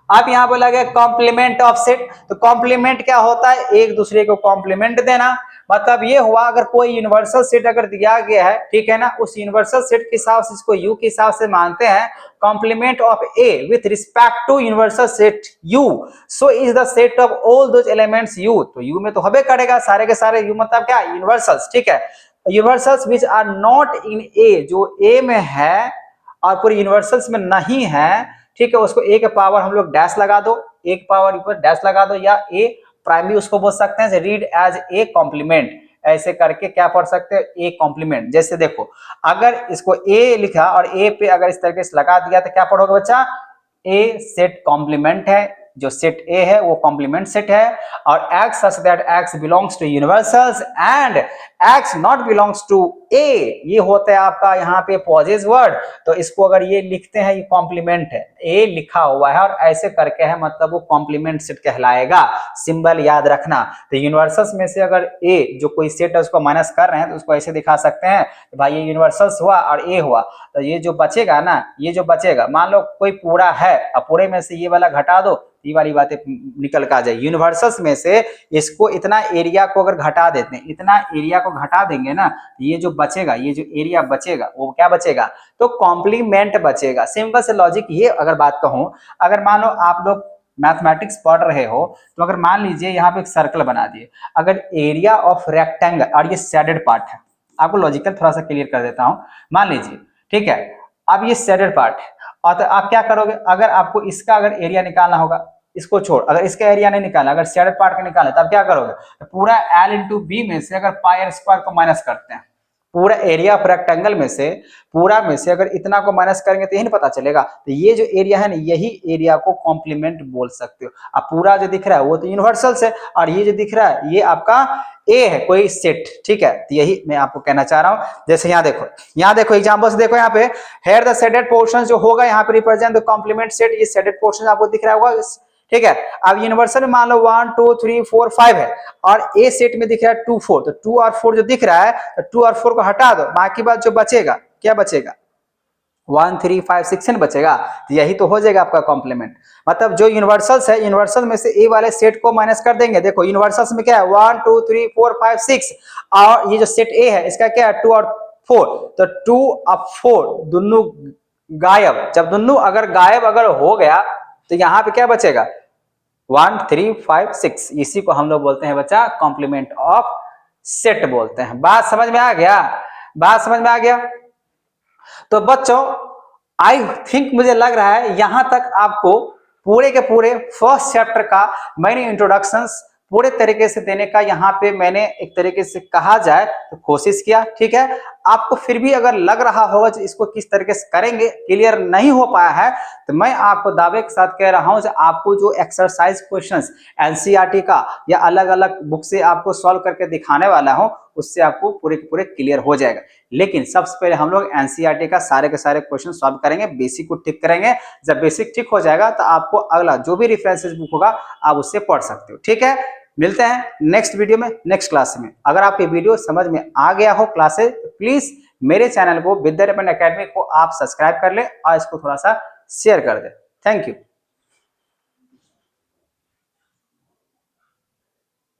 अब यहाँ बोला गया कॉम्प्लीमेंट ऑफ सेट, तो कॉम्प्लीमेंट क्या होता है, एक दूसरे को कॉम्प्लीमेंट देना। मतलब ये हुआ अगर कोई यूनिवर्सल सेट अगर दिया गया है, ठीक है ना, उस यूनिवर्सल सेट के हिसाब से इसको यू के हिसाब से मानते हैं। Complement of A with respect to universal set U, so is the set of all those elements U, तो यू में तो हबे करेगा सारे के सारे, यू मतलब क्या यूनिवर्सल्स, ठीक है। Universals which are not in A, जो ए में है और पूरे यूनिवर्सल्स में नहीं है, ठीक है, उसको ए के पावर हम लोग डैश लगा दो, एक पावर ऊपर डैश लगा दो, या ए प्राइम भी उसको बोल सकते हैं, रीड एज ए कॉम्प्लीमेंट, ऐसे करके क्या पढ़ सकते हैं, ए कॉम्प्लीमेंट। जैसे देखो अगर इसको ए लिखा और ए पे अगर इस तरीके से लगा दिया तो क्या पढ़ोगे बच्चा, ए सेट कॉम्प्लीमेंट है, जो सेट ए है वो कॉम्प्लीमेंट सेट है, और x such that x belongs to universals and x not belongs to a, ये होता है आपका यहाँ पे पॉजेस वर्ड, तो इसको अगर ये लिखते हैं ये कॉम्प्लीमेंट है, ए लिखा हुआ है और ऐसे करके है, मतलब वो कॉम्प्लीमेंट सेट कहलाएगा। सिंबल याद रखना। तो यूनिवर्सल्स में से अगर ए जो कोई सेट है उसको माइनस कर रहे हैं तो उसको ऐसे दिखा सकते हैं, भाई ये यूनिवर्सल्स हुआ और ए हुआ, तो ये जो बचेगा ना, ये जो बचेगा, मान लो कोई पूरा है और पूरे में से ये वाला घटा दो, ये वाली बातें निकल कर आ जाए। यूनिवर्सल्स में से इसको इतना एरिया को अगर घटा देते हैं, इतना एरिया को घटा देंगे ना, ये जो बचेगा, ये जो एरिया बचेगा वो क्या बचेगा, तो कॉम्प्लीमेंट बचेगा। सिंपल से लॉजिक ये अगर बात कहूं, अगर मान लो आप लोग मैथमेटिक्स पढ़ रहे हो तो अगर मान लीजिए यहाँ पे एक सर्कल बना दिए, अगर एरिया ऑफ रेक्टेंगल और ये शेडेड पार्ट है, आपको लॉजिकल थोड़ा सा क्लियर कर देता हूं। मान लीजिए, ठीक है, अब ये शेडेड पार्ट है और तो आप क्या करोगे, अगर आपको इसका अगर एरिया निकालना होगा, इसको छोड़, अगर इसका एरिया नहीं निकाला, अगर शेडेड पार्ट का निकाला, तब क्या करोगे, तो पूरा L इंटू बी में से अगर पाई स्क्वायर को माइनस करते हैं, पूरा एरिया ऑफ रेक्टेंगल में से, पूरा में से अगर इतना को माइनस करेंगे तो यही नहीं पता चलेगा। तो ये जो एरिया है ना, यही एरिया को कॉम्प्लीमेंट बोल सकते हो। अब पूरा जो दिख रहा है वो तो यूनिवर्सल है, और ये जो दिख रहा है ये आपका ए है, कोई सेट, ठीक है। तो यही मैं आपको कहना चाह रहा हूं। जैसे यहाँ देखो एग्जांपल्स देखो, यहाँ पे हेयर द शेडेड पोर्शन जो होगा यहाँ पे रिप्रेजेंट द कॉम्प्लीमेंट सेट, ये शेडेड पोर्शन आपको दिख रहा होगा, ठीक है। अब यूनिवर्सल में मान लो 1 2 3 4 5 है और ए सेट में दिख रहा है 2 4, तो 2 और 4 जो दिख रहा है, तो 2 और 4 को हटा दो, बाकी बात जो बचेगा क्या बचेगा, 1 3 5 6 बचेगा। तो यही तो हो जाएगा आपका कॉम्प्लीमेंट। मतलब जो यूनिवर्सल्स है, यूनिवर्सल में से ए वाले सेट को माइनस कर देंगे। देखो यूनिवर्सल्स में क्या है, 1 2 3 4 5 6, और ये जो सेट ए है इसका क्या है, 2 और 4, तो 2 और 4 दोनों गायब। जब दोनों अगर गायब अगर हो गया तो यहाँ पे क्या बचेगा, 1 3 5 6, इसी को हम लोग बोलते हैं बच्चा कॉम्प्लीमेंट ऑफ सेट बोलते हैं। बात समझ में आ गया, बात समझ में आ गया। तो बच्चों आई थिंक, मुझे लग रहा है यहां तक आपको पूरे के पूरे फर्स्ट चैप्टर का मैंने इंट्रोडक्शंस पूरे तरीके से देने का यहाँ पे मैंने एक तरीके से कहा जाए तो कोशिश किया, ठीक है। आपको फिर भी अगर लग रहा होगा कि इसको किस तरीके से करेंगे, क्लियर नहीं हो पाया है, तो मैं आपको दावे के साथ कह रहा हूं कि आपको जो एक्सरसाइज क्वेश्चंस एनसीईआरटी का या अलग अलग बुक से आपको सॉल्व करके दिखाने वाला हूं, उससे आपको पूरे के पूरे क्लियर हो जाएगा। लेकिन सबसे पहले हम लोग एनसीईआरटी का सारे के सारे क्वेश्चन सॉल्व करेंगे, बेसिक को ठीक करेंगे। जब बेसिक ठीक हो जाएगा तो आपको अगला जो भी रेफरेंसेस बुक होगा आप उससे पढ़ सकते हो, ठीक है। मिलते हैं नेक्स्ट वीडियो में, नेक्स्ट क्लास में। अगर आपके वीडियो समझ में आ गया हो क्लासेस, तो प्लीज मेरे चैनल को विद्यारंजन एकेडमी को आप सब्सक्राइब कर ले और इसको थोड़ा सा शेयर कर दे। Thank you.